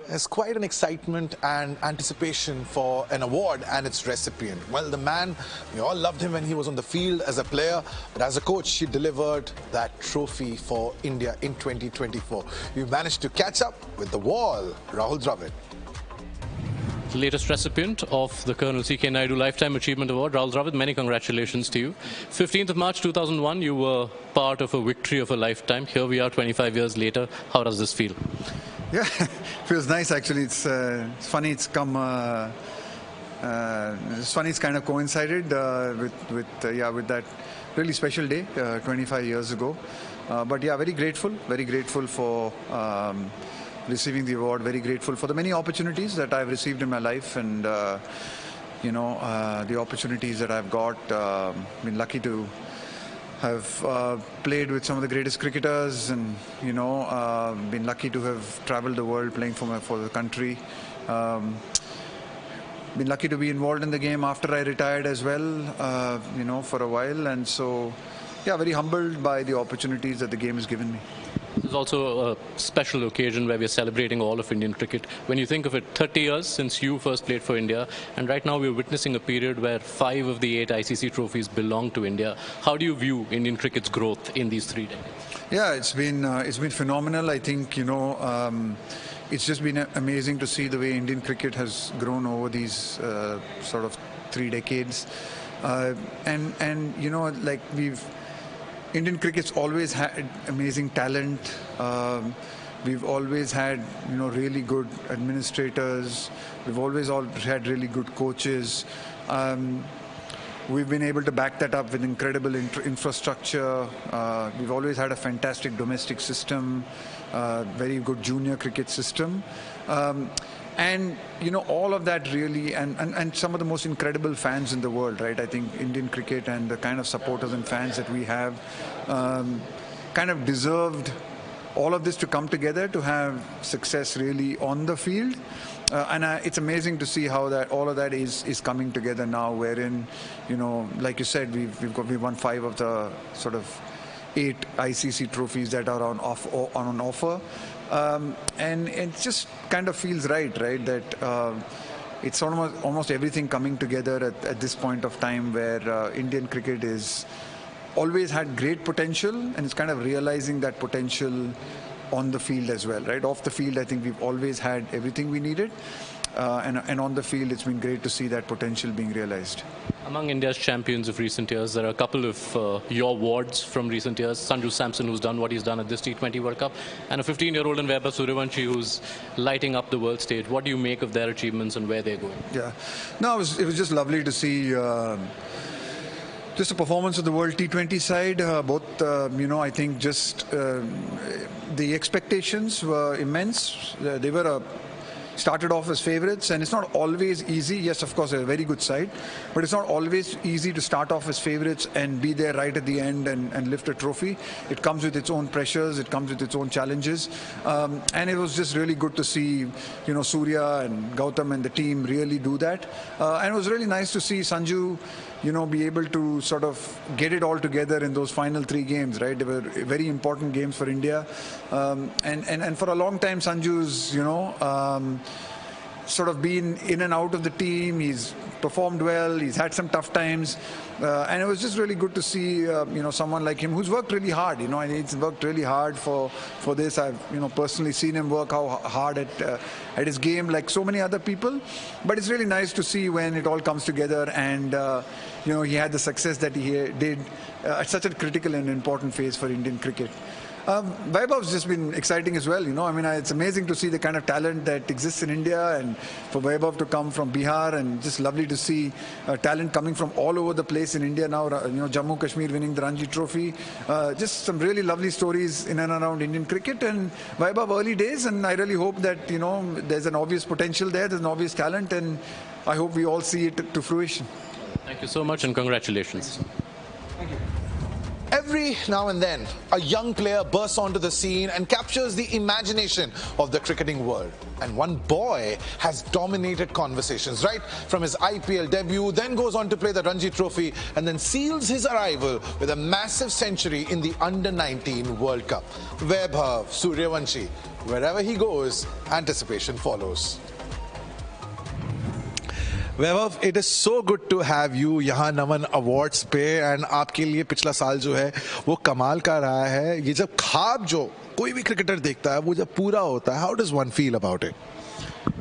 There's quite an excitement and anticipation for an award and its recipient. Well, the man, we all loved him when he was on the field as a player, but as a coach, he delivered that trophy for India in 2024. We managed to catch up with the wall, Rahul Dravid. The latest recipient of the Colonel C.K. Naidu Lifetime Achievement Award, Rahul Dravid, many congratulations to you. 15th of March 2001, you were part of a victory of a lifetime. Here we are 25 years later. How does this feel? Yeah, feels nice actually. It's funny. It's come. It's funny. It's kind of coincided with that really special day 25 years ago. But yeah, very grateful for receiving the award. Very grateful for the many opportunities that I've received in my life, and the opportunities that I've got. Been lucky to have played with some of the greatest cricketers, and been lucky to have traveled the world playing for the country. Been lucky to be involved in the game after I retired as well, for a while, and so yeah, very humbled by the opportunities that the game has given me. There's also a special occasion where we're celebrating all of Indian cricket. When you think of it, 30 years since you first played for India, and right now we're witnessing a period where 5 of the 8 ICC trophies belong to India. How do you view Indian cricket's growth in these 3 decades? Yeah, it's been phenomenal. I think it's just been amazing to see the way Indian cricket has grown over these sort of 3 decades, Indian cricket's always had amazing talent. We've always had, really good administrators. We've always had really good coaches. We've been able to back that up with incredible infrastructure. We've always had a fantastic domestic system, very good junior cricket system. And all of that really, and some of the most incredible fans in the world, right? I think Indian cricket and the kind of supporters and fans that we have kind of deserved all of this to come together to have success really on the field. It's amazing to see how all of that is coming together now, wherein, like you said, we've won 5 of the sort of 8 ICC trophies that are on offer. And it just kind of feels right, that it's almost everything coming together at this point of time, where Indian cricket is always had great potential, and it's kind of realizing that potential on the field as well, right? Off the field, I think we've always had everything we needed, and on the field, it's been great to see that potential being realized. Among India's champions of recent years, there are a couple of your awards from recent years. Sanju Samson, who's done what he's done at this T20 World Cup, and a 15-year-old in Vaibhav Suryavanshi, who's lighting up the world stage. What do you make of their achievements and where they're going? Yeah, no, it was just lovely to see just a performance of the World T20 side. I think just the expectations were immense. They were started off as favourites, and it's not always easy. Yes, of course, they're a very good side, but it's not always easy to start off as favourites and be there right at the end and lift a trophy. It comes with its own pressures, it comes with its own challenges, and it was just really good to see, Surya and Gautam and the team really do that. And it was really nice to see Sanju, be able to sort of get it all together in those final 3 games, right? They were very important games for India, and for a long time, Sanju's, sort of been in and out of the team. He's performed well. He's had some tough times, and it was just really good to see, someone like him who's worked really hard. And he's worked really hard for this. I've, personally seen him work hard at his game, like so many other people. But it's really nice to see when it all comes together, and he had the success that he did at such a critical and important phase for Indian cricket. Vaibhav's just been exciting as well, it's amazing to see the kind of talent that exists in India, and for Vaibhav to come from Bihar, and just lovely to see talent coming from all over the place in India now, Jammu Kashmir winning the Ranji Trophy. Just some really lovely stories in and around Indian cricket, and Vaibhav early days, and I really hope that, there's an obvious potential there's an obvious talent, and I hope we all see it to fruition. Thank you so much, and congratulations. Thank you. Every now and then, a young player bursts onto the scene and captures the imagination of the cricketing world. And one boy has dominated conversations, right from his IPL debut, then goes on to play the Ranji Trophy, and then seals his arrival with a massive century in the Under-19 World Cup. Vaibhav Suryavanshi. Wherever he goes, anticipation follows. Vaibhav, it is so good to have you यहाँ नमन awards पे and आपके लिए पिछला साल जो है वो कमाल का रहा है. ये जब ख्वाब जो कोई भी क्रिकेटर देखता है वो जब पूरा होता है, how does one feel about it?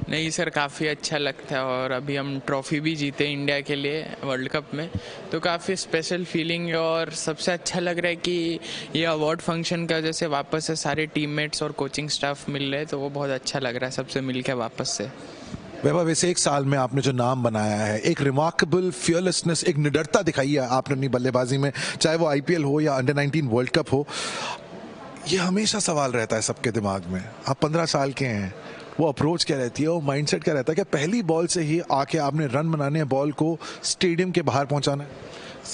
नहीं सर, काफ़ी अच्छा लगता है और अभी हम ट्रॉफी भी जीते इंडिया के लिए वर्ल्ड कप में, तो काफ़ी स्पेशल फीलिंग है. और सबसे अच्छा लग रहा है कि ये अवार्ड फंक्शन का जैसे वापस से सारे टीममेट्स और कोचिंग स्टाफ मिल रहे हैं, तो वो बहुत अच्छा लग रहा है सबसे मिल के वापस से. वैभव, वैसे एक साल में आपने जो नाम बनाया है, एक रिमार्केबल फियरलेसनेस, एक निडरता दिखाई है आपने अपनी बल्लेबाजी में, चाहे वो आईपीएल हो या अंडर-19 वर्ल्ड कप हो. ये हमेशा सवाल रहता है सबके दिमाग में. आप 15 साल के हैं, वो अप्रोच क्या रहती है, वो माइंडसेट क्या रहता है कि पहली बॉल से ही आके आपने रन बनाने हैं, बॉल को स्टेडियम के बाहर पहुंचाना है?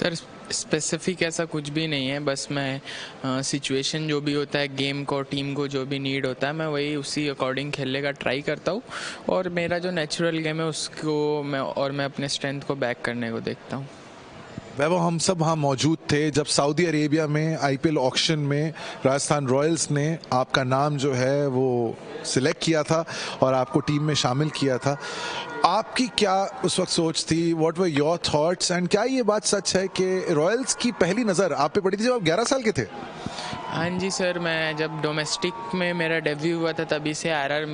सर स्पेसिफिक ऐसा कुछ भी नहीं है, बस मैं सिचुएशन जो भी होता है, गेम को, टीम को जो भी नीड होता है, मैं वही उसी अकॉर्डिंग खेलने का ट्राई करता हूँ. और मेरा जो नेचुरल गेम है उसको मैं अपने स्ट्रेंथ को बैक करने को देखता हूँ. वैभव, हम सब वहाँ मौजूद थे जब सऊदी अरेबिया में आईपीएल ऑक्शन में राजस्थान रॉयल्स ने आपका नाम जो है वो सिलेक्ट किया था और आपको टीम में शामिल किया था. आपकी क्या उस वक्त सोच थी? What were your thoughts? And क्या ये बात सच है कि रॉयल्स की पहली नज़र आप पे पड़ी थी जब आप 11 साल के थे? हाँ जी सर, मैं जब डोमेस्टिक में मेरा डेब्यू हुआ था तभी से आरआर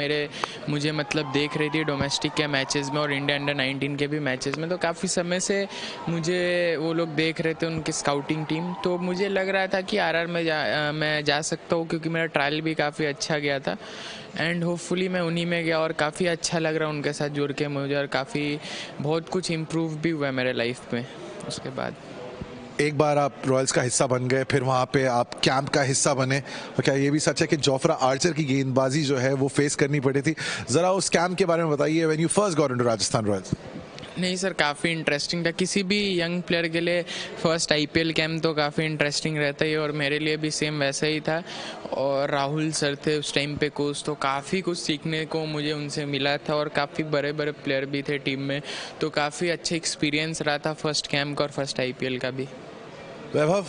मुझे मतलब देख रही थी डोमेस्टिक के मैचेस में और इंडिया अंडर-19 के भी मैचेस में, तो काफ़ी समय से मुझे वो लोग देख रहे थे, उनकी स्काउटिंग टीम. तो मुझे लग रहा था कि आरआर में मैं जा सकता हूँ, क्योंकि मेरा ट्रायल भी काफ़ी अच्छा गया था एंड होपफुली मैं उन्हीं में गया और काफ़ी अच्छा लग रहा उनके साथ जुड़ के मुझे, और काफ़ी बहुत कुछ इम्प्रूव भी हुआ मेरे लाइफ में उसके बाद. एक बार आप रॉयल्स का हिस्सा बन गए, फिर वहाँ पे आप कैंप का हिस्सा बने, और क्या ये भी सच है कि जोफ्रा आर्चर की गेंदबाजी जो है वो फेस करनी पड़ी थी? ज़रा उस कैंप के बारे में बताइए, when you first got into Rajasthan Royals. नहीं सर, काफ़ी इंटरेस्टिंग था. किसी भी यंग प्लेयर के लिए फर्स्ट आईपीएल कैंप तो काफ़ी इंटरेस्टिंग रहता है, और मेरे लिए भी सेम वैसा ही था. और राहुल सर थे उस टाइम पे कोच, तो काफ़ी कुछ सीखने को मुझे उनसे मिला था, और काफ़ी बड़े बड़े प्लेयर भी थे टीम में, तो काफ़ी अच्छा एक्सपीरियंस रहा था फर्स्ट कैंप का और फर्स्ट आईपीएल का भी. वैभव,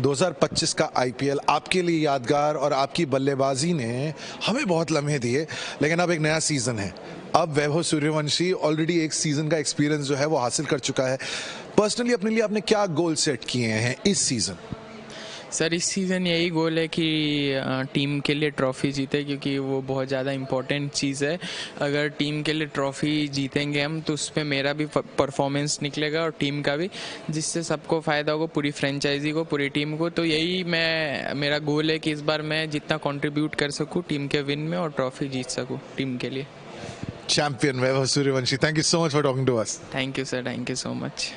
2025 का आईपीएल आपके लिए यादगार, और आपकी बल्लेबाजी ने हमें बहुत लम्हे दिए, लेकिन अब एक नया सीज़न है. अब वैभव सूर्यवंशी ऑलरेडी एक सीज़न का एक्सपीरियंस जो है वो हासिल कर चुका है. पर्सनली अपने लिए आपने क्या गोल सेट किए हैं इस सीज़न? सर इस सीज़न यही गोल है कि टीम के लिए ट्रॉफ़ी जीते, क्योंकि वो बहुत ज़्यादा इम्पोर्टेंट चीज़ है. अगर टीम के लिए ट्रॉफ़ी जीतेंगे हम, तो उस पर मेरा भी परफॉर्मेंस निकलेगा और टीम का भी, जिससे सबको फ़ायदा होगा, पूरी फ्रेंचाइजी को, पूरी टीम को. तो यही मेरा गोल है कि इस बार मैं जितना कंट्रीब्यूट कर सकूँ टीम के विन में और ट्रॉफ़ी जीत सकूँ टीम के लिए. Champion Vaibhav Suryavanshi, thank you so much for talking to us. Thank you sir, thank you so much.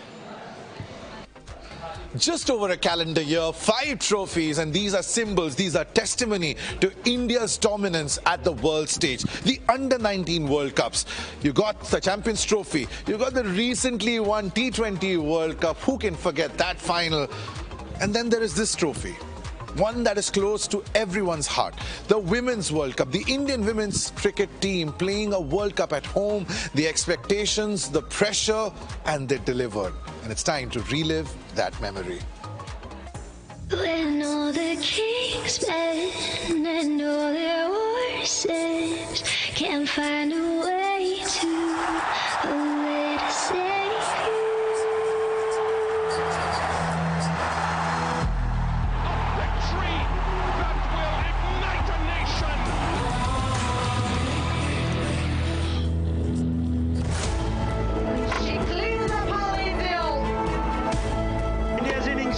Just over a calendar year, 5 trophies, and these are symbols, these are testimony to India's dominance at the world stage. The Under-19 World Cups. You got the Champions Trophy, you got the recently won T20 World Cup. Who can forget that final? And then there is this trophy, one that is close to everyone's heart. The Women's World Cup, the Indian women's cricket team playing a World Cup at home, the expectations, the pressure, and they delivered. And it's time to relive that memory. When all the kings men and all their horses can't find a way to save you.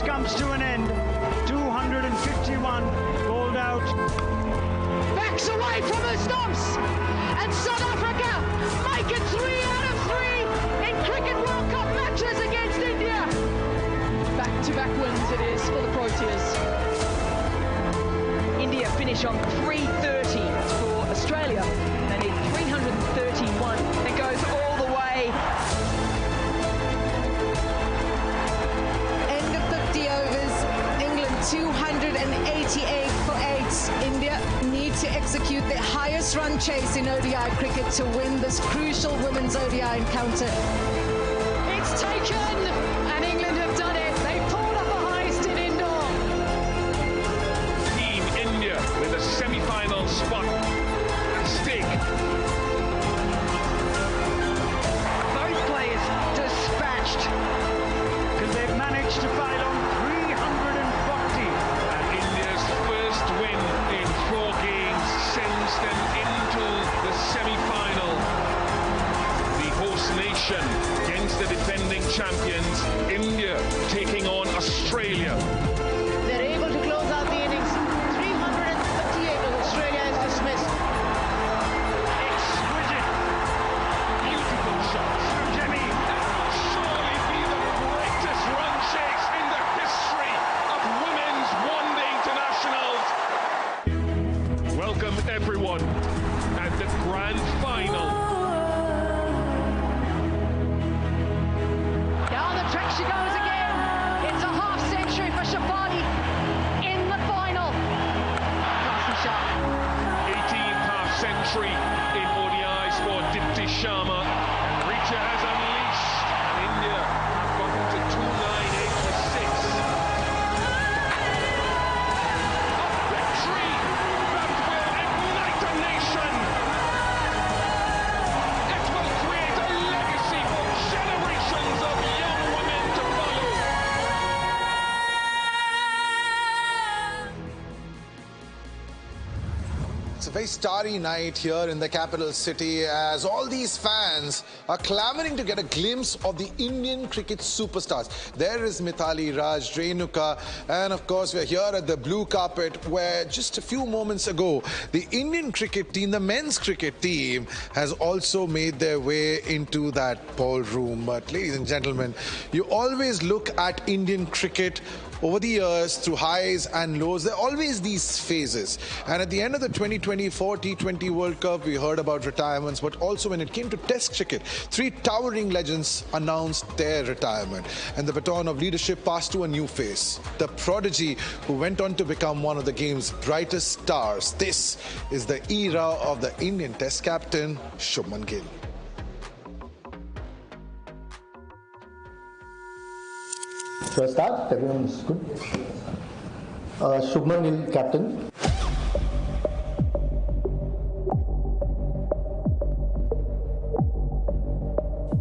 Comes to an end. 251 bowled out. Backs away from the stumps, and South Africa 6-run chase in ODI cricket to win this crucial women's ODI encounter. It's taken, and England have done it. They pulled up a heist in indoor. Team India with a semi-final spot at stake. Both players dispatched because they've managed to pile on 340. And India's first win in 4 games sends them into the semi-final. The host nation against the defending champions, India taking on Australia. They're able to close out the innings. 338 as Australia is dismissed. Exquisite, beautiful shots from Jimmy. That will surely be the greatest run chase in the history of women's one-day internationals. Welcome everyone at the grand final. Down the track she goes again. It's a half century for Shafali in the final. Classy shot. 18th half century in ODIs for Dipti Sharma. Richa has unleashed. India have gotten to 298 for 6. A victory that will ignite a nation. It will create a legacy for generations of young women to follow. It's a very starry night here in the capital city as all these fans are clamoring to get a glimpse of the Indian cricket superstars. There is Mitali Raj, Renuka, and of course we're here at the blue carpet where just a few moments ago the Indian cricket team, the men's cricket team, has also made their way into that ballroom. But ladies and gentlemen, you always look at Indian cricket over the years through highs and lows. There are always these phases, and at the end of the 2024 T20 World Cup we heard about retirements, but also when it came to test cricket, 3 towering legends announced their retirement and the baton of leadership passed to a new face, the prodigy who went on to become one of the game's brightest stars. This is the era of the Indian test captain Shubman Gill. Should I start? Everyone is good. Shubman Gill, captain.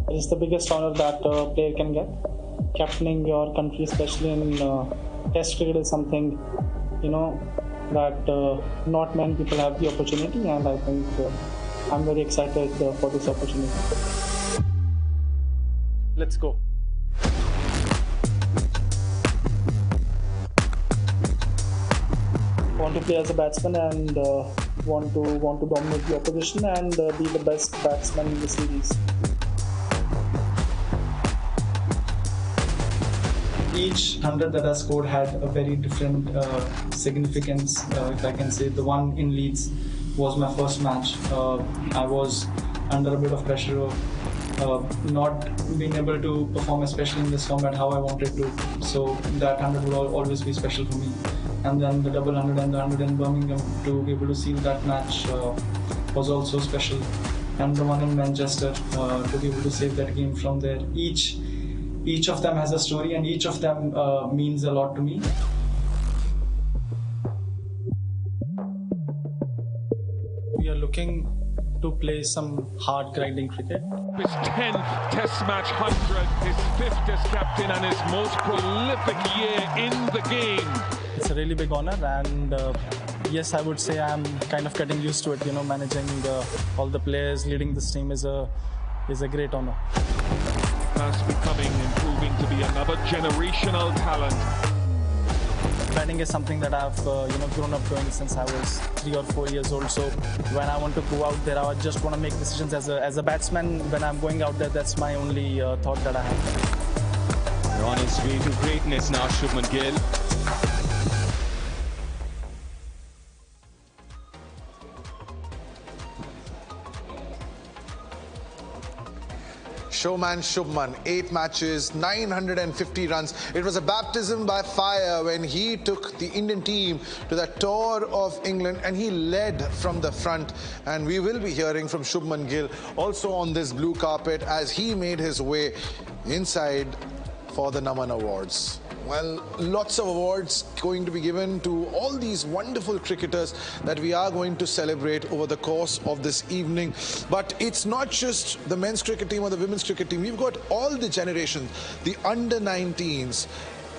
It's the biggest honor that a player can get. Captaining your country, especially in Test cricket, is something that not many people have the opportunity, and I think I'm very excited for this opportunity. Let's go. Want to play as a batsman and want to dominate the opposition and be the best batsman in the series. Each 100 that I scored had a very different significance. If I can say, the one in Leeds was my first match. I was under a bit of pressure of not being able to perform, especially in this format, how I wanted to. So that 100 will always be special for me. And then the double 100 and the 100 in Birmingham, to be able to seal that match was also special. And the one in Manchester, to be able to save that game from there. Each of them has a story, and each of them means a lot to me. We are looking to play some hard grinding cricket. His 10th Test match 100, his 5th as captain, and his most prolific year in the game. It's a really big honor, and yes, I would say I'm kind of getting used to it. Managing all the players, leading this team is a great honor. Fast proving to be another generational talent. Batting is something that I've grown up doing since I was 3 or 4 years old. So when I want to go out there, I just want to make decisions as a batsman. When I'm going out there, that's my only thought that I have. You're on his way to greatness now, Shubman Gill. Shubman, 8 matches, 950 runs. It was a baptism by fire when he took the Indian team to the tour of England and he led from the front. And we will be hearing from Shubman Gill also on this blue carpet as he made his way inside for the Naman Awards. Well, lots of awards going to be given to all these wonderful cricketers that we are going to celebrate over the course of this evening. But it's not just the men's cricket team or the women's cricket team. We've got all the generations, the under-19s,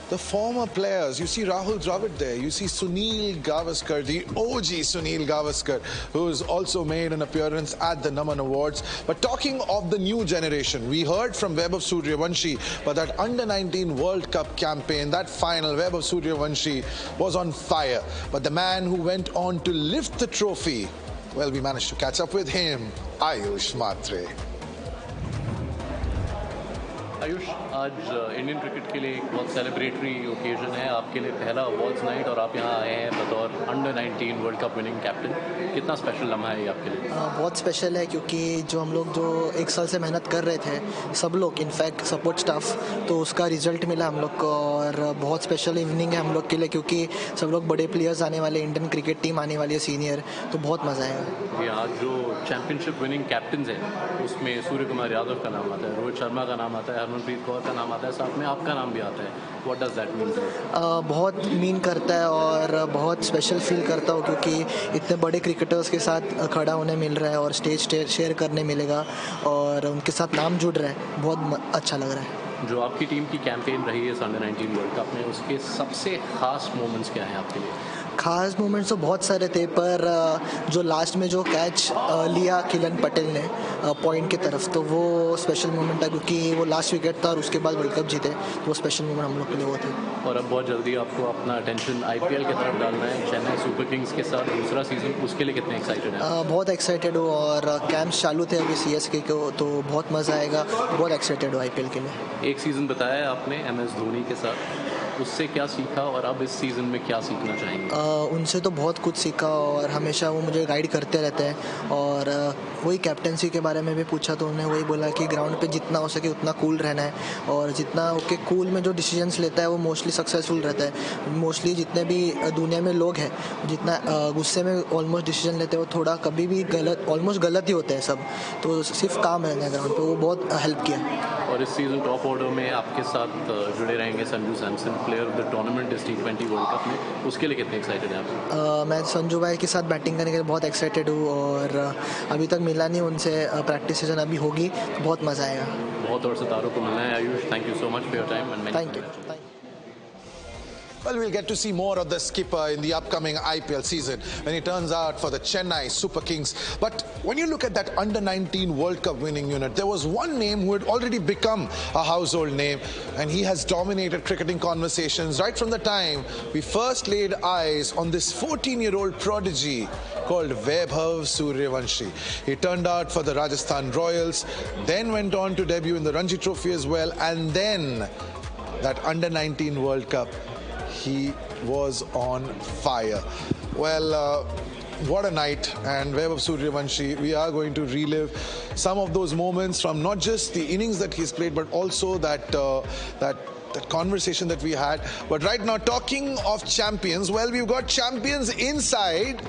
the former players. You see Rahul Dravid there. You see Sunil Gavaskar, the OG Sunil Gavaskar, who's also made an appearance at the Naman Awards. But talking of the new generation, we heard from Vaibhav Suryavanshi, but that Under-19 World Cup campaign, that final, Vaibhav Suryavanshi was on fire. But the man who went on to lift the trophy, well, we managed to catch up with him, Aayush Mhatre. Ayush, आज Indian cricket के लिए एक बहुत celebratory occasion है आपके लिए, पहला awards night और आप यहाँ आए हैं बतौर under-19 world cup winning captain. कितना स्पेशल लम्हा है ये आपके लिए? बहुत स्पेशल है क्योंकि जो हम लोग जो एक साल से मेहनत कर रहे थे सब लोग, इनफैक्ट सपोर्ट स्टाफ, तो उसका रिजल्ट मिला हम लोग को. और बहुत स्पेशल इवनिंग है हम लोग के लिए क्योंकि सब लोग बड़े प्लेयर्स आने वाले, इंडियन क्रिकेट टीम आने वाली है सीनियर, तो बहुत मज़ा आएगा. ये आज जो चैंपियनशिप विनिंग कैप्टन हैं उसमें सूर्य कुमार यादव का नाम आता है, रोहित शर्मा का नाम आता है, हरमनप्रीत कौर का नाम आता है, साथ में आपका नाम भी आता है. What does that mean? बहुत मीन करता है और बहुत स्पेशल फील करता हूँ क्योंकि इतने बड़े क्रिकेटर्स के साथ खड़ा होने मिल रहा है और स्टेज शेयर करने मिलेगा और उनके साथ नाम जुड़ रहा है. बहुत अच्छा लग रहा है. जो आपकी टीम की कैंपेन रही है अंडर-19 वर्ल्ड कप में, उसके सबसे खास मोमेंट्स क्या हैं आपके लिए? खास मोमेंट्स तो बहुत सारे थे, पर जो लास्ट में जो कैच लिया किलन पटेल ने पॉइंट की तरफ, तो वो स्पेशल मोमेंट था क्योंकि वो लास्ट विकेट था और उसके बाद वर्ल्ड कप जीते, तो वो स्पेशल मोमेंट हम लोग के लिए वो थे. और अब बहुत जल्दी आपको अपना अटेंशन आईपीएल की तरफ डालना है. चेन्नई सुपर किंग्स के साथ दूसरा सीजन, उसके लिए कितने एक्साइटेड हैं? बहुत एक्साइटेड हूँ और कैंप्स चालू थे अभी सीएसके को, तो बहुत मज़ा आएगा. बहुत एक्साइटेड हूँ आईपीएल के लिए. एक सीज़न बताया है आपने MS धोनी के साथ, उससे क्या सीखा और अब इस सीज़न में क्या सीखना चाहेंगे? उनसे तो बहुत कुछ सीखा और हमेशा वो मुझे गाइड करते रहते हैं. और वही कैप्टनसी के बारे में भी पूछा तो उन्होंने वही बोला कि ग्राउंड पे जितना हो सके उतना कूल रहना है और जितना ओके कूल में जो डिसीजंस लेता है वो मोस्टली सक्सेसफुल रहता है. मोस्टली जितने भी दुनिया में लोग हैं जितना गुस्से में ऑलमोस्ट डिसीजन लेते हैं वो थोड़ा कभी भी गलत, ऑलमोस्ट गलत ही होते हैं सब. तो सिर्फ काम रहना है ग्राउंड पे, वो बहुत हेल्प किया. और इस सीज़न टॉप ऑर्डर में आपके साथ जुड़े रहेंगे Sanju Samson, player of the tournament इस T20 वर्ल्ड कप में, उसके लिए कितने एक्साइटेड हैं आप? मैं संजू भाई के साथ बैटिंग करने के लिए बहुत एक्साइटेड हूँ और अभी तक मिला नहीं उनसे. प्रैक्टिस सेशन अभी होगी तो बहुत मज़ा आएगा. बहुत और सितारों को मिलना है. Ayush, thank you so much for your time and thank you. Well, we'll get to see more of the skipper in the upcoming IPL season when he turns out for the Chennai Super Kings. But when you look at that Under-19 World Cup winning unit, there was one name who had already become a household name, and he has dominated cricketing conversations right from the time we first laid eyes on this 14-year-old prodigy called Vaibhav Suryavanshi. He turned out for the Rajasthan Royals, then went on to debut in the Ranji Trophy as well, and then that Under-19 World Cup. He was on fire. Well, what a night. And Vaibhav Suryavanshi, we are going to relive some of those moments from not just the innings that he's played, but also that conversation that we had. But right now, talking of champions, well, we've got champions inside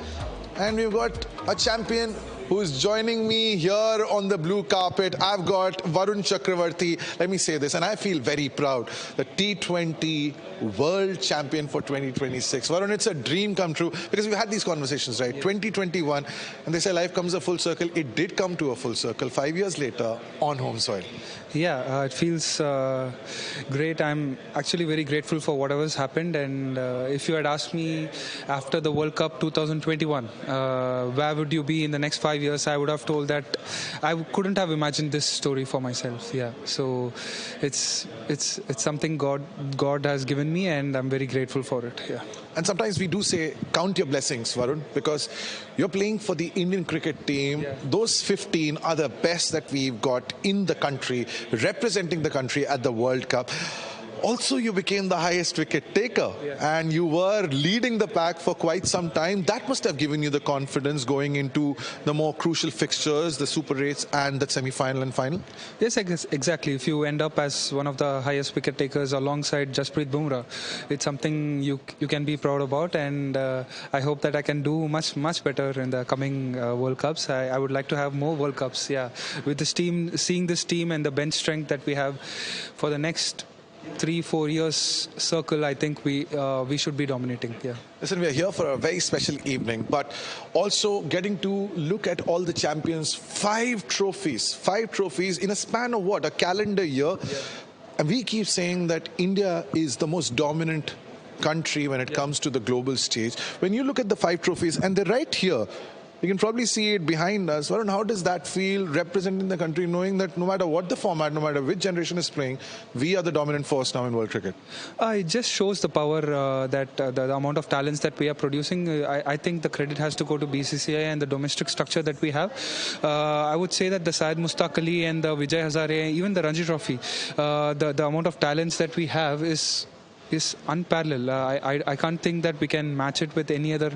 and we've got a champion who's joining me here on the blue carpet. I've got Varun Chakravarti. Let me say this, and I feel very proud. The T20 World Champion for 2026. Varun, it's a dream come true because we've had these conversations, right? Yeah. 2021, and they say life comes a full circle. It did come to a full circle 5 years later on home soil. Yeah, it feels great. I'm actually very grateful for whatever's happened. And if you had asked me after the World Cup 2021, where would you be in the next 5 years, I would have told that I couldn't have imagined this story for myself. Yeah, so it's something God has given me, and I'm very grateful for it. Yeah. And sometimes we do say, count your blessings, Varun, because you're playing for the Indian cricket team. Yeah. Those 15 are the best that we've got in the country, representing the country at the World Cup. Also, you became the highest wicket taker, and you were leading the pack for quite some time. That must have given you the confidence going into the more crucial fixtures, the Super 8s and the semi-final and final. Yes, exactly. If you end up as one of the highest wicket takers alongside Jasprit Bumrah, it's something you can be proud about, and I hope that I can do much better in the coming World Cups. I would like to have more World Cups. Yeah, with this team, seeing this team and the bench strength that we have for the next 3-4 years circle, I think we should be dominating. Yeah. Listen, we are here for a very special evening, but also getting to look at all the champions. 5 trophies in a span of what, a calendar year. Yeah. And we keep saying that India is the most dominant country when it comes to the global stage. When you look at the 5 trophies, and they're right here, you can probably see it behind us. Varun, how does that feel representing the country, knowing that no matter what the format, no matter which generation is playing, we are the dominant force now in world cricket? It just shows the power that the amount of talents that we are producing. I think the credit has to go to BCCI and the domestic structure that we have. I would say that the Syed Mushtaq Ali and the Vijay Hazare, even the Ranji Trophy, the amount of talents that we have is unparalleled. I can't think that we can match it with any other.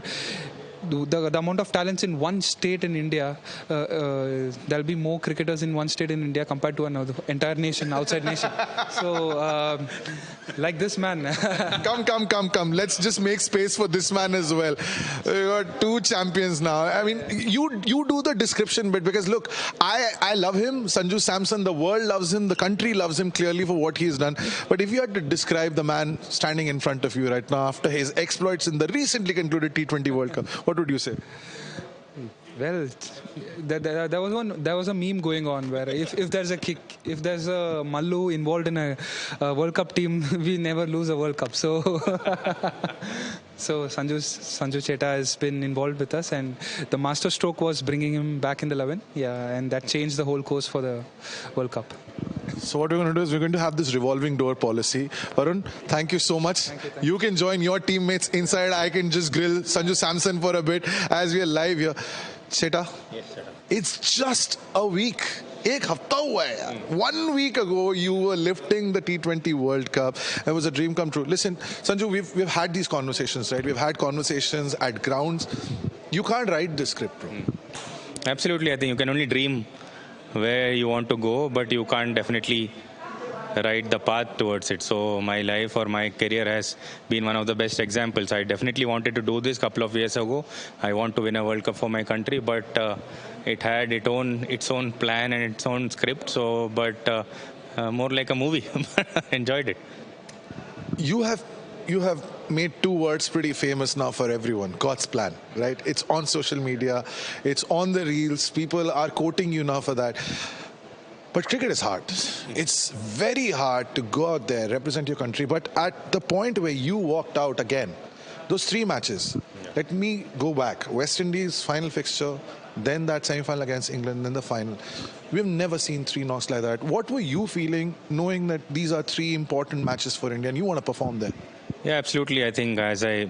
The amount of talents in one state in India, there'll be more cricketers in one state in India compared to another entire nation, outside nation. So, like this man. Come. Let's just make space for this man as well. We got 2 champions now. I mean, you do the description bit, because look, I love him. Sanju Samson, the world loves him. The country loves him clearly for what he's done. But if you had to describe the man standing in front of you right now after his exploits in the recently concluded T20 World Cup, what would you say? Well, there was a meme going on where if there's a Mallu involved in a World Cup team, we never lose a World Cup. So Sanju Cheta has been involved with us, and the master stroke was bringing him back in the 11. Yeah, and that changed the whole course for the World Cup. So what we're going to do is we're going to have this revolving door policy. Varun, thank you so much. Thank you. You can join your teammates inside. I can just grill Sanju Samson for a bit as we are live here. Cheta? Yes, sir. It's just a week. एक हफ्ता हुआ है यार. 1 week ago, you were lifting the T20 World Cup. It was a dream come true. Listen, Sanju, we've had these conversations, right? We've had conversations at grounds. You can't write this script, bro. Absolutely. I think you can only dream where you want to go, but you can't definitely write the path towards it. So my life or my career has been one of the best examples. I definitely wanted to do this a couple of years ago. I want to win a World Cup for my country, but it had its own plan and its own script. So, but more like a movie. Enjoyed it. You have made 2 words pretty famous now for everyone. God's plan, right? It's on social media. It's on the reels. People are quoting you now for that. But cricket is hard. It's very hard to go out there, represent your country. But at the point where you walked out again, those 3 matches, let me go back. West Indies, final fixture, then that semi-final against England, then the final. We've never seen 3 knocks like that. What were you feeling knowing that these are 3 important matches for India and you want to perform there? Yeah, absolutely. I think, as I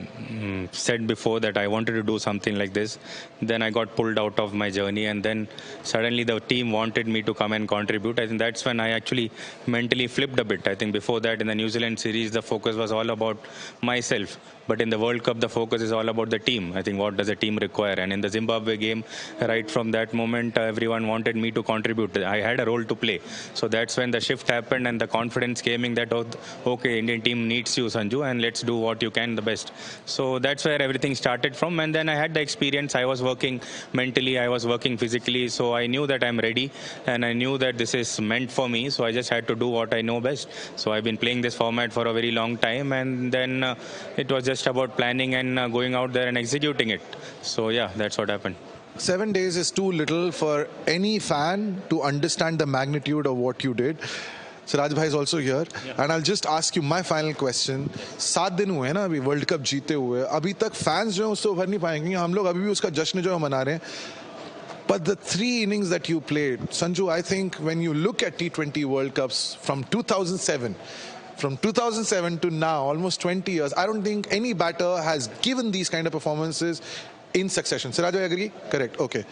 said before, that I wanted to do something like this. Then I got pulled out of my journey, and then suddenly the team wanted me to come and contribute. I think that's when I actually mentally flipped a bit. I think before that, in the New Zealand series, the focus was all about myself. But in the World Cup, the focus is all about the team. I think, what does the team require? And in the Zimbabwe game, right from that moment, everyone wanted me to contribute. I had a role to play. So that's when the shift happened and the confidence came in that, okay, Indian team needs you, Sanju, and let's do what you can the best. So that's where everything started from. And then I had the experience. I was working mentally, I was working physically. So I knew that I'm ready, and I knew that this is meant for me. So I just had to do what I know best. So I've been playing this format for a very long time, and then it was just about planning and going out there and executing it. So yeah, that's what happened. 7 days is too little for any fan to understand the magnitude of what you did. So Raj Bhai is also here, and I'll just ask you my final question. 7 दिन हुए ना अभी world cup जीते हुए, अभी तक fans जो हैं उससे उभर नहीं पाएंगे. हम लोग अभी भी उसका जश्न जो है मना रहे हैं. But the 3 innings that you played, Sanju, I think when you look at T20 World Cups from 2007 to now, almost 20 years, I don't think any batter has given these kind of performances in succession. Siraj, I agree? Correct. Okay.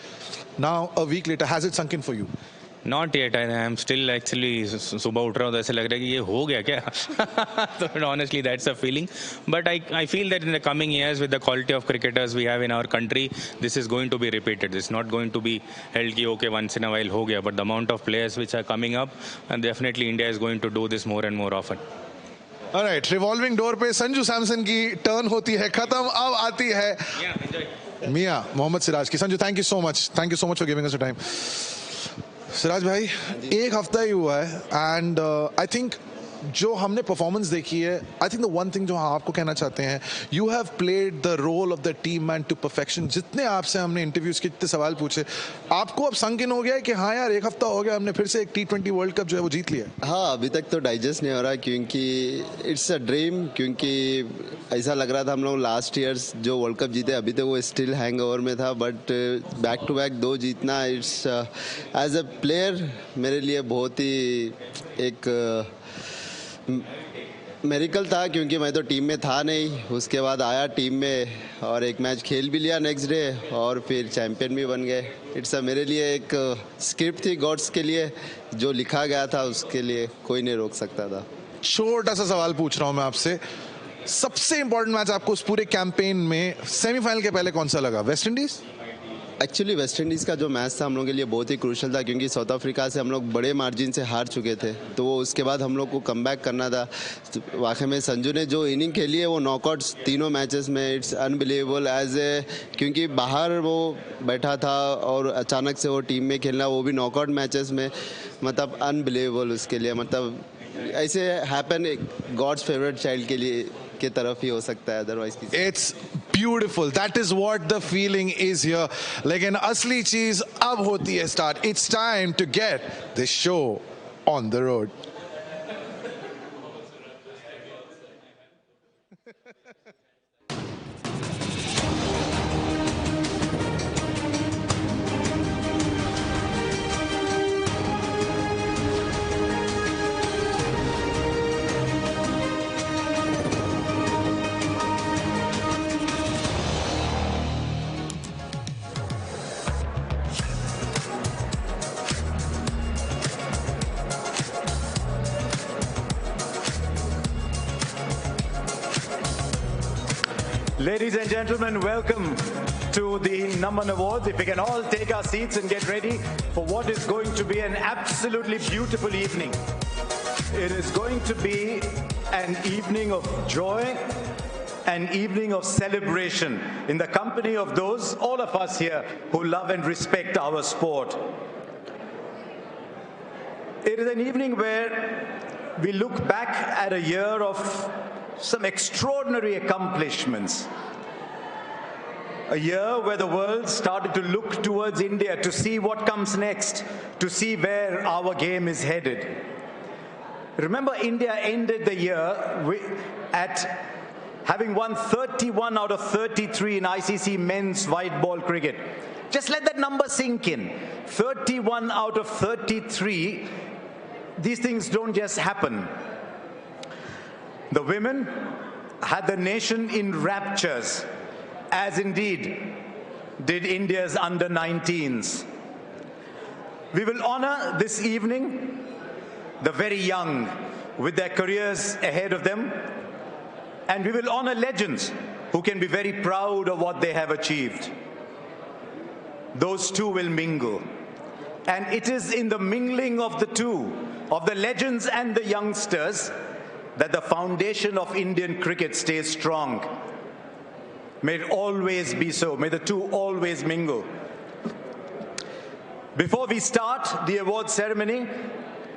Now, a week later, has it sunk in for you? Not yet. I am still actually सुबह उठ रहा हूँ तो ऐसे लग रहा है कि ये हो गया क्या? So honestly, that's a feeling. But I feel that in the coming years, with the quality of cricketers we have in our country, this is going to be repeated. It's not going to be held कि okay once in a while हो गया. But the amount of players which are coming up, and definitely India is going to do this more and more often. Alright, revolving door पे संजू सैमसन की turn होती है खत्म. अब आती है मियां मोहम्मद सिराज की. Sanju, thank you so much for giving us time. Siraj भाई, एक हफ्ता ही हुआ है एंड आई थिंक जो हमने परफॉर्मेंस देखी है, I think the one thing जो आपको कहना चाहते हैं, you have played the role of the team man to perfection. जितने आपसे हमने इंटरव्यूज के जितने सवाल पूछे, आपको अब संक इन हो गया है कि हाँ यार, एक हफ्ता हो गया, हमने फिर से एक T20 वर्ल्ड कप जो है वो जीत लिया. हाँ, अभी तक तो डाइजेस्ट नहीं हो रहा क्योंकि इट्स अ ड्रीम. क्योंकि ऐसा लग रहा था हम लोग लास्ट ईयर्स जो वर्ल्ड कप जीते, अभी तो वो स्टिल हैंगओवर में था. बट बैक टू बैक 2 जीतना, इट्स एज अ प्लेयर मेरे लिए बहुत ही एक मेरिकल था. क्योंकि मैं तो टीम में था नहीं, उसके बाद आया टीम में और एक मैच खेल भी लिया नेक्स्ट डे और फिर चैंपियन भी बन गए. इट्स मेरे लिए एक स्क्रिप्ट थी गॉड्स के लिए, जो लिखा गया था उसके लिए कोई नहीं रोक सकता था. छोटा सा सवाल पूछ रहा हूं मैं आपसे, सबसे इंपॉर्टेंट मैच आपको उस पूरे कैंपेन में सेमीफाइनल के पहले कौन सा लगा? West Indies? Actually West Indies का जो मैच था हम लोग के लिए बहुत ही क्रूशल था. क्योंकि साउथ अफ्रीका से हम लोग बड़े मार्जिन से हार चुके थे, तो वो उसके बाद हम लोग को कमबैक करना था. वाकई में संजू ने जो इनिंग खेली है वो नॉकआउट्स तीनों मैचेस में, इट्स अनबिलीवेबल. क्योंकि बाहर वो बैठा था और अचानक से वो टीम में खेलना, वो भी नॉकआउट मैचेस में, मतलब अनबिलीवेबल उसके लिए. मतलब ऐसे हैपन गॉड्स फेवरेट चाइल्ड के लिए के तरफ ही हो सकता है, otherwise it's beautiful. That is what the feeling is here. लेकिन असली चीज अब होती है start. It's time to get this show on the road. Ladies and gentlemen, welcome to the Naman Awards. If we can all take our seats and get ready for what is going to be an absolutely beautiful evening. It is going to be an evening of joy, an evening of celebration in the company of those, all of us here, who love and respect our sport. It is an evening where we look back at a year of some extraordinary accomplishments. A year where the world started to look towards India to see what comes next, to see where our game is headed. Remember, India ended the year at having won 31 out of 33 in ICC men's white ball cricket. Just let that number sink in. 31 out of 33. These things don't just happen. The women had the nation in raptures, as indeed did India's under-19s. We will honor this evening the very young with their careers ahead of them, and we will honor legends who can be very proud of what they have achieved. Those two will mingle, and it is in the mingling of the two, of the legends and the youngsters, that the foundation of Indian cricket stays strong. May it always be so. May the two always mingle. Before we start the award ceremony,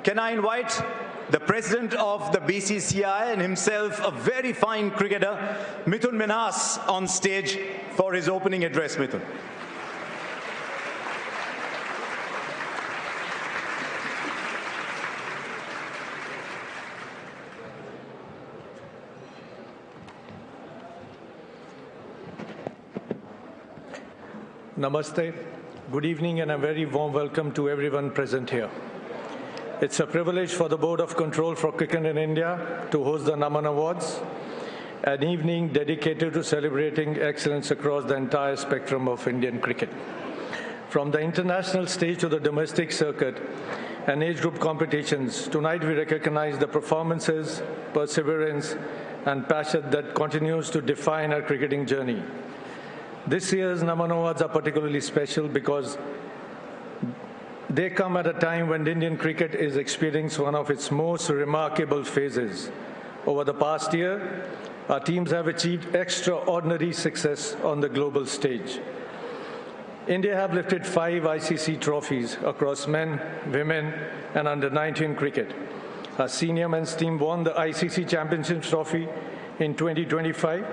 can I invite the president of the BCCI and himself a very fine cricketer, Mithun Minhas, on stage for his opening address. Mithun. Namaste, good evening, and a very warm welcome to everyone present here. It's a privilege for the Board of Control for Cricket in India to host the Naman Awards, an evening dedicated to celebrating excellence across the entire spectrum of Indian cricket. From the international stage to the domestic circuit and age group competitions, tonight we recognize the performances, perseverance, and passion that continues to define our cricketing journey. This year's Naman Awards are particularly special because they come at a time when Indian cricket is experiencing one of its most remarkable phases. Over the past year, our teams have achieved extraordinary success on the global stage. India have lifted 5 ICC trophies across men, women, and under-19 cricket. Our senior men's team won the ICC Championship Trophy in 2025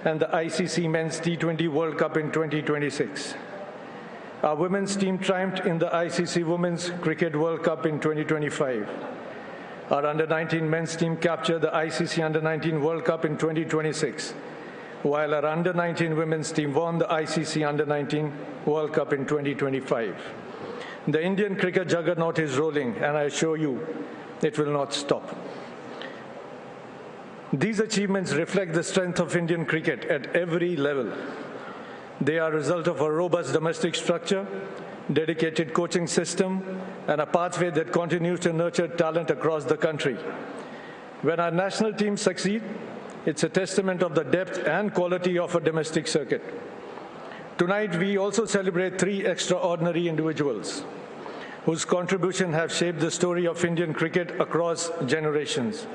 and the ICC Men's T20 World Cup in 2026. Our women's team triumphed in the ICC Women's Cricket World Cup in 2025. Our under-19 men's team captured the ICC Under-19 World Cup in 2026, while our under-19 women's team won the ICC Under-19 World Cup in 2025. The Indian cricket juggernaut is rolling, and I assure you, it will not stop. These achievements reflect the strength of Indian cricket at every level. They are a result of a robust domestic structure, dedicated coaching system, and a pathway that continues to nurture talent across the country. When our national teams succeed, it's a testament of the depth and quality of a domestic circuit. Tonight, we also celebrate 3 extraordinary individuals whose contribution have shaped the story of Indian cricket across generations.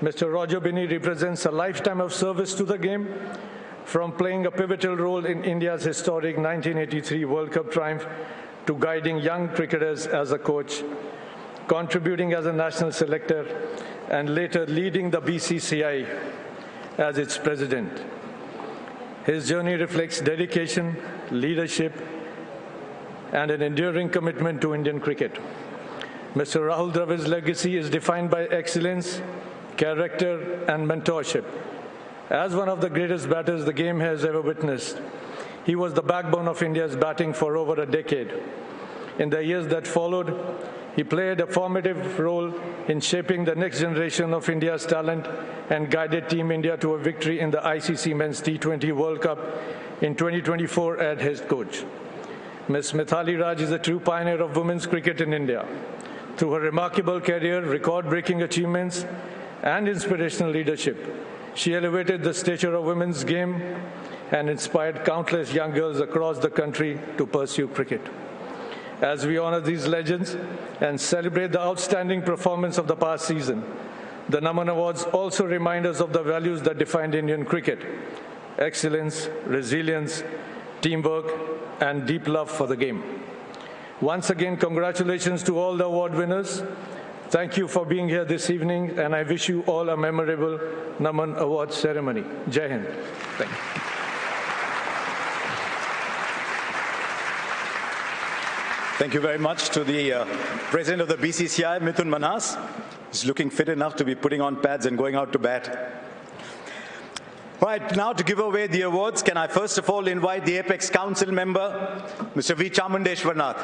Mr. Roger Binny represents a lifetime of service to the game, from playing a pivotal role in India's historic 1983 World Cup triumph to guiding young cricketers as a coach, contributing as a national selector, and later leading the BCCI as its president. His journey reflects dedication, leadership, and an enduring commitment to Indian cricket. Mr. Rahul Dravid's legacy is defined by excellence, character, and mentorship. As one of the greatest batters the game has ever witnessed, he was the backbone of India's batting for over a decade. In the years that followed, he played a formative role in shaping the next generation of India's talent and guided Team India to a victory in the ICC Men's T20 World Cup in 2024 as head coach. Ms. Mitali Raj is a true pioneer of women's cricket in India. Through her remarkable career, record-breaking achievements, and inspirational leadership, she elevated the stature of women's game and inspired countless young girls across the country to pursue cricket. As we honor these legends and celebrate the outstanding performance of the past season, the Naman Awards also remind us of the values that defined Indian cricket: excellence, resilience, teamwork, and deep love for the game. Once again, congratulations to all the award winners. Thank you for being here this evening, and I wish you all a memorable Naman Award ceremony. Jai Hind. Thank you. Thank you very much to the President of the BCCI, Mithun Manas. He's looking fit enough to be putting on pads and going out to bat. Right, now to give away the awards, can I first of all invite the Apex Council member, Mr. V. Chamundeshwarnath.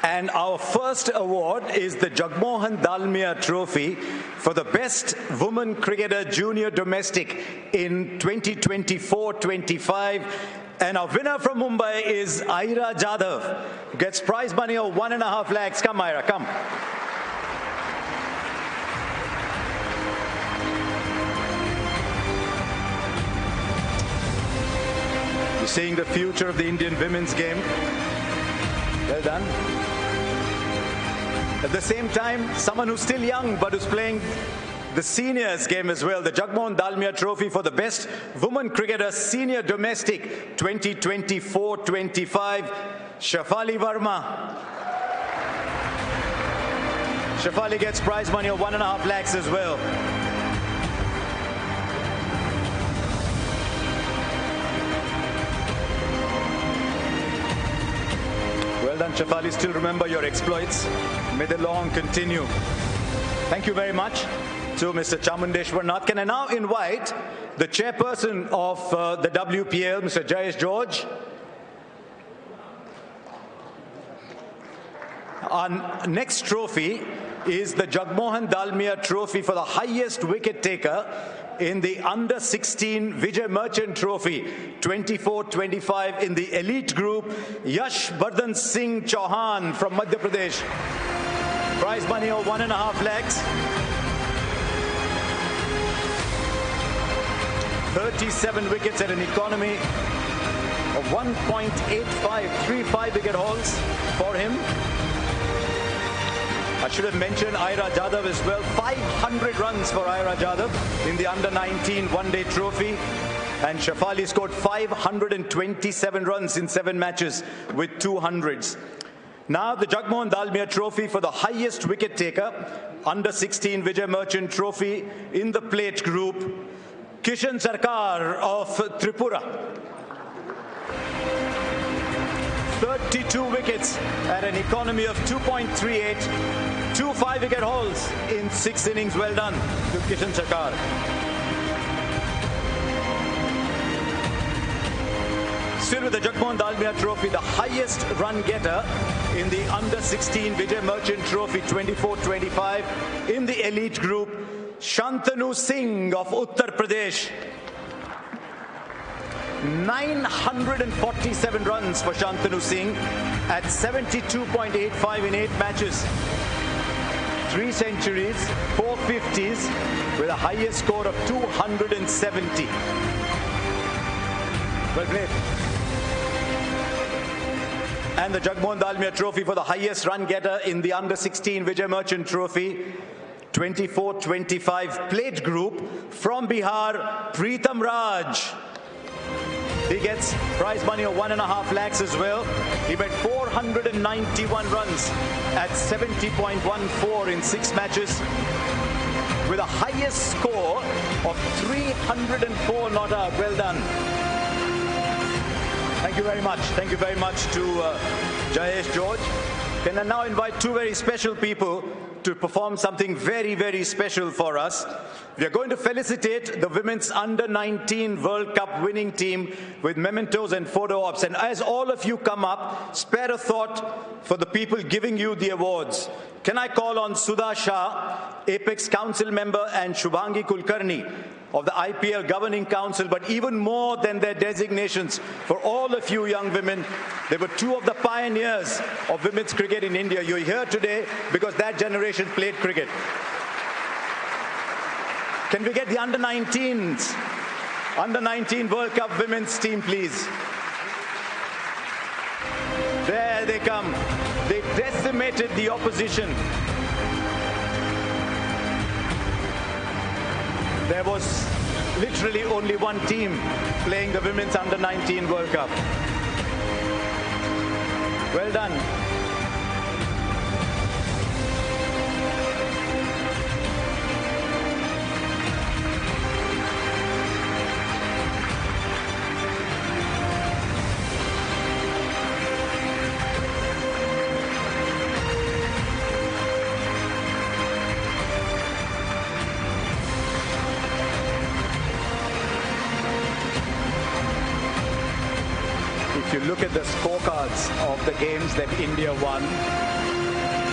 And our first award is the Jagmohan Dalmia Trophy for the Best Woman Cricketer Junior Domestic in 2024-25. And our winner from Mumbai is Aira Jadhav, who gets prize money of 1.5 lakhs. Come, Aira, come. You're seeing the future of the Indian women's game. Well done. At the same time, someone who's still young but who's playing the seniors game as well. The Jagmohan Dalmia Trophy for the Best Woman Cricketer Senior Domestic 2024-25. Shafali Verma. Shafali gets prize money of 1.5 lakhs as well. Well done, Shafali. Still remember your exploits. May the long continue. Thank you very much to Mr. Chamundeshwarnath. Can I now invite the chairperson of the WPL, Mr. Jayesh George. Our next trophy is the Jagmohan Dalmia Trophy for the highest wicket taker in the Under-16 Vijay Merchant Trophy 24-25 in the elite group, Yash Vardhan Singh Chauhan from Madhya Pradesh. Prize money of 1.5 lakhs. 37 wickets at an economy of 1.85, 3 wicket hauls for him. I should have mentioned Ira Jadhav as well. 500 runs for Ira Jadhav in the Under-19 one-day trophy. And Shafali scored 527 runs in 7 matches with 200s. Now the Jagmohan Dalmia Trophy for the highest wicket taker. Under-16 Vijay Merchant Trophy in the plate group. Kishan Sarkar of Tripura. 32 wickets at an economy of 2.38. 2 5-wicket hauls in 6 innings. Well done to Kishan Sarkar. Still with the Jagmohan Dalmia Trophy, the highest run getter in the Under-16 Vijay Merchant Trophy 24-25 in the elite group, Shantanu Singh of Uttar Pradesh. 947 runs for Shantanu Singh at 72.85 in 8 matches. 3 centuries, 4 50s with a highest score of 270. Well played. And the Jagmohan Dalmia Trophy for the highest run getter in the Under-16 Vijay Merchant Trophy 24-25 plate group from Bihar, Pritam Raj. He gets prize money of 1.5 lakhs as well. He made 491 runs at 70.14 in 6 matches with a highest score of 304 not out. Well done. Thank you very much. Thank you very much to Jayesh George. Can I now invite 2 very special people to perform something very, very special for us. We are going to felicitate the Women's Under-19 World Cup winning team with mementos and photo ops. And as all of you come up, spare a thought for the people giving you the awards. Can I call on Sudha Shah, Apex Council member, and Shubhangi Kulkarni of the IPL Governing Council, but even more than their designations, for all of you young women, they were 2 of the pioneers of women's cricket in India. You're here today because that generation played cricket. Can we get the Under-19s? Under-19 World Cup women's team, please. There they come. They decimated the opposition. There was literally only one team playing the Women's Under-19 World Cup. Well done. If you look at the scorecards of the games that India won,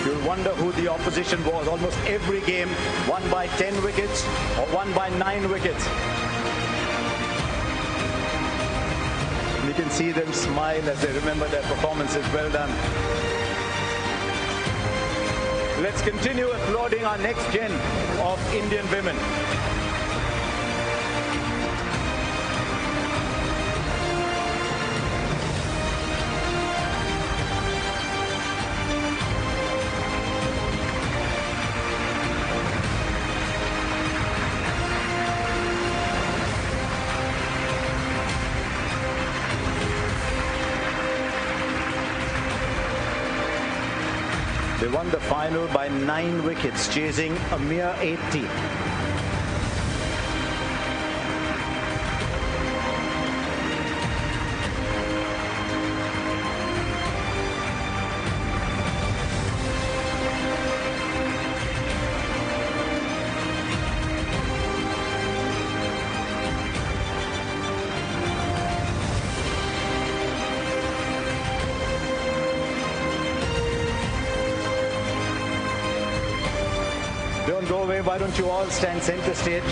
you'll wonder who the opposition was. Almost every game won by 10 wickets or won by 9 wickets. You can see them smile as they remember their performances. Well done. Let's continue applauding our next gen of Indian women. They won the final by 9 wickets, chasing a mere 80. Don't go away. Why don't you all stand center stage?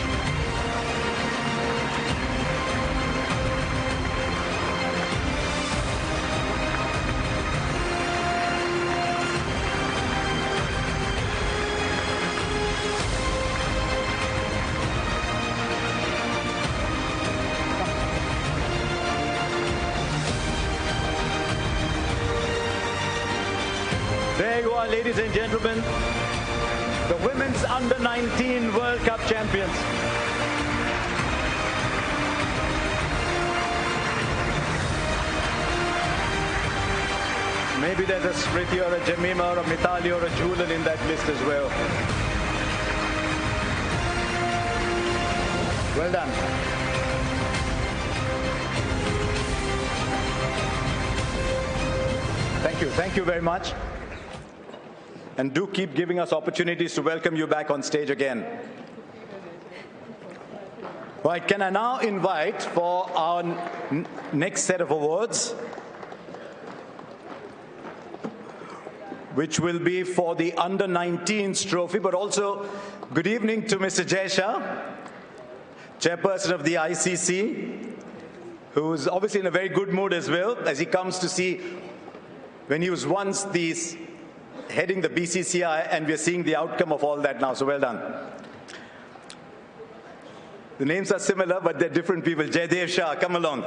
There you are, ladies and gentlemen, the women's under-19 World Cup champions. Maybe there's a Smriti or a Jemima or a Mitali or a Julan in that list as well. Well done. Thank you very much. And do keep giving us opportunities to welcome you back on stage again. Right, can I now invite for our next set of awards, which will be for the Under-19s trophy, but also good evening to Mr. Jaisha, chairperson of the ICC, who's obviously in a very good mood as well, as he comes to see when he was once heading the BCCI, and we're seeing the outcome of all that now, so well done. The names are similar, but they're different people. Jaidev Shah, come along,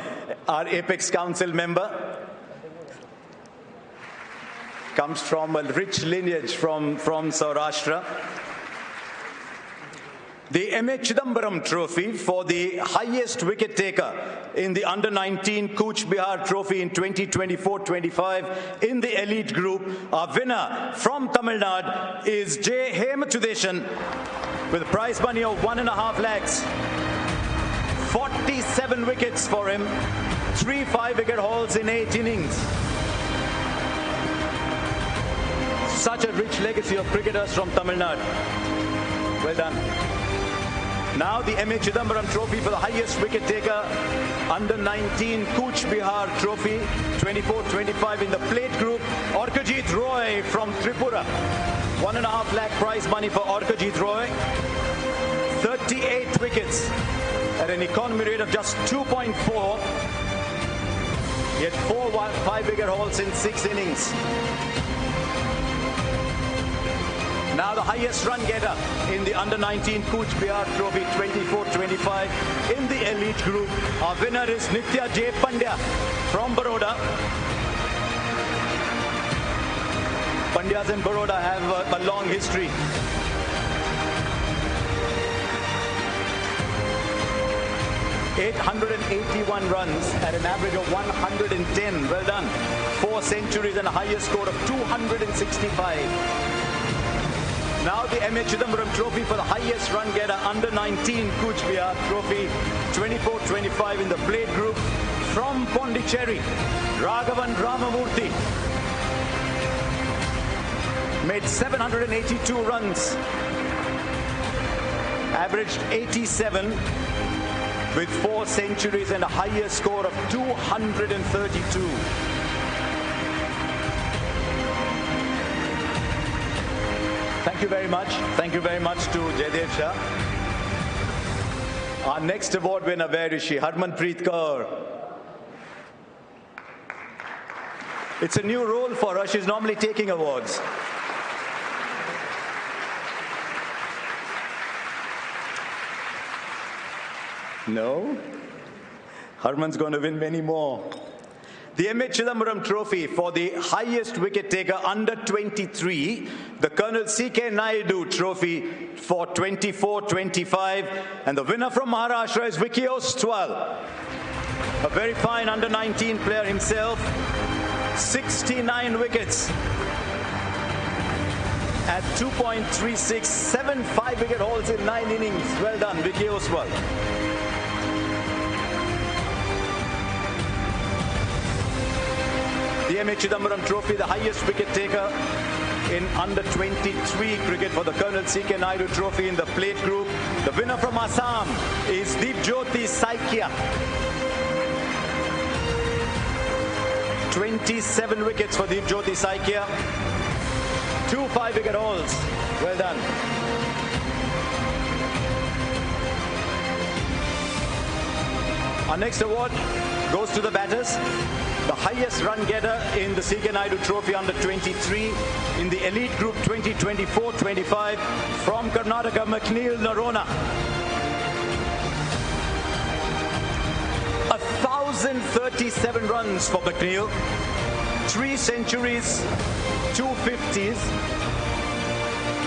our Apex Council member. Comes from a rich lineage from Saurashtra. The M.A. Chidambaram Trophy for the highest wicket taker in the Under-19 Cooch Behar Trophy in 2024-25 in the elite group. Our winner from Tamil Nadu is J. Hemachudeshan with a prize money of 1.5 lakhs. 47 wickets for him, 3 5-wicket hauls in 8 innings. Such a rich legacy of cricketers from Tamil Nadu. Well done. Now the M.A. Chidambaram Trophy for the highest wicket taker, Under-19 Cooch Behar Trophy, 24-25 in the plate group. Orkajit Roy from Tripura. 1.5 lakh prize money for Orkajit Roy. 38 wickets at an economy rate of just 2.4. He had 4 5-wicket hauls in 6 innings. Now the highest run getter in the Under-19 Cooch Behar Trophy 24-25 in the elite group. Our winner is Nitya J. Pandya from Baroda. Pandyas in Baroda have a long history. .881 runs at an average of 110. Well done. 4 centuries and a highest score of 265. Now the M.A. Chidambaram Trophy for the highest run getter, Under-19 Cooch Behar Trophy 24-25 in the plate group from Pondicherry, Raghavan Ramamurthy. Made 782 runs, averaged 87 with 4 centuries and a highest score of 232. Thank you very much. Thank you very much to Jaidev Shah. Our next award winner, where is she? Harmanpreet Kaur. It's a new role for her. She's normally taking awards. No? Harman's going to win many more. The M.A. Chidambaram Trophy for the highest wicket taker Under-23, the Colonel C.K. Naidu Trophy for 24-25, and the winner from Maharashtra is Vicky Ostwal, a very fine Under-19 player himself, 69 wickets at 2.36, 7 5-wicket hauls in 9 innings. Well done, Vicky Ostwal. The M.A. Chidambaram Trophy, the highest wicket taker in Under-23 cricket for the Colonel C.K. Naidu Trophy in the plate group. The winner from Assam is Deepjyoti Saikia. 27 wickets for Deepjyoti Saikia. 2 5-wicket hauls. Well done. Our next award goes to the batters. The highest run getter in the C.K. Naidu Trophy Under-23 in the elite group 2024-25 from Karnataka, McNeil Narona. 1,037 runs for McNeil. 3 centuries, 2 50s.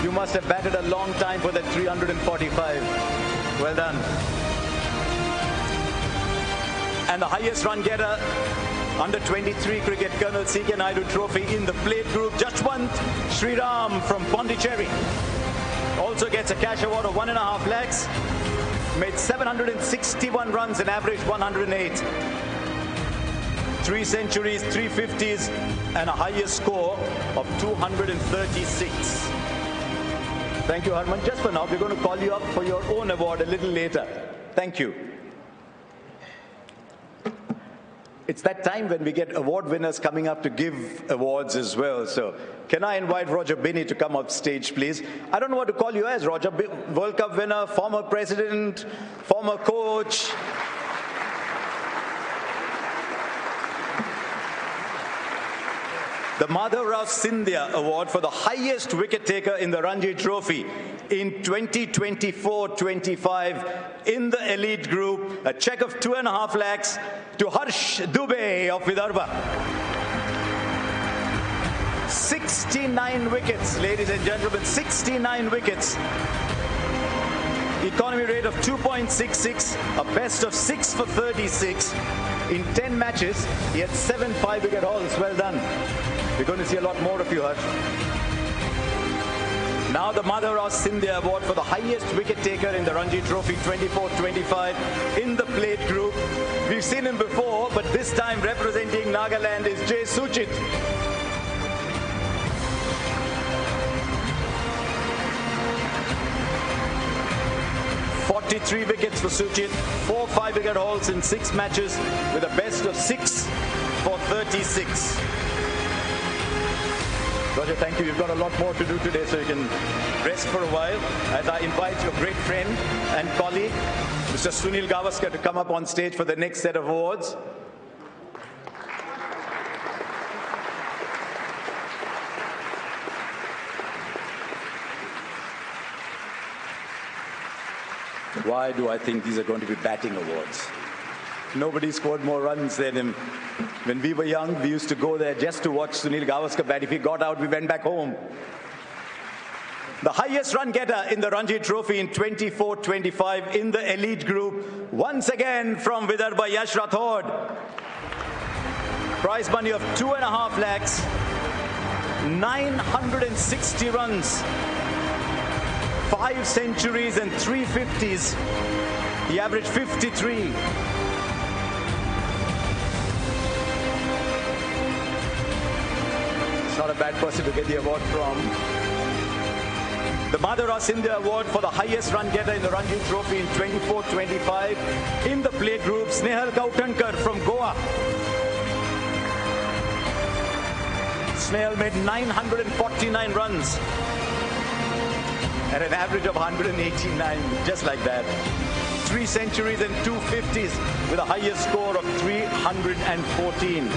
You must have batted a long time for that 345. Well done. And the highest run getter, under 23 cricket, Colonel C.K. Naidu Trophy in the plate group, Jashwant Sriram from Pondicherry. Also gets a cash award of 1.5 lakhs. Made 761 runs and averaged 108. 3 centuries, 3 50s, and a highest score of 236. Thank you, Harman. Just for now, we're going to call you up for your own award a little later. Thank you. It's that time when we get award winners coming up to give awards as well. So can I invite Roger Binny to come up stage, please? I don't know what to call you as, Roger. World Cup winner, former president, former coach. The Madhavrao Scindia Award for the highest wicket taker in the Ranji Trophy in 2024-25 in the elite group. A cheque of 2.5 lakhs to Harsh Dubey of Vidarbha. 69 wickets, ladies and gentlemen, 69 wickets. Economy rate of 2.66, a best of 6 for 36. In 10 matches, he had 7 5-wicket hauls. Well done. We're going to see a lot more of you, Harsh. Now the Madhavrao Scindia Award for the highest wicket taker in the Ranji Trophy 24-25 in the plate group. We've seen him before, but this time representing Nagaland is Jay Suchit. Three wickets for Suchit, 4 5-wicket hauls in 6 matches with a best of 6 for 36. Roger, thank you. You've got a lot more to do today, so you can rest for a while. As I invite your great friend and colleague, Mr. Sunil Gavaskar, to come up on stage for the next set of awards. Why do I think these are going to be batting awards? Nobody scored more runs than him. When we were young, we used to go there just to watch Sunil Gavaskar bat. If he got out, we went back home. The highest run getter in the Ranji Trophy in 24-25 in the elite group. Once again from Vidarbha, Yash Rathod. Prize money of 2.5 lakhs, 960 runs. 5 centuries and 3 50s. He averaged 53. It's not a bad person to get the award from. The Madhavrao Scindia Award for the highest run getter in the Ranji Trophy in 24-25 in the play group, Snehal Kautankar from Goa. Snehal made 949 runs at an average of 189, just like that. 3 centuries and 2 50s with a highest score of 314.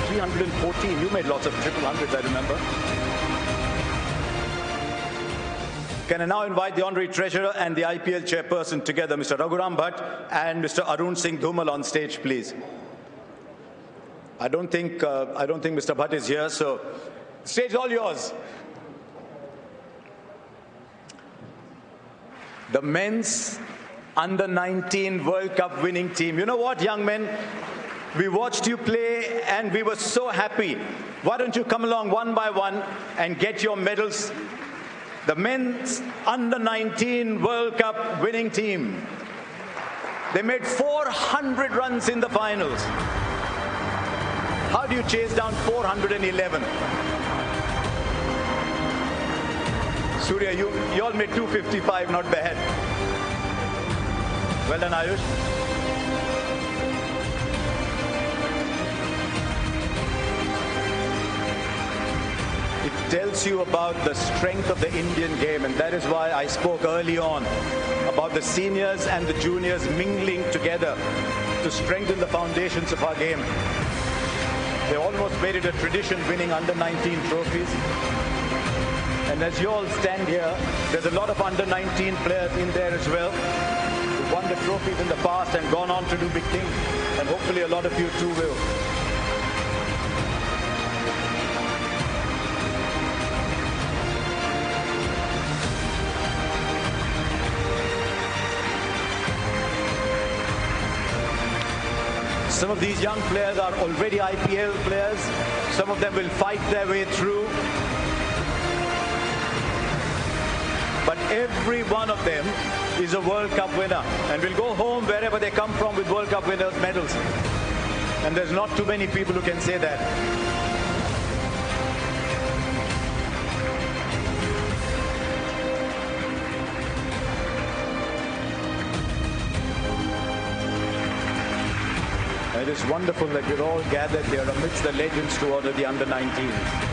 314, you made lots of triple hundreds, I remember. Can I now invite the Honorary Treasurer and the IPL Chairperson together, Mr. Raghuram Bhatt and Mr. Arun Singh Dhumal on stage, please. I don't think Mr. Bhatt is here, so stage all yours. The men's under-19 World Cup winning team. You know what, young men? We watched you play and we were so happy. Why don't you come along one by one and get your medals? The men's under-19 World Cup winning team. They made 400 runs in the finals. How do you chase down 411? Surya, you all made 255, not bad. Well done, Aayush. It tells you about the strength of the Indian game, and that is why I spoke early on about the seniors and the juniors mingling together to strengthen the foundations of our game. They almost made it a tradition, winning under-19 trophies. And as you all stand here, there's a lot of under-19 players in there as well who won the trophies in the past and gone on to do big things. and hopefully a lot of you too will. Some of these young players are already IPL players. Some of them will fight their way through. But every one of them is a World Cup winner and will go home wherever they come from with World Cup winners' medals. And there's not too many people who can say that. It is wonderful that we're all gathered here amidst the legends to honor the under-19s.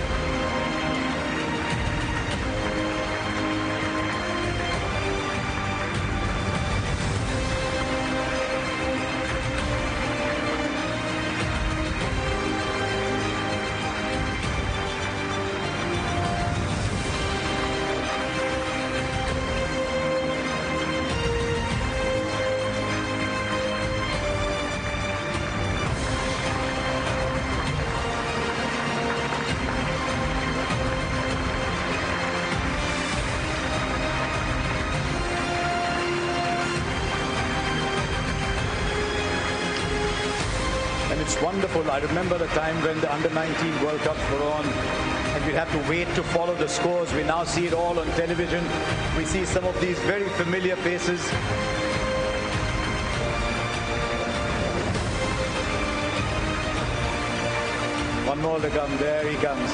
Wonderful. I remember the time when the under-19 World Cups were on and we'd have to wait to follow the scores. We now see it all on television. We see some of these very familiar faces. One more to come. There he comes.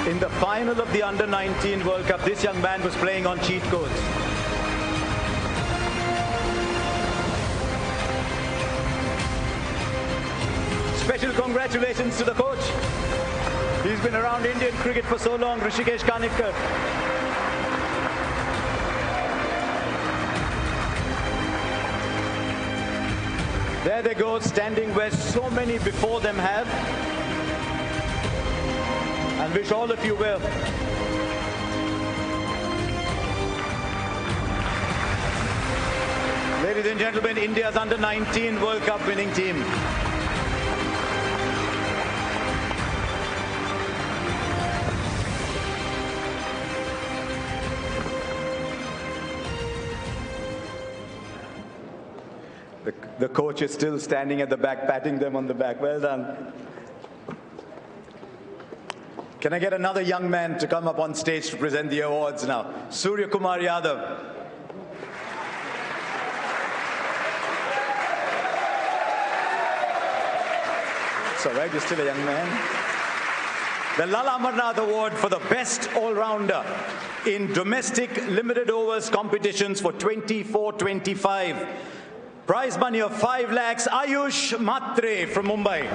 In the final of the under-19 World Cup, this young man was playing on cheat codes. Special congratulations to the coach. He's been around Indian cricket for so long, Rishikesh Kanitkar. There they go, standing where so many before them have. And wish all of you well. Ladies and gentlemen, India's under-19 World Cup winning team. The coach is still standing at the back, patting them on the back. Well done. Can I get another young man to come up on stage to present the awards now? Surya Kumar Yadav. It's all right, you're still a young man. The Lala Amarnath Award for the best all-rounder in domestic limited overs competitions for 24-25. Prize money of 5 lakhs, Aayush Mhatre from Mumbai.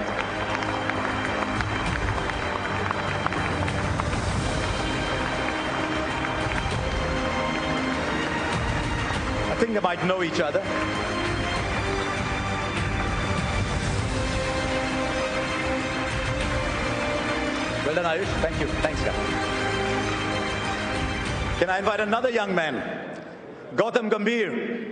I think they might know each other. Well done, Aayush. Thank you. Thanks, guys. Can I invite another young man? Gautam Gambhir.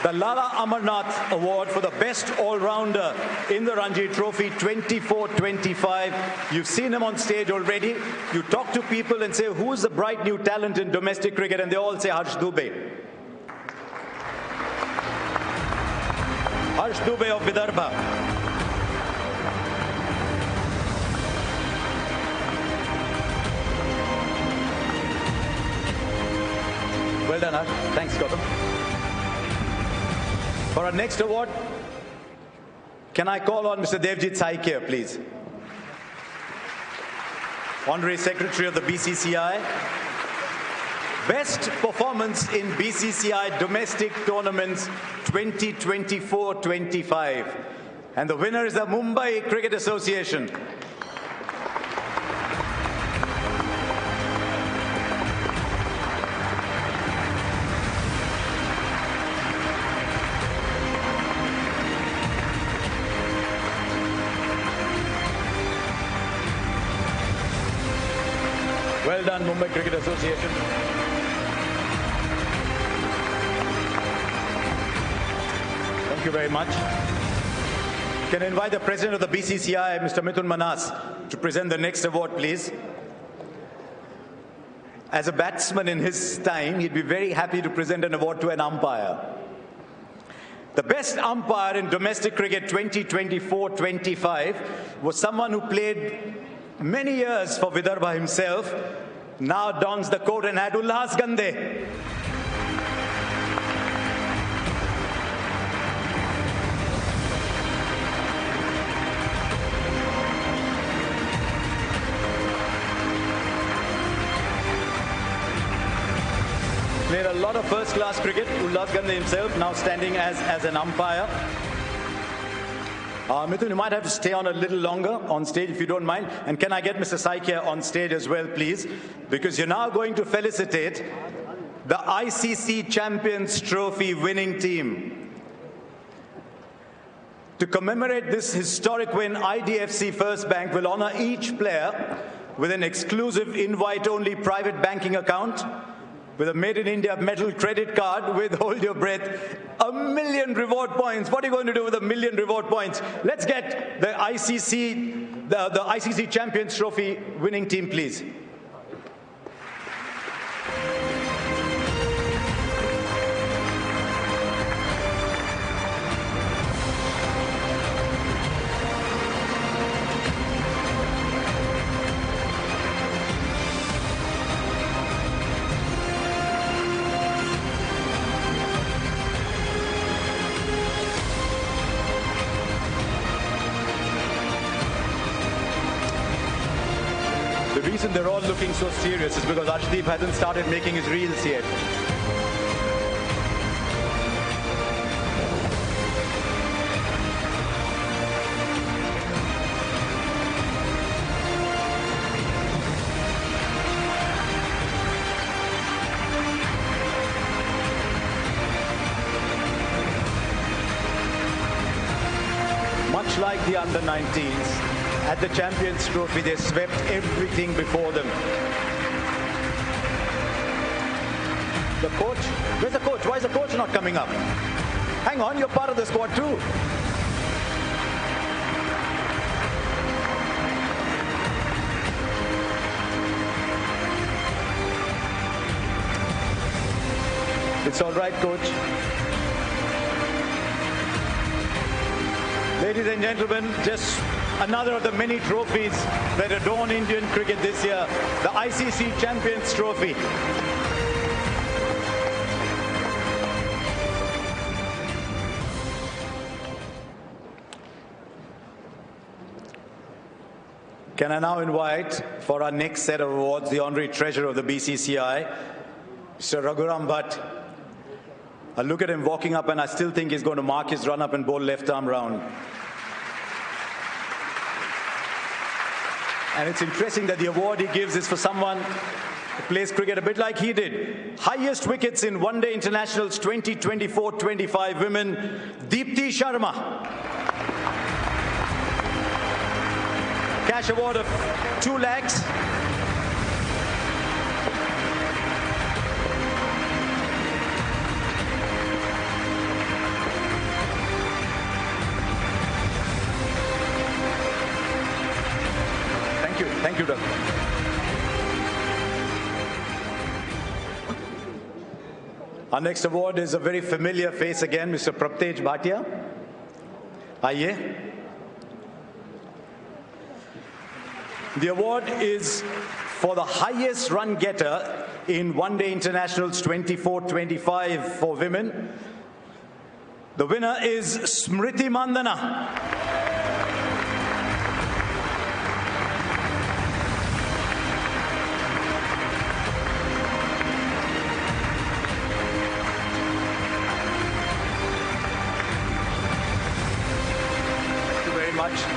The Lala Amarnath Award for the best all-rounder in the Ranji Trophy 24-25. You've seen him on stage already. You talk to people and say, who's the bright new talent in domestic cricket? And they all say Harsh Dubey. Harsh Dubey of Vidarbha. Well done, Harsh. Thanks, Gautam. For our next award, can I call on Mr. Devjit Saikia, please? Honorary Secretary of the BCCI. Best performance in BCCI domestic tournaments 2024-25. And the winner is the Mumbai Cricket Association. Well done, Mumbai Cricket Association. Thank you very much. Can I invite the President of the BCCI, Mr. Mithun Manas, to present the next award, please? As a batsman in his time, he'd be very happy to present an award to an umpire. The best umpire in domestic cricket 2024-25 was someone who played many years for Vidarbha himself, now dons the coat and had Ulhas Gande. Played a lot of first-class cricket. Ulhas Gande himself now standing as an umpire. Mithun, you might have to stay on a little longer on stage if you don't mind. And can I get Mr. Saikia on stage as well, please? Because you're now going to felicitate the ICC Champions Trophy winning team. To commemorate this historic win, IDFC First Bank will honor each player with an exclusive invite-only private banking account, with a Made in India metal credit card with, hold your breath, 1 million reward points. What are you going to do with 1 million reward points? Let's get the ICC Champions Trophy winning team, please. The reason they're all looking so serious is because Arshdeep hasn't started making his reels yet. Much like the under-19s, at the Champions Trophy, they swept everything before them. The coach? Where's the coach? Why is the coach not coming up? Hang on, you're part of the squad too. It's all right, coach. Ladies and gentlemen, just another of the many trophies that adorn Indian cricket this year, the ICC Champions Trophy. Can I now invite for our next set of awards the Honorary Treasurer of the BCCI, Mr. Raghuram Bhatt. I look at him walking up and I still think he's going to mark his run up and bowl left arm round. And it's interesting that the award he gives is for someone who plays cricket a bit like he did. Highest wickets in one-day internationals 2024-25 women, Deepti Sharma. Cash award of 2 lakhs. Thank you, Doug. Our next award is a very familiar face again, Mr. Praptej Bhatia. Aye. The award is for the highest run getter in one-day internationals 24-25 for women. The winner is Smriti Mandana.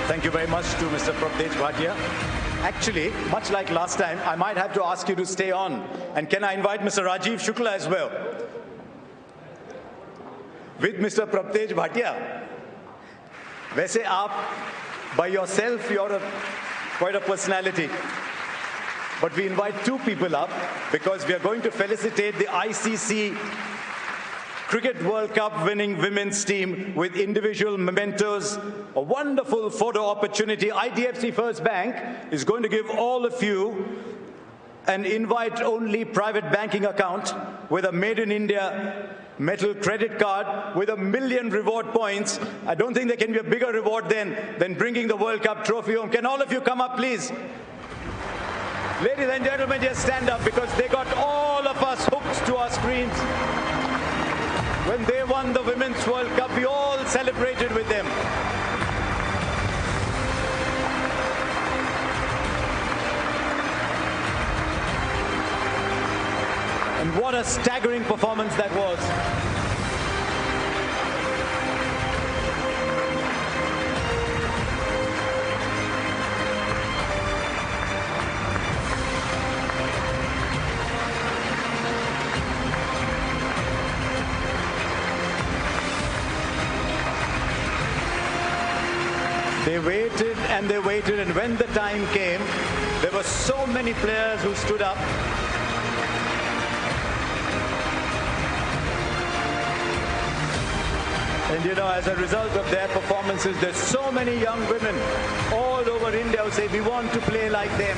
Thank you very much to Mr. Praptej Bhatia. Actually, much like last time, I might have to ask you to stay on. And can I invite Mr. Rajiv Shukla as well? With Mr. Praptej Bhatia. वैसे आप, by yourself, you're quite a personality. but we invite two people up because we are going to felicitate the ICC Cricket World Cup winning women's team with individual mementos, a wonderful photo opportunity. IDFC First Bank is going to give all of you an invite-only private banking account with a Made in India metal credit card with 1 million reward points. I don't think there can be a bigger reward than bringing the World Cup trophy home. Can all of you come up, please? Ladies and gentlemen, just stand up because they got all of us hooked to our screens. When they won the Women's World Cup, we all celebrated with them. And what a staggering performance that was. They waited and they waited, and when the time came, there were so many players who stood up. And you know, as a result of their performances, there's so many young women all over India who say, we want to play like them.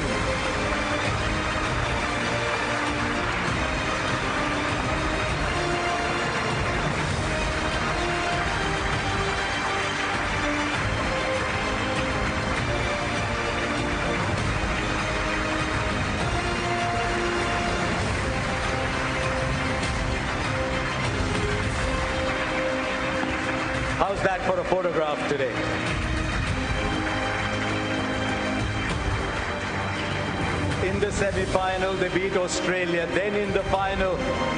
How's that for a photograph today? In the semi-final, they beat Australia. Then in the final,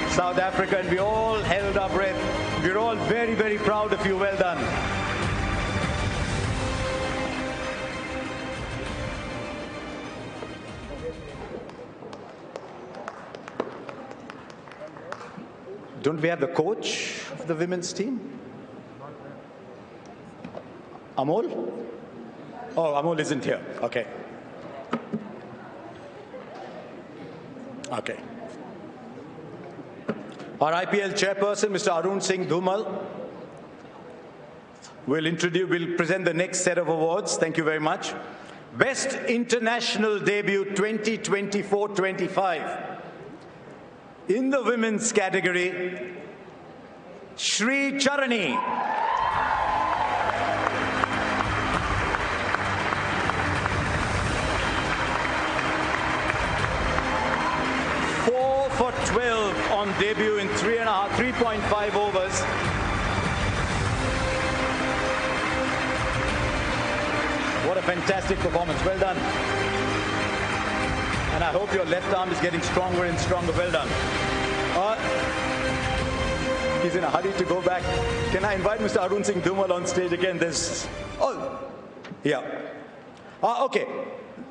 South Africa, and we all held our breath. We're all very, very proud of you. Well done. Don't we have the coach of the women's team? Amol? Oh, Amol isn't here. Okay. Okay. Our IPL chairperson, Mr. Arun Singh Dhumal, will present the next set of awards. Thank you very much. Best International Debut 2024-25. In the women's category, Shri Charani. For 12 on debut in 3.5 overs. What a fantastic performance. Well done. And I hope your left arm is getting stronger and stronger. Well done. He's in a hurry to go back. Can I invite Mr. Arun Singh Dhumal on stage again? Okay.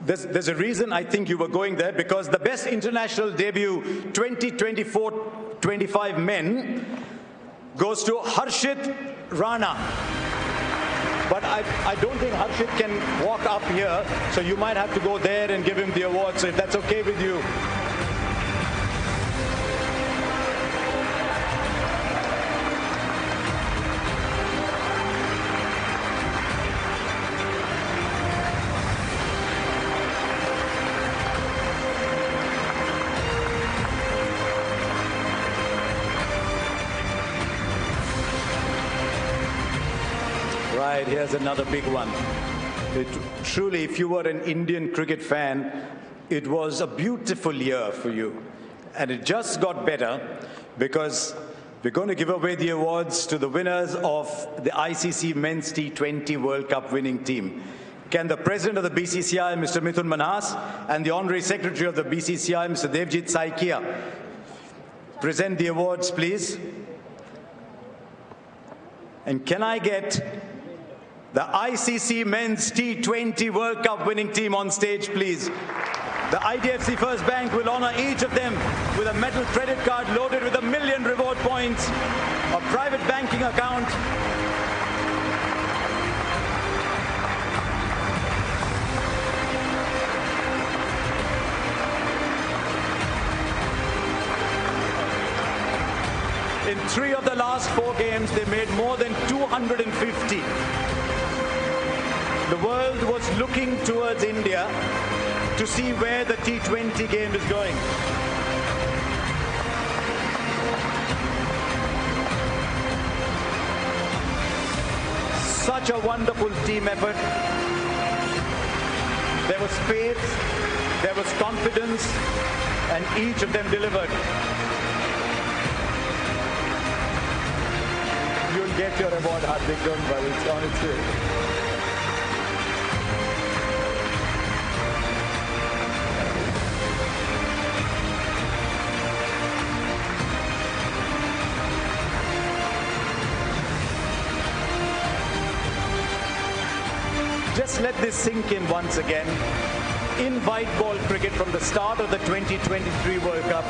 There's a reason I think you were going there, because the best international debut 2024-25 men goes to Harshit Rana. But I don't think Harshit can walk up here, so you might have to go there and give him the award, so if that's okay with you. Right, here's another big one. Truly, if you were an Indian cricket fan, it was a beautiful year for you. And it just got better because we're going to give away the awards to the winners of the ICC Men's T20 World Cup winning team. Can the President of the BCCI, Mr. Mithun Manhas, and the Honorary Secretary of the BCCI, Mr. Devjit Saikia, present the awards, please? And can I get the ICC Men's T20 World Cup winning team on stage, please? The IDFC First Bank will honor each of them with a metal credit card loaded with 1 million reward points, a private banking account, in 3 of the last 4 games, they made more than 250. The world was looking towards India to see where the T20 game is going. Such a wonderful team effort. There was faith, there was confidence, and each of them delivered. You'll get your award, Hardik, don't worry, it's on its way. Just let this sink in once again. In white ball cricket from the start of the 2023 World Cup,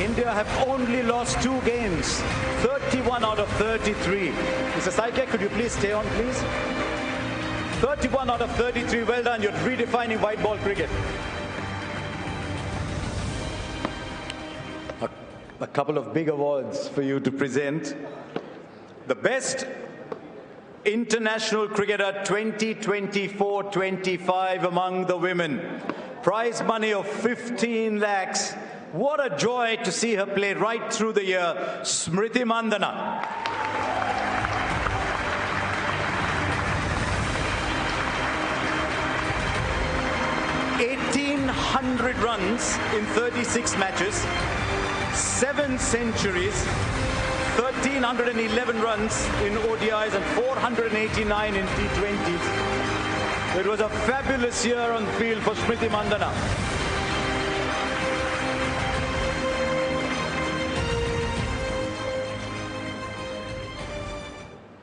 India have only lost 2 games, 31 out of 33. Mr. Saike, could you please stay on, please? 31 out of 33, well done, you're redefining white ball cricket. A couple of big awards for you to present. The best international cricketer 2024-25 among the women. Prize money of 15 lakhs. What a joy to see her play right through the year. Smriti Mandhana. (1,800 runs in 36 matches, 7 centuries, 1,311 runs in ODIs and 489 in T20s. It was a fabulous year on the field for Smriti Mandhana.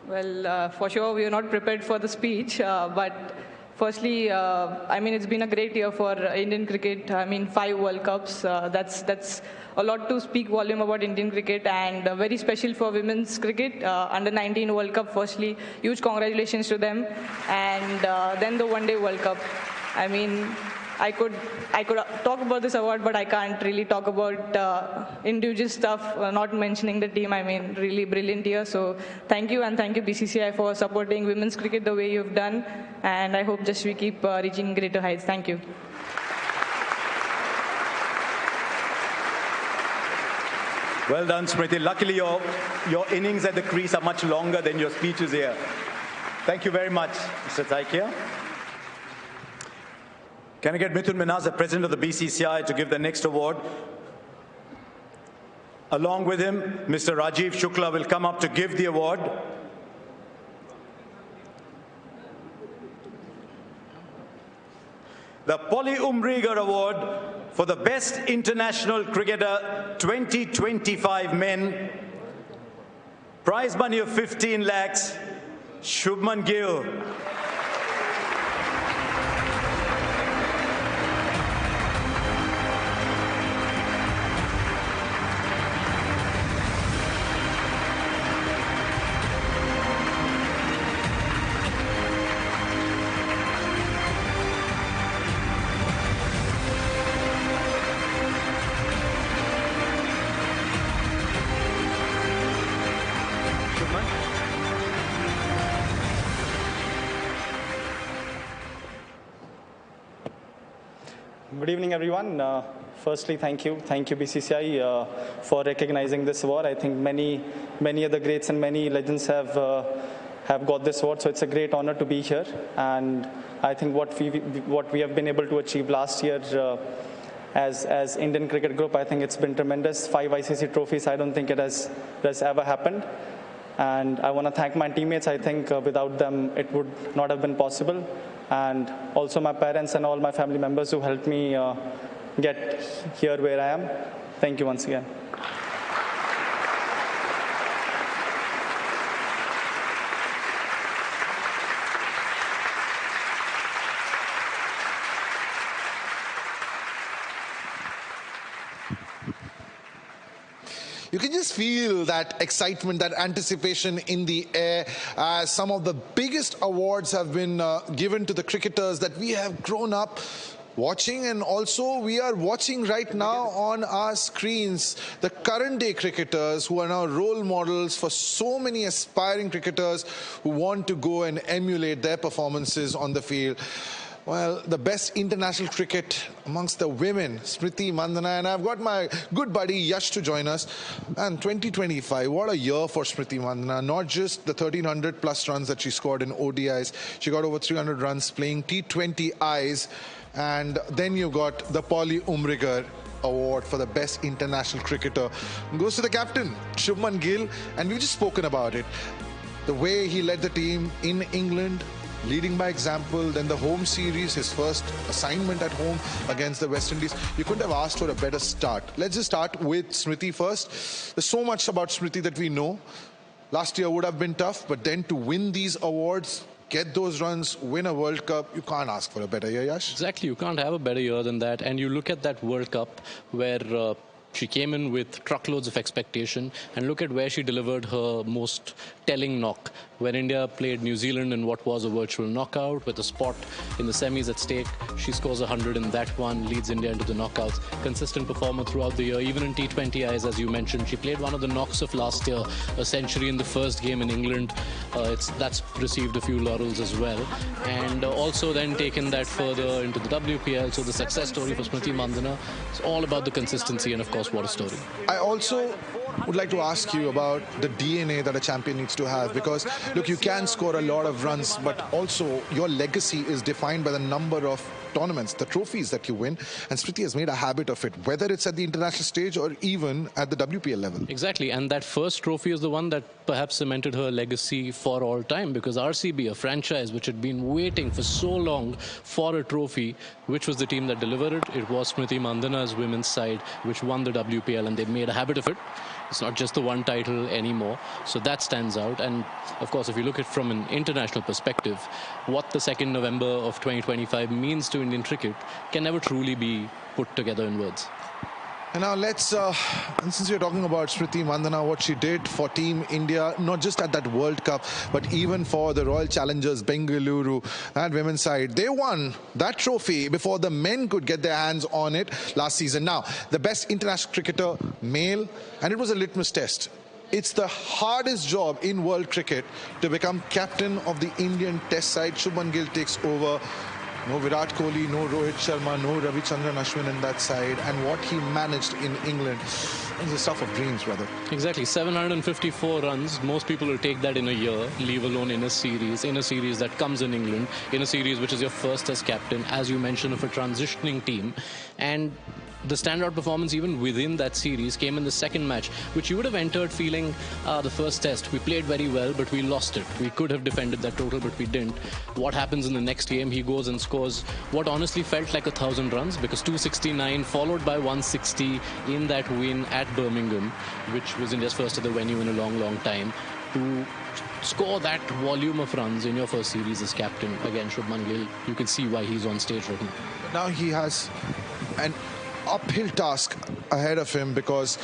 Well, for sure we are not prepared for the speech, but firstly, I mean, it's been a great year for Indian cricket. I mean, 5 World Cups. That's a lot to speak volume about Indian cricket, and very special for women's cricket. Under 19 World Cup, firstly, huge congratulations to them. And then the One Day World Cup. I mean, I could talk about this award, but I can't really talk about individual stuff, not mentioning the team. I mean, really brilliant year. So thank you, and thank you BCCI for supporting women's cricket the way you've done. And I hope just we keep reaching greater heights. Thank you. Well done, Smriti. Luckily, your innings at the crease are much longer than your speeches here. Thank you very much, Mr. Taikia. Can I get Mithun Minhas, the president of the BCCI, to give the next award? Along with him, Mr. Rajiv Shukla will come up to give the award. The Polly Umbriger Award for the Best International Cricketer 2025 Men. Prize money of 15 lakhs, Shubman Gill. Good evening, everyone. Firstly, thank you BCCI for recognizing this award. I think many other greats and many legends have got this award, so it's a great honor to be here. And I think what we have been able to achieve last year as Indian Cricket Group, I think it's been tremendous. 5 ICC trophies. I don't think it has ever happened. And I want to thank my teammates. I think without them, it would not have been possible. And also my parents and all my family members who helped me get here where I am. Thank you once again. You can just feel that excitement, that anticipation in the air as some of the biggest awards have been given to the cricketers that we have grown up watching, and also we are watching right now on our screens the current day cricketers who are now role models for so many aspiring cricketers who want to go and emulate their performances on the field. Well, the best international cricket amongst the women, Smriti Mandhana, and I've got my good buddy Yash to join us. And 2025, what a year for Smriti Mandhana. Not just the 1,300 plus runs that she scored in ODIs, she got over 300 runs playing T20Is. And then you got the Polly Umrigar Award for the best international cricketer. It goes to the captain, Shubman Gill, and we've just spoken about it. The way he led the team in England, leading by example, then the home series, his first assignment at home against the West Indies. You couldn't have asked for a better start. Let's just start with Smriti first. There's so much about Smriti that we know. Last year would have been tough, but then to win these awards, get those runs, win a World Cup, you can't ask for a better year, Yash. Exactly, you can't have a better year than that. And you look at that World Cup where she came in with truckloads of expectation, and look at where she delivered her most telling knock. When India played New Zealand in what was a virtual knockout with a spot in the semis at stake, she scores 100 in that one, leads India into the knockouts. Consistent performer throughout the year, even in T20Is, as you mentioned. She played one of the knocks of last year, a century in the first game in England. That's received a few laurels as well. And also then taken that further into the WPL. So the success story for Smriti Mandhana is all about the consistency, and of course, what a story. I also would like to ask you about the DNA that a champion needs to have, because look, you can score a lot of runs, but also your legacy is defined by the number of tournaments, the trophies that you win, and Smriti has made a habit of it, whether it's at the international stage or even at the WPL level. Exactly, and that first trophy is the one that perhaps cemented her legacy for all time, because RCB, a franchise which had been waiting for so long for a trophy, which was the team that delivered it? It was Smriti Mandhana's women's side which won the WPL, and they made a habit of it. It's not just the one title anymore, so that stands out. And of course, if you look at it from an international perspective, what the 2nd November of 2025 means to Indian cricket can never truly be put together in words. And now let's, since we're talking about Smriti Mandhana, what she did for Team India, not just at that World Cup, but even for the Royal Challengers Bengaluru, that women's side. They won that trophy before the men could get their hands on it last season. Now, the best international cricketer, male, and it was a litmus test. It's the hardest job in world cricket to become captain of the Indian Test side. Shubman Gill takes over. No Virat Kohli, no Rohit Sharma, no Ravichandran Ashwin in that side. And what he managed in England is the stuff of dreams, brother. Exactly. 754 runs. Most people will take that in a year, leave alone in a series that comes in England, in a series which is your first as captain, as you mentioned, of a transitioning team. And the standout performance even within that series came in the second match, which you would have entered feeling the first test. We played very well, but we lost it. We could have defended that total, but we didn't. What happens in the next game? He goes and scores what honestly felt like 1,000 runs, because 269 followed by 160 in that win at Birmingham, which was India's first at the venue in a long, long time. To score that volume of runs in your first series as captain, again, Shubman Gill, you can see why he's on stage right now. Now he has an uphill task ahead of him, because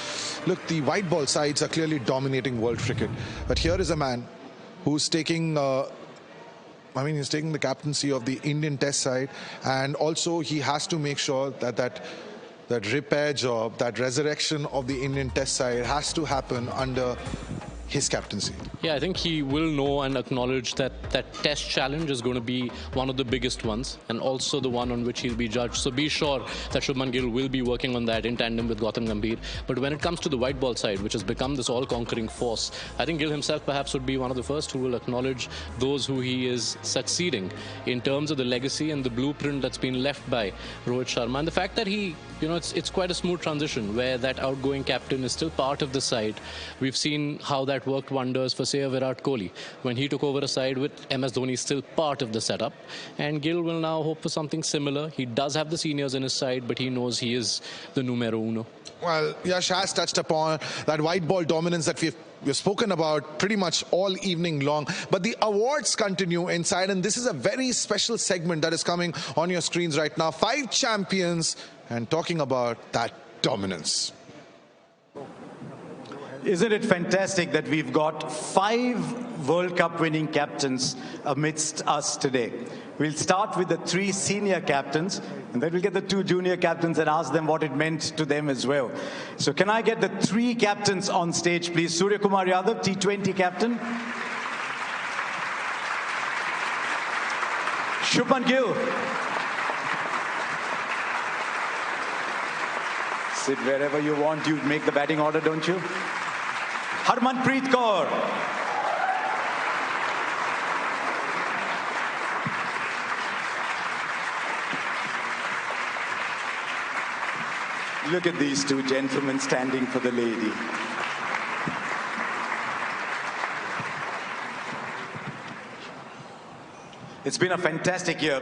look, the white ball sides are clearly dominating world cricket, but here is a man who's taking he's taking the captaincy of the Indian Test side, and also he has to make sure that repair job, that resurrection of the Indian Test side has to happen under his captaincy. Yeah, I think he will know and acknowledge that that test challenge is going to be one of the biggest ones, and also the one on which he'll be judged. So be sure that Shubman Gill will be working on that in tandem with Gautam Gambhir. But when it comes to the white ball side, which has become this all-conquering force, I think Gill himself perhaps would be one of the first who will acknowledge those who he is succeeding in terms of the legacy and the blueprint that's been left by Rohit Sharma. And the fact that he, it's quite a smooth transition where that outgoing captain is still part of the side. We've seen how that worked wonders for, say, a Virat Kohli when he took over a side with MS Dhoni still part of the setup. And Gill will now hope for something similar. He does have the seniors in his side, but he knows he is the numero uno. Well, Yash has touched upon that white ball dominance that we've spoken about pretty much all evening long. But the awards continue inside, and this is a very special segment that is coming on your screens right now. 5 champions, and talking about that dominance. isn't it fantastic that we've got 5 World Cup winning captains amidst us today? We'll start with the 3 senior captains, and then we'll get the 2 junior captains and ask them what it meant to them as well. So can I get the 3 captains on stage, please? Surya Kumar Yadav, T20 captain. Shubman Gill. Sit wherever you want. You make the batting order, don't you? Harmanpreet Kaur. Look at these 2 gentlemen standing for the lady. It's been a fantastic year,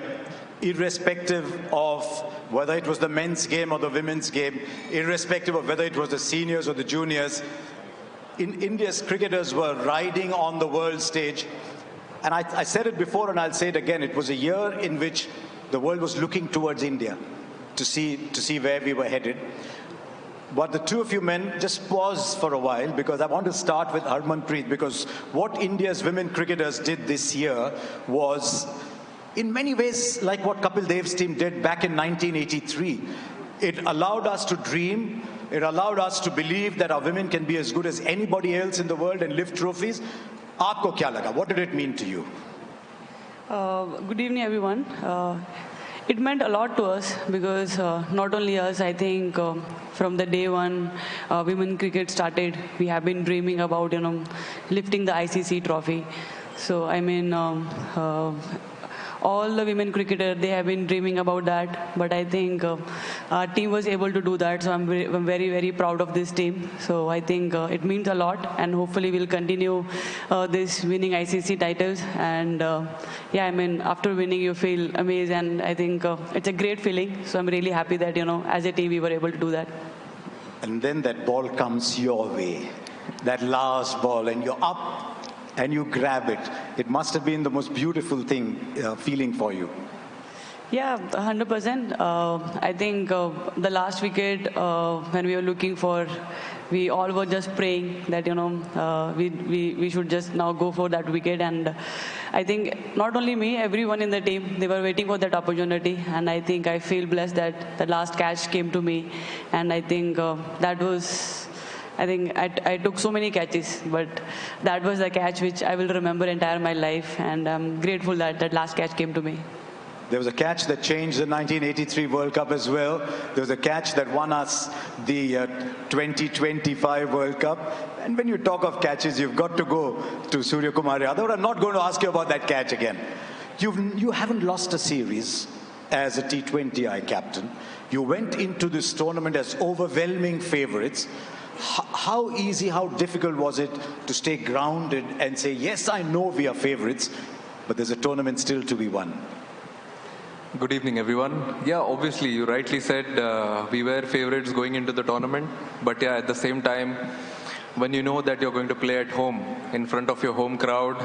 irrespective of whether it was the men's game or the women's game, irrespective of whether it was the seniors or the juniors. India's cricketers were riding on the world stage. And I said it before and I'll say it again. It was a year in which the world was looking towards India to see where we were headed. But the 2 of you men, just pause for a while, because I want to start with Harmanpreet, because what India's women cricketers did this year was, in many ways, like what Kapil Dev's team did back in 1983. It allowed us to dream. It allowed us to believe that our women can be as good as anybody else in the world and lift trophies. Aapko kya laga? What did it mean to you? Good evening, everyone. It meant a lot to us because not only us, I think from the day one women cricket started, we have been dreaming about, lifting the ICC trophy. So, I mean, all the women cricketers, they have been dreaming about that. But I think our team was able to do that. So I'm very, very proud of this team. So I think it means a lot. And hopefully we'll continue this winning ICC titles. And yeah, I mean, after winning, you feel amazed. And I think it's a great feeling. So I'm really happy that, as a team, we were able to do that. And then that ball comes your way. That last ball, and you're up and you grab it. It must have been the most beautiful feeling for you. Yeah, 100%. I think the last wicket, when we were looking for, we all were just praying that, we should just now go for that wicket. And I think not only me, everyone in the team, they were waiting for that opportunity. And I think I feel blessed that the last catch came to me. And I think that was... I think I took so many catches, but that was the catch which I will remember entire my life, and I'm grateful that that last catch came to me. There was a catch that changed the 1983 World Cup as well. There was a catch that won us the 2025 World Cup. And when you talk of catches, you've got to go to Surya Kumar Yadav. I'm not going to ask you about that catch again. You haven't lost a series as a T20I captain. You went into this tournament as overwhelming favourites. How easy, how difficult was it to stay grounded and say, yes, I know we are favourites, but there's a tournament still to be won? Good evening, everyone. Yeah, obviously, you rightly said we were favourites going into the tournament. But yeah, at the same time, when you know that you're going to play at home in front of your home crowd,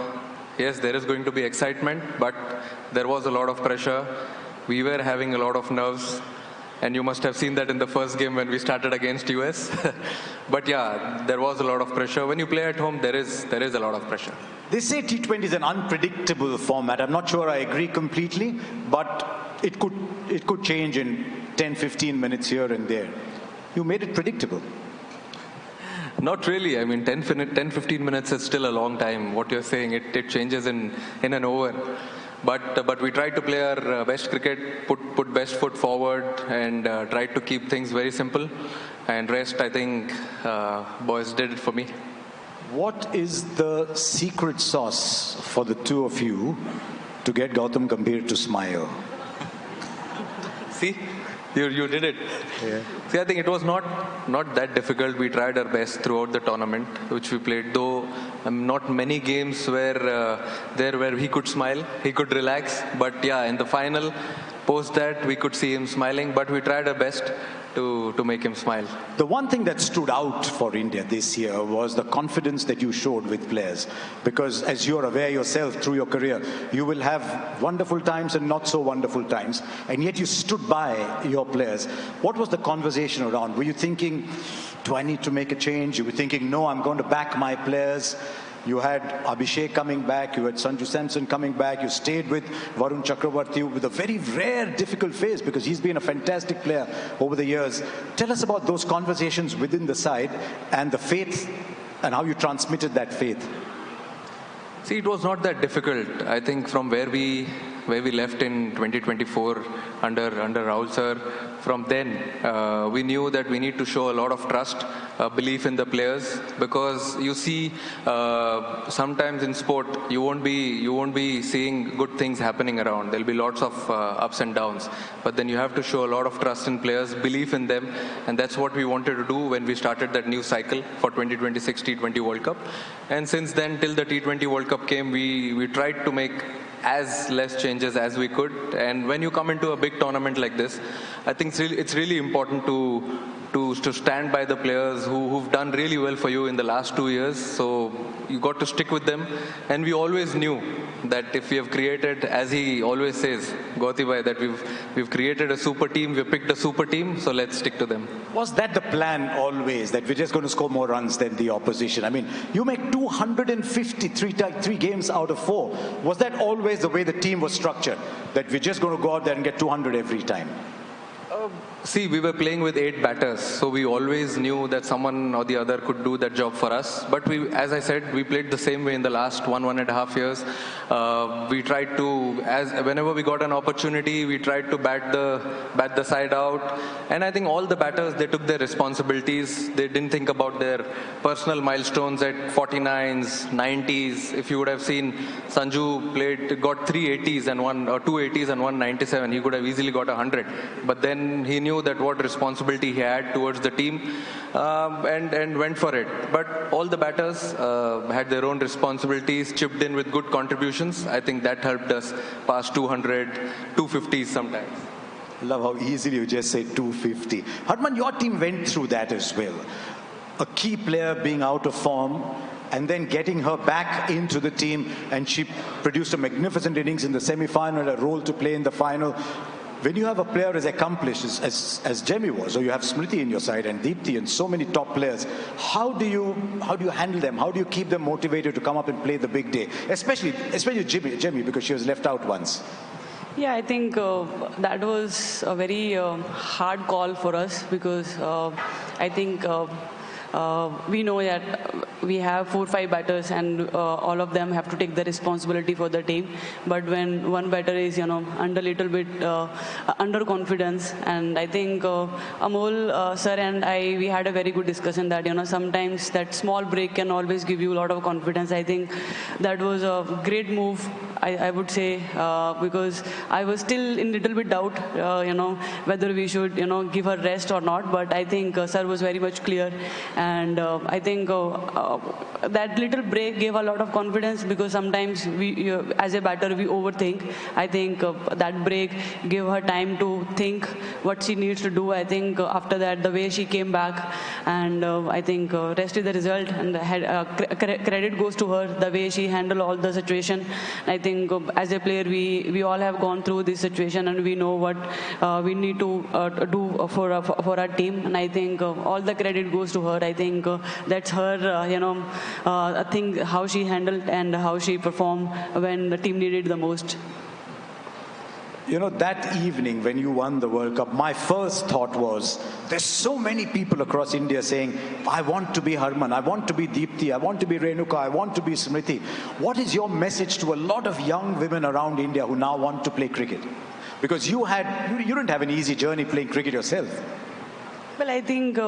yes, there is going to be excitement, but there was a lot of pressure. We were having a lot of nerves. And you must have seen that in the first game when we started against US. But yeah, there was a lot of pressure. When you play at home, there is a lot of pressure. They say T20 is an unpredictable format. I'm not sure I agree completely, but it could change in 10-15 minutes here and there. You made it predictable. Not really. I mean, 10-15 minutes is still a long time. What you're saying, it changes in an over. But we tried to play our best cricket, put best foot forward, and tried to keep things very simple. And rest, I think, boys did it for me. What is the secret sauce for the 2 of you to get Gautam Gambhir to smile? See, you did it. Yeah. See, I think it was not that difficult. We tried our best throughout the tournament, which we played. Though not many games where he could smile, he could relax. But yeah, in the final, post that, we could see him smiling. But we tried our best to make him smile. The one thing that stood out for India this year was the confidence that you showed with players. Because as you're aware yourself through your career, you will have wonderful times and not so wonderful times. And yet you stood by your players. What was the conversation around? Were you thinking, do I need to make a change? You were thinking, no, I'm going to back my players. You had Abhishek coming back, you had Sanju Samson coming back, you stayed with Varun Chakravarti with a very rare, difficult phase because he's been a fantastic player over the years. Tell us about those conversations within the side and the faith and how you transmitted that faith. See, it was not that difficult. I think from where we left in 2024 under Rahul sir, from then we knew that we need to show a lot of trust, belief in the players, because you see sometimes in sport you won't be seeing good things happening around. There'll be lots of ups and downs, but then you have to show a lot of trust in players, belief in them, and that's what we wanted to do when we started that new cycle for 2026 T20 World Cup. And since then till the T20 World Cup came, we tried to make as less changes as we could. And when you come into a big tournament like this, I think it's really important to stand by the players who've done really well for you in the last 2 years. So you got to stick with them. And we always knew that if we have created, as he always says, Gauti bhai, that we've created a super team, we've picked a super team, so let's stick to them. Was that the plan always, that we're just going to score more runs than the opposition? I mean, you make 253 games out of 4. Was that always the way the team was structured, that we're just going to go out there and get 200 every time? See, we were playing with 8 batters, so we always knew that someone or the other could do that job for us. But as I said, we played the same way in the last 1.5 years. We tried to, whenever we got an opportunity, we tried to bat the side out. And I think all the batters, they took their responsibilities. They didn't think about their personal milestones at 49s, 90s. If you would have seen, Sanju got 3 80s and 2 80s and 1 97. He could have easily got 100. But then he knew that what responsibility he had towards the team and went for it. But all the batters had their own responsibilities, chipped in with good contributions. I think that helped us pass 200, 250s sometimes. Love how easily you just say 250. Harman, your team went through that as well. A key player being out of form and then getting her back into the team, and she produced a magnificent innings in the semi-final, a role to play in the final. When you have a player as accomplished as Jemmy was, or you have Smriti in your side and Deepti and so many top players, how do you handle them? How do you keep them motivated to come up and play the big day? Especially Jemmy, because she was left out once. Yeah, I think that was a very hard call for us, because I think we know that we have 4 or 5 batters and all of them have to take the responsibility for the team. But when one batter is, under little bit under confidence, and I think Amol sir and we had a very good discussion that, sometimes that small break can always give you a lot of confidence. I think that was a great move, I would say, because I was still in little bit doubt, whether we should, give her rest or not. But I think sir was very much clear. And I think that little break gave a lot of confidence, because sometimes we, as a batter, we overthink. I think that break gave her time to think what she needs to do. I think after that, the way she came back, and I think rest is the result, and credit goes to her, the way she handled all the situation. I think as a player, we all have gone through this situation, and we know what we need to do for our team. And I think all the credit goes to her. I think that's her, I think how she handled and how she performed when the team needed the most. That evening when you won the World Cup, my first thought was, there's so many people across India saying, I want to be Harman, I want to be Deepti, I want to be Renuka, I want to be Smriti. What is your message to a lot of young women around India who now want to play cricket? Because you didn't have an easy journey playing cricket yourself. Well, I think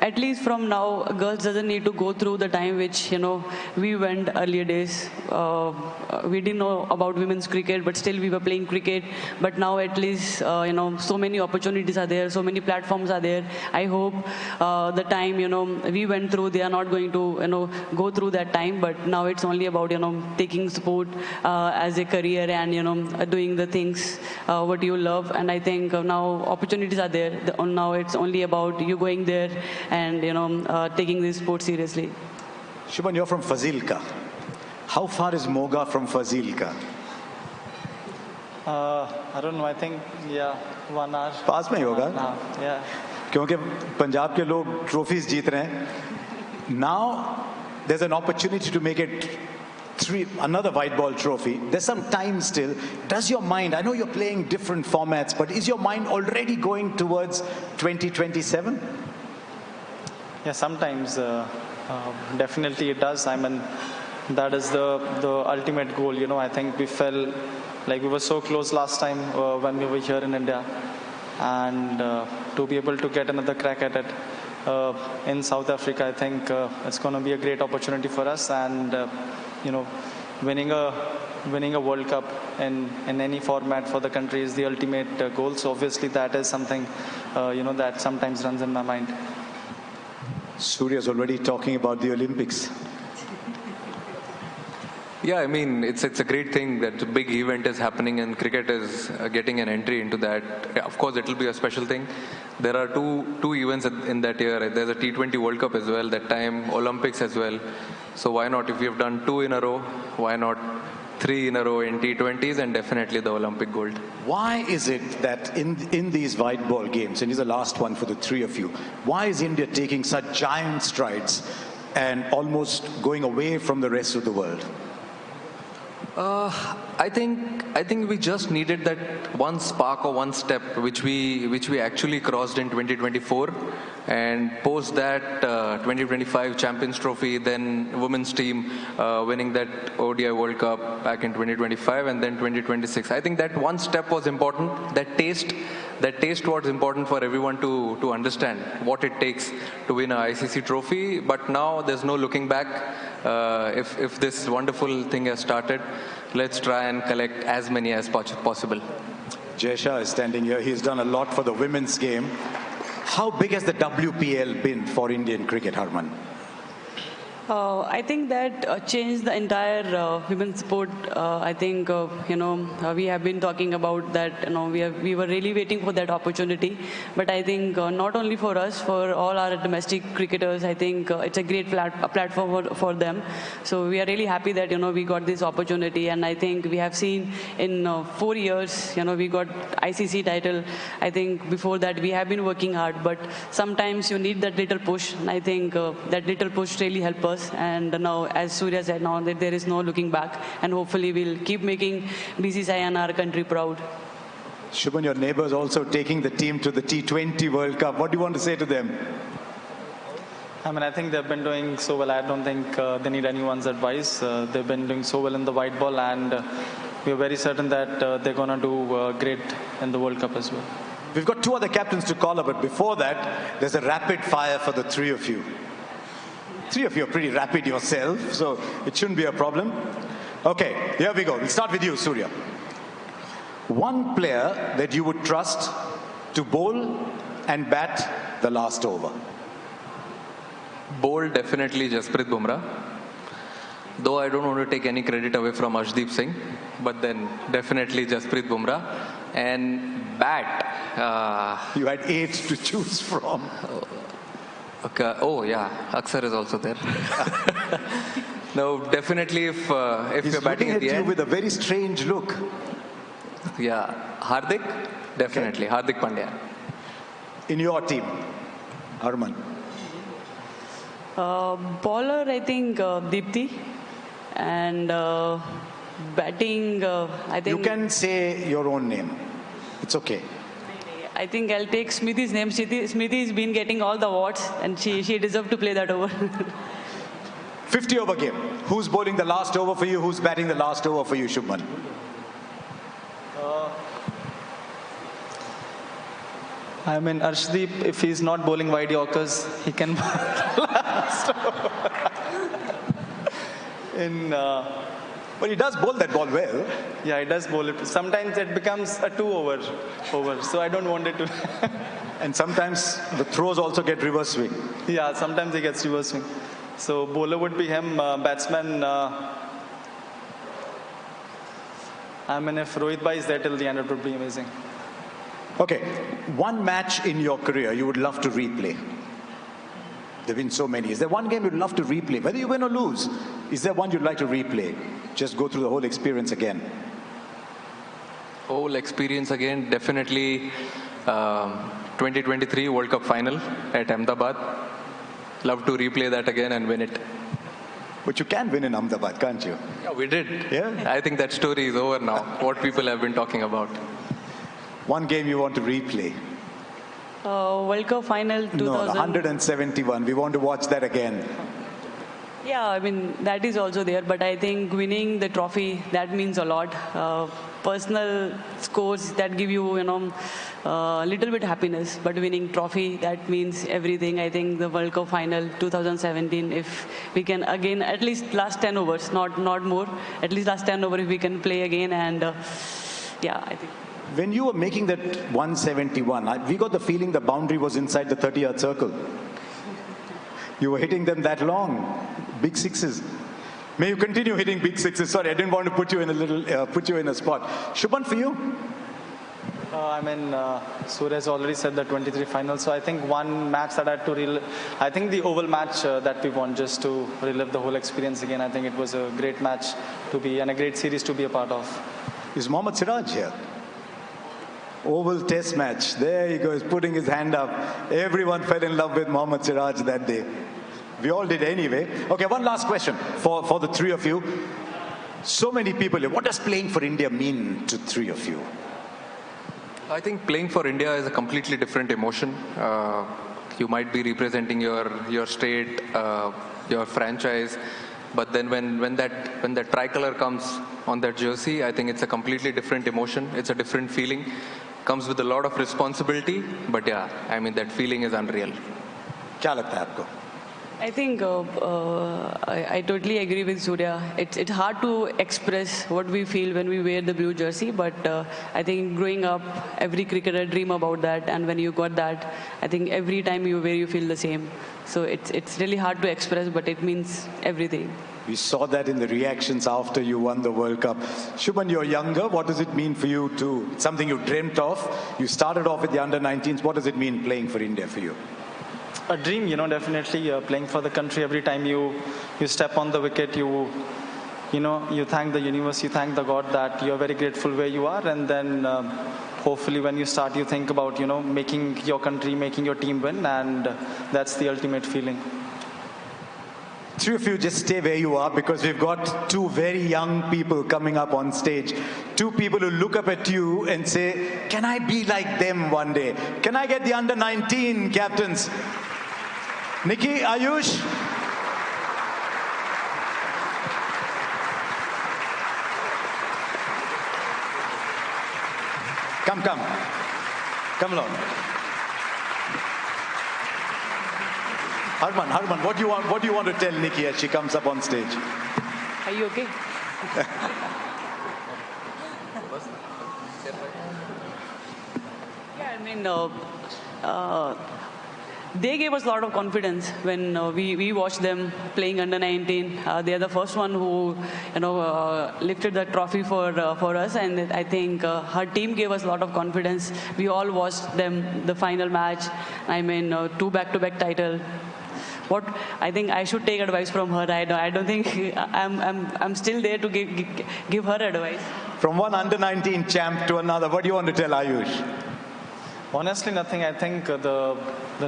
at least from now, girls doesn't need to go through the time which, we went earlier days. We didn't know about women's cricket, but still we were playing cricket. But now at least, so many opportunities are there, so many platforms are there. I hope the time, we went through, they are not going to, go through that time. But now it's only about, taking sport as a career and, doing the things what you love. And I think now opportunities are there. Now it's only about you going there and taking this sport seriously. Shubman, you're from Fazilka. How far is Moga from Fazilka? I don't know. I think 1 hour. पास में ही होगा. Yeah. क्योंकि पंजाब के लोग trophies जीत रहे हैं. Now there's an opportunity to make it another white ball trophy. There's some time still. Does your mind, I know you're playing different formats, but is your mind already going towards 2027? Yeah, sometimes definitely it does. I mean, that is the ultimate goal. I think we felt like we were so close last time when we were here in India, and to be able to get another crack at it in South Africa, I think it's going to be a great opportunity for us. And winning a World Cup in any format for the country is the ultimate goal. So obviously that is something that sometimes runs in my mind. Surya's already talking about the Olympics. Yeah, I mean, it's a great thing that a big event is happening and cricket is getting an entry into that. Of course, it will be a special thing. There are two events in that year. There's a T20 World Cup as well, that time Olympics as well. So why not? If we have done 2 in a row, why not 3 in a row in T20s and definitely the Olympic gold. Why is it that in these white ball games, and here's the last one for the three of you, why is India taking such giant strides and almost going away from the rest of the world? I think we just needed that one spark or one step which we actually crossed in 2024, and post that 2025 Champions Trophy, then women's team winning that ODI World Cup back in 2025, and then 2026. I think that one step was important. That taste was important for everyone to understand what it takes to win a ICC trophy. But now there's no looking back. If this wonderful thing has started, let's try and collect as many as possible. Jaysha is standing here. He's done a lot for the women's game. How big has the WPL been for Indian cricket, Harman? I think that changed the entire women's sport. I think we have been talking about that. We were really waiting for that opportunity. But I think not only for us, for all our domestic cricketers, I think it's a great platform for them. So we are really happy that we got this opportunity. And I think we have seen in 4 years, we got ICC title. I think before that we have been working hard. But sometimes you need that little push. And I think that little push really helped us. And now, as Surya said, now that there is no looking back, and hopefully we'll keep making BCCI and our country proud. Shubman, your neighbours also taking the team to the T20 World Cup. What do you want to say to them? I mean, I think they've been doing so well. I don't think they need anyone's advice. They've been doing so well in the white ball, and we're very certain that they're going to do great in the World Cup as well. We've got 2 other captains to call up, but before that, there's a rapid fire for the 3 of you. 3 of you are pretty rapid yourself, so it shouldn't be a problem. Okay, here we go. We'll start with you, Surya. One player that you would trust to bowl and bat the last over. Bowl, definitely Jasprit Bumrah. Though I don't want to take any credit away from Arshdeep Singh, but then definitely Jasprit Bumrah. And bat. You had 8 to choose from. Okay. Oh yeah, Aksar is also there. No, definitely if He's you're batting at at the you end. with a very strange look. Yeah, Hardik, definitely. Okay. Hardik Pandya. In your team, Harman. Bowler, I think Deepthi, and batting, I think. You can say your own name. It's okay. I think I'll take Smriti's name. Smriti's been getting all the awards, and she deserves to play that over. 50 over game. Who's bowling the last over for you? Who's batting the last over for you, Shubman? I mean, Arshdeep, if he's not bowling wide Yorkers, he can bowl last over. But he does bowl that ball well. Yeah, he does bowl it. Sometimes it becomes a 2-over over, so I don't want it to. And sometimes the throws also get reverse swing. Yeah, sometimes he gets reverse swing. So bowler would be him, batsman. I mean, if Rohit Bhai is there till the end, it would be amazing. Okay, one match in your career you would love to replay. There have been so many. Is there one game you'd love to replay? Whether you win or lose, is there one you'd like to replay? Just go through the whole experience again. Whole experience again, definitely 2023 World Cup final at Ahmedabad. Love to replay that again and win it. But you can win in Ahmedabad, can't you? Yeah, we did. Yeah? I think that story is over now, what people have been talking about. One game you want to replay? World Cup final 2000. No, 171. We want to watch that again. Yeah, I mean, that is also there, but I think winning the trophy, that means a lot. Personal scores that give you, a little bit happiness, but winning trophy, that means everything. I think the World Cup final 2017, if we can again, at least last 10 overs, not more, at least last 10 overs if we can play again, and yeah, I think. When you were making that 171, we got the feeling the boundary was inside the 30-yard circle. You were hitting them that long, big sixes. May you continue hitting big sixes. Sorry, I didn't want to put you in a spot. Shubman, for you? I mean, Surya has already said the 23 final. So I think one match that I had to relive, I think the Oval match that we won, just to relive the whole experience again. I think it was a great match to be, and a great series to be a part of. Is Mohammad Siraj here? Oval Test match. There he goes, putting his hand up. Everyone fell in love with Mohammad Siraj that day. We all did anyway. Okay, one last question for the three of you. So many people here. What does playing for India mean to three of you? I think playing for India is a completely different emotion. You might be representing your state, your franchise, but then when that tricolor comes on that jersey, I think it's a completely different emotion. It's a different feeling. Comes with a lot of responsibility, but yeah, I mean that feeling is unreal. क्या लगता है आपको? I think I totally agree with Surya. It's hard to express what we feel when we wear the blue jersey, but I think growing up, every cricketer dream about that, and when you got that, I think every time you wear, you feel the same. So it's really hard to express, but it means everything. We saw that in the reactions after you won the World Cup. Shubman, you're younger. What does it mean for you to, something you dreamt of? You started off with the under-19s. What does it mean playing for India for you? A dream, definitely playing for the country. Every time you step on the wicket, you thank the universe, you thank the God that you're very grateful where you are, and then hopefully when you start, you think about making your country, making your team win, and that's the ultimate feeling. Three of you just stay where you are, because we've got two very young people coming up on stage. Two people who look up at you and say, can I be like them one day? Can I get the under-19 captains? Nikki, Aayush. Come along. Harman, what do you want to tell Nikki as she comes up on stage? Are you okay? Yeah, I mean, they gave us a lot of confidence when we watched them playing under 19. They are the first one who, lifted the trophy for us, and I think her team gave us a lot of confidence. We all watched them the final match. I mean, 2 back-to-back title. What I think I should take advice from her. I don't think I'm still there to give her advice. From one under-19 champ to another, what do you want to tell Aayush? Honestly, nothing. I think the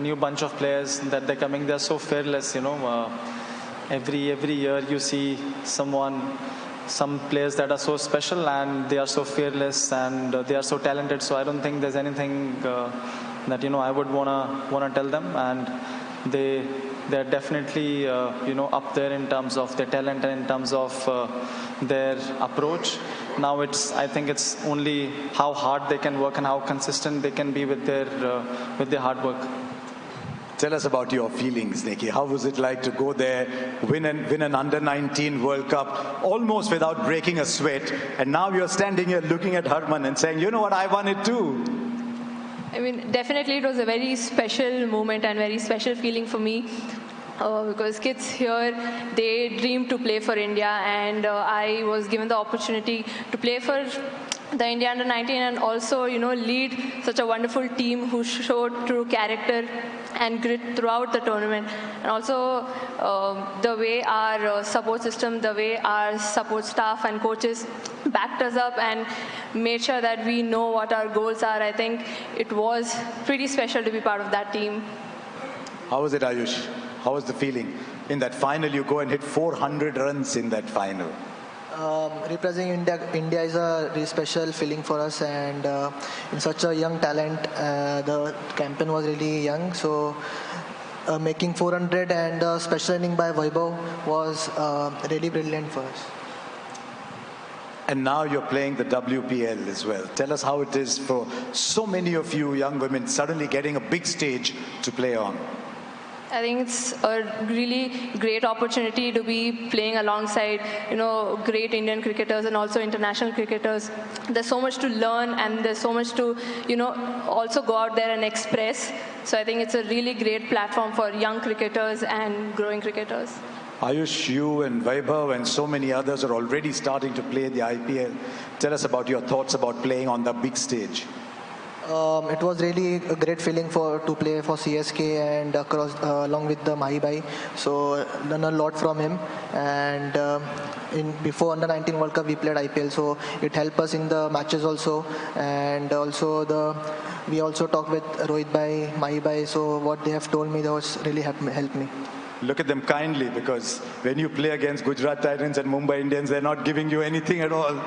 new bunch of players that they're coming, they're so fearless. Every year you see some players that are so special, and they are so fearless, and they are so talented. So I don't think there's anything that I would wanna tell them, and they're definitely up there in terms of their talent and in terms of their approach. Now I think it's only how hard they can work and how consistent they can be with their hard work. Tell us about your feelings, Nikki. How was it like to go there, win an under-19 World Cup, almost without breaking a sweat, and now you're standing here looking at Harman and saying, you know what, I won it too. I mean, definitely it was a very special moment and very special feeling for me. Because kids here, they dream to play for India, and I was given the opportunity to play for the India under-19 and also, lead such a wonderful team who showed true character and grit throughout the tournament. And also the way our support system, the way our support staff and coaches backed us up and made sure that we know what our goals are. I think it was pretty special to be part of that team. How was it, Aayush? How was the feeling? In that final, you go and hit 400 runs in that final. Representing India is a really special feeling for us, and in such a young talent, the campaign was really young. So making 400 and a special inning by Vaibhav was really brilliant for us. And now you're playing the WPL as well. Tell us how it is for so many of you young women suddenly getting a big stage to play on. I think it's a really great opportunity to be playing alongside, great Indian cricketers and also international cricketers. There's so much to learn, and there's so much to, also go out there and express. So I think it's a really great platform for young cricketers and growing cricketers. Aayush, you and Vaibhav and so many others are already starting to play the IPL. Tell us about your thoughts about playing on the big stage. It was really a great feeling to play for CSK and along with the Mahi Bhai. So learned a lot from him. And before under-19 World Cup, we played IPL. So it helped us in the matches also. And also we also talked with Rohit Bhai, Mahi Bhai. So what they have told me, that was really helped me. Look at them kindly, because when you play against Gujarat Titans and Mumbai Indians, they're not giving you anything at all.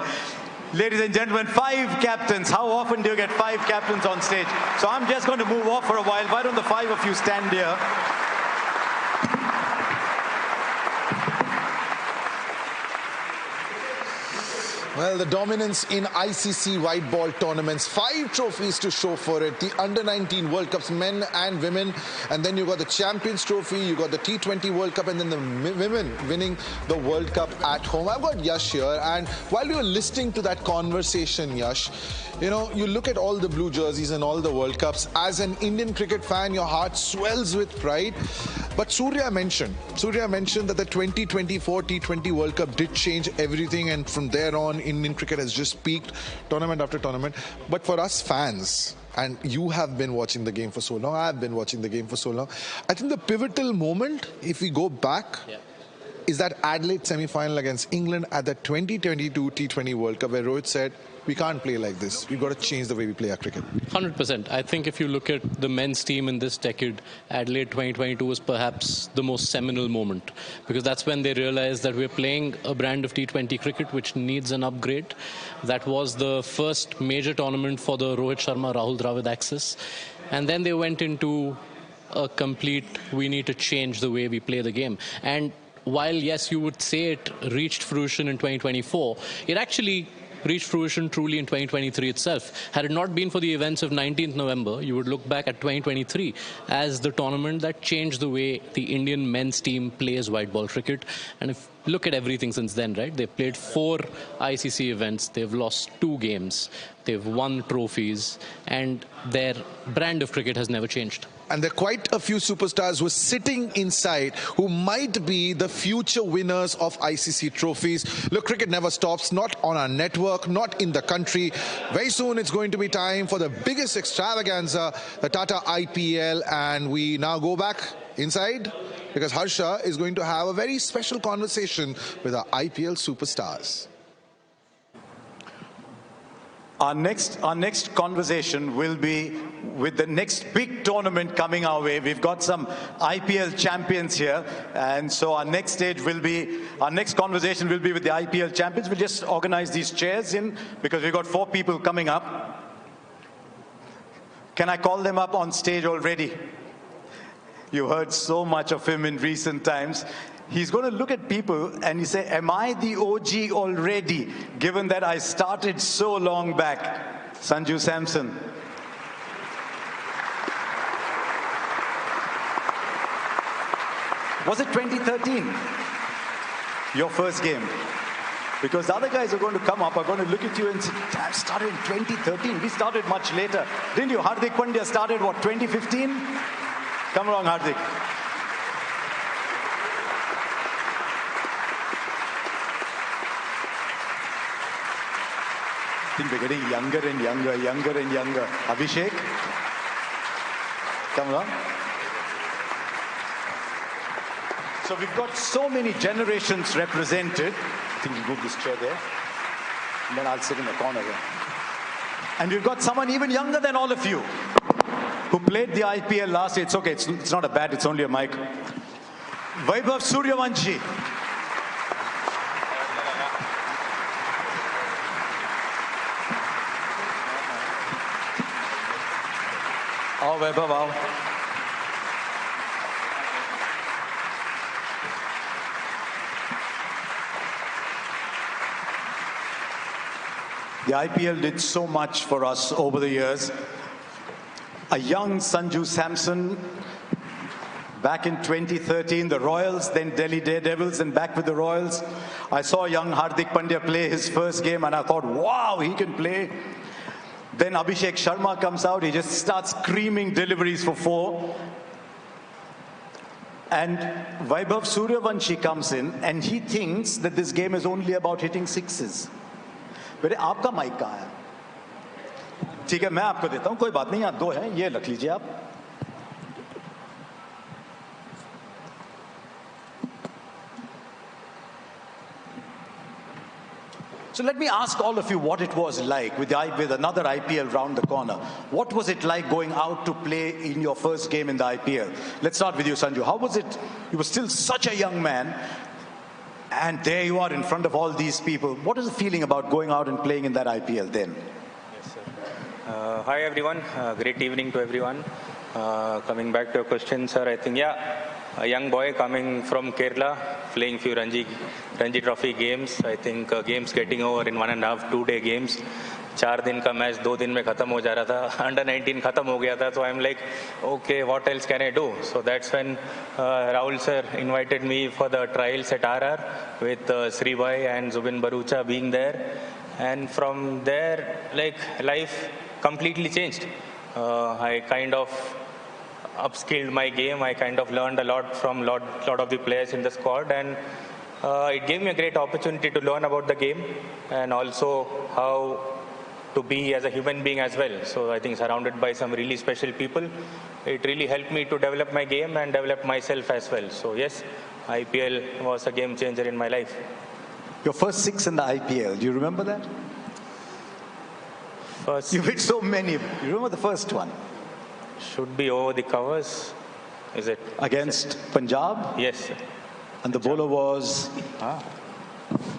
Ladies and gentlemen, 5 captains. How often do you get 5 captains on stage? So I'm just going to move off for a while. Why don't the 5 of you stand here? Well, the dominance in ICC white ball tournaments, 5 trophies to show for it. The under-19 World Cups, men and women. And then you got the Champions Trophy, you got the T20 World Cup, and then the women winning the World Cup at home. I've got Yash here, and while we were listening to that conversation, Yash, you look at all the blue jerseys and all the World Cups. As an Indian cricket fan, your heart swells with pride. But Surya mentioned that the 2024 T20 World Cup did change everything, and from there on, Indian cricket has just peaked tournament after tournament. But for us fans, and you have been watching the game for so long, I've been watching the game for so long, I think the pivotal moment, if we go back, is that Adelaide semi-final against England at the 2022 T20 World Cup, where Rohit said, we can't play like this. We've got to change the way we play our cricket. 100%. I think if you look at the men's team in this decade, Adelaide 2022 was perhaps the most seminal moment, because that's when they realized that we're playing a brand of T20 cricket which needs an upgrade. That was the first major tournament for the Rohit Sharma, Rahul Dravid axis. And then they went into a complete, we need to change the way we play the game. And while, yes, you would say it reached fruition in 2024, it actually reached fruition truly in 2023 itself. Had it not been for the events of 19th November, you would look back at 2023 as the tournament that changed the way the Indian men's team plays white ball cricket. And if you look at everything since then, right? They've played 4 ICC events. They've lost 2 games. They've won trophies. And their brand of cricket has never changed. And there are quite a few superstars who are sitting inside who might be the future winners of ICC trophies. Look, cricket never stops, not on our network, not in the country. Very soon it's going to be time for the biggest extravaganza, the Tata IPL. And we now go back inside because Harsha is going to have a very special conversation with our IPL superstars. Our next conversation will be with the next big tournament coming our way. We've got some IPL champions here, and so our next conversation will be with the IPL champions. We'll just organize these chairs in because we've got 4 people coming up. Can I call them up on stage already? You heard so much of him in recent times. He's going to look at people and he say, am I the OG already, given that I started so long back? Sanju Samson. Was it 2013? Your first game? Because the other guys are going to come up, are going to look at you and say, I started in 2013. We started much later. Didn't you? Hardik Pandya started, what, 2015? Come along, Hardik. I think we're getting younger and younger, younger and younger. Abhishek, come along. So we've got so many generations represented. I think we'll move this chair there. And then I'll sit in the corner there. And we've got someone even younger than all of you who played the IPL last year. It's okay, it's not a bat, it's only a mic. Vaibhav Suryavanshi. आओ वैभव आओ. The IPL did so much for us over the years. A young Sanju Samson back in 2013, the Royals, then Delhi Daredevils, and back with the Royals. I saw young Hardik Pandya play his first game and I thought, wow, he can play. Then Abhishek Sharma comes out, he just starts screaming deliveries for 4. And Vaibhav Suryavanshi comes in and he thinks that this game is only about hitting sixes. बेटे आपका mic कहाँ है? ठीक है, मैं आपको देता हूँ, कोई बात नहीं, यहाँ 2 हैं, ये रख लीजिए आप. So let me ask all of you what it was like with another IPL round the corner. What was it like going out to play in your first game in the IPL? Let's start with you, Sanju. How was it? You were still such a young man, and there you are in front of all these people. What is the feeling about going out and playing in that IPL then? Yes, sir. Hi, everyone. Great evening to everyone. Coming back to your question, sir, I think, a young boy coming from Kerala, playing few Ranji Trophy games. I think games getting over in 1.5, 2-day games. 4 दिन का match 2 दिन में खत्म हो जा रहा था. Under 19 खत्म हो गया था. So I'm like, okay, what else can I do? So that's when Rahul sir invited me for the trials at RR with Sribhai and Zubin Barucha being there. And from there, like, life completely changed. I kind of upskilled my game. I kind of learned a lot from lot of the players in the squad, and it gave me a great opportunity to learn about the game and also how to be as a human being as well. So I think surrounded by some really special people, it really helped me to develop my game and develop myself as well. So yes, IPL was a game changer in my life. Your first 6 in the IPL, do you remember that? First. You hit so many. You remember the first one? Should be over the covers, is it? Against Punjab? Yes, sir. And the bowler was?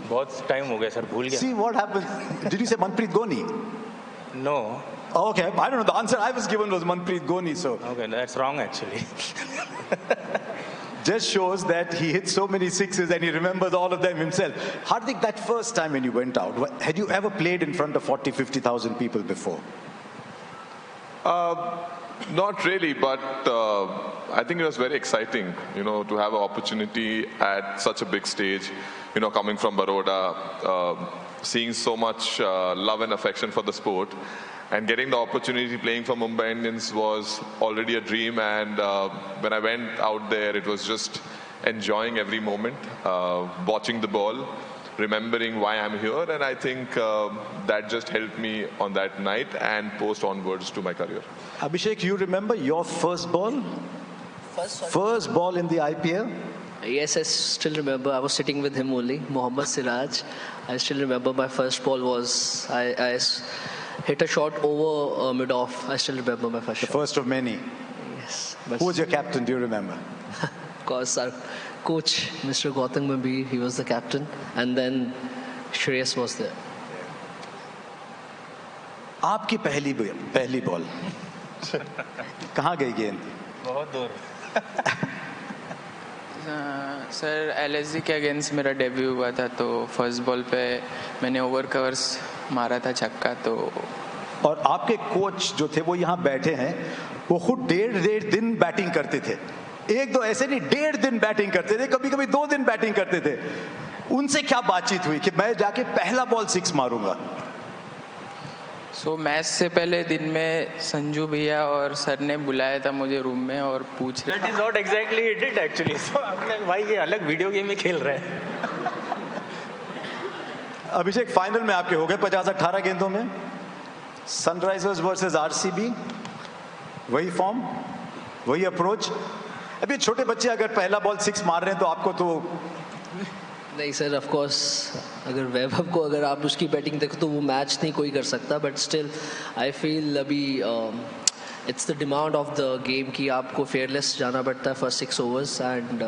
बहुत time हो गया sir, भूल गया. See what happened? Did you say Manpreet Goni? No. Oh, okay, I don't know. The answer I was given was Manpreet Goni. So. Okay, that's wrong actually. Just shows that he hit so many sixes and he remembers all of them himself. Hardik, that first time when you went out, had you ever played in front of 40, 50,000 people before? Not really, but I think it was very exciting, to have an opportunity at such a big stage, coming from Baroda, seeing so much love and affection for the sport, and getting the opportunity playing for Mumbai Indians was already a dream. And when I went out there, it was just enjoying every moment, watching the ball, remembering why I'm here, and I think that just helped me on that night and post onwards to my career. Abhishek, you remember your first ball? First ball in the IPL? Yes, I still remember. I was sitting with him only, Mohammad Siraj. I still remember my first ball was, I hit a shot over mid-off. I still remember my first shot. The first of many? Yes. Who was your captain, do you remember? Of course, our coach, Mr. Gautam Gambhir, he was the captain. And then Shreyas was there. आपकी पहली ball कहाँ गई गेंद? बहुत दूर. Sir LSG के against मेरा debut हुआ था, तो फर्स्ट बॉल पे मैंने ओवर कवर्स मारा था छक्का। तो और आपके कोच जो थे वो यहाँ बैठे हैं, वो खुद डेढ़ दिन बैटिंग करते थे। एक दो ऐसे नहीं, 1.5 दिन बैटिंग करते थे, कभी कभी 2 दिन बैटिंग करते थे। उनसे क्या बातचीत हुई कि मैं जाके पहला बॉल 6 मारूंगा? मैच से पहले दिन में संजू भैया और सर ने बुलाया था मुझे रूम में और पूछ रहे। That is not exactly it did actually. So भाई ये अलग वीडियो गेम में खेल रहे हैं। अभिषेक, फाइनल में आपके हो गए 50-18 गेंदों में, सनराइजर्स वर्सेस RCB, वही फॉर्म, वही अप्रोच। अभी छोटे बच्चे अगर पहला बॉल 6 मार रहे हैं तो आपको तो नहीं सर, ऑफ कोर्स अगर वैभव को अगर आप उसकी बैटिंग देखो तो वो मैच नहीं कोई कर सकता, बट स्टिल आई फील अभी it's the demand of the game कि आपको फेयरलेस जाना पड़ता है first 6 overs, and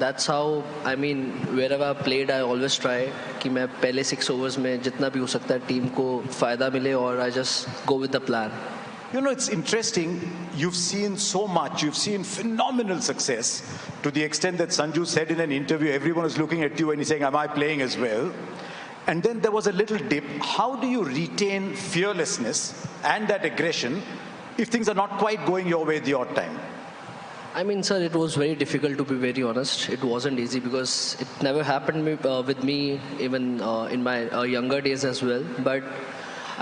that's how I mean wherever I played I always try कि मैं पहले 6 ओवर्स में जितना भी हो सकता है टीम को फ़ायदा मिले, और I just go with the plan. You know, it's interesting, you've seen so much, you've seen phenomenal success, to the extent that Sanju said in an interview, everyone was looking at you and he's saying, am I playing as well? And then there was a little dip. How do you retain fearlessness and that aggression if things are not quite going your way the odd time? I mean, sir, it was very difficult, to be very honest. It wasn't easy because it never happened with me even in my younger days as well. But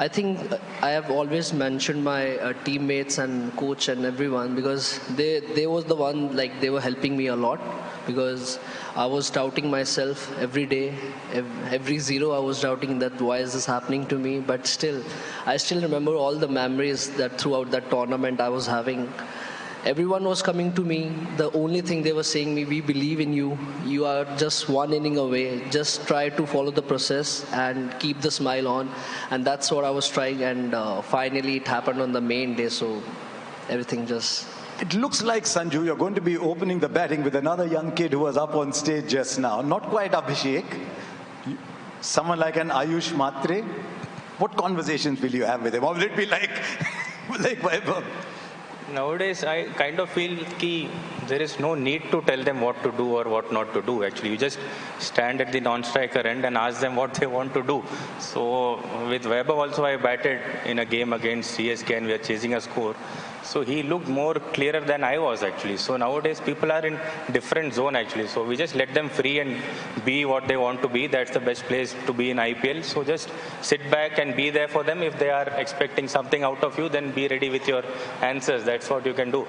I think I have always mentioned my teammates and coach and everyone, because they was the one, like, they were helping me a lot, because I was doubting myself every day, every zero I was doubting that why is this happening to me. But still, I still remember all the memories that throughout that tournament I was having. Everyone was coming to me. The only thing they were saying me, we believe in you. You are just 1 inning away. Just try to follow the process and keep the smile on. And that's what I was trying. And finally, it happened on the main day. So everything just. It looks like, Sanju, you're going to be opening the batting with another young kid who was up on stage just now. Not quite Abhishek. Someone like an Aayush Mhatre. What conversations will you have with him? Or will it be like Vaibhav? Nowadays, I kind of feel that there is no need to tell them what to do or what not to do. Actually, you just stand at the non-striker end and ask them what they want to do. So with Vaibhav also, I batted in a game against CSK and we are chasing a score. So he looked more clearer than I was actually. So nowadays people are in different zone actually. So we just let them free and be what they want to be. That's the best place to be in IPL. So just sit back and be there for them. If they are expecting something out of you, then be ready with your answers. That's what you can do.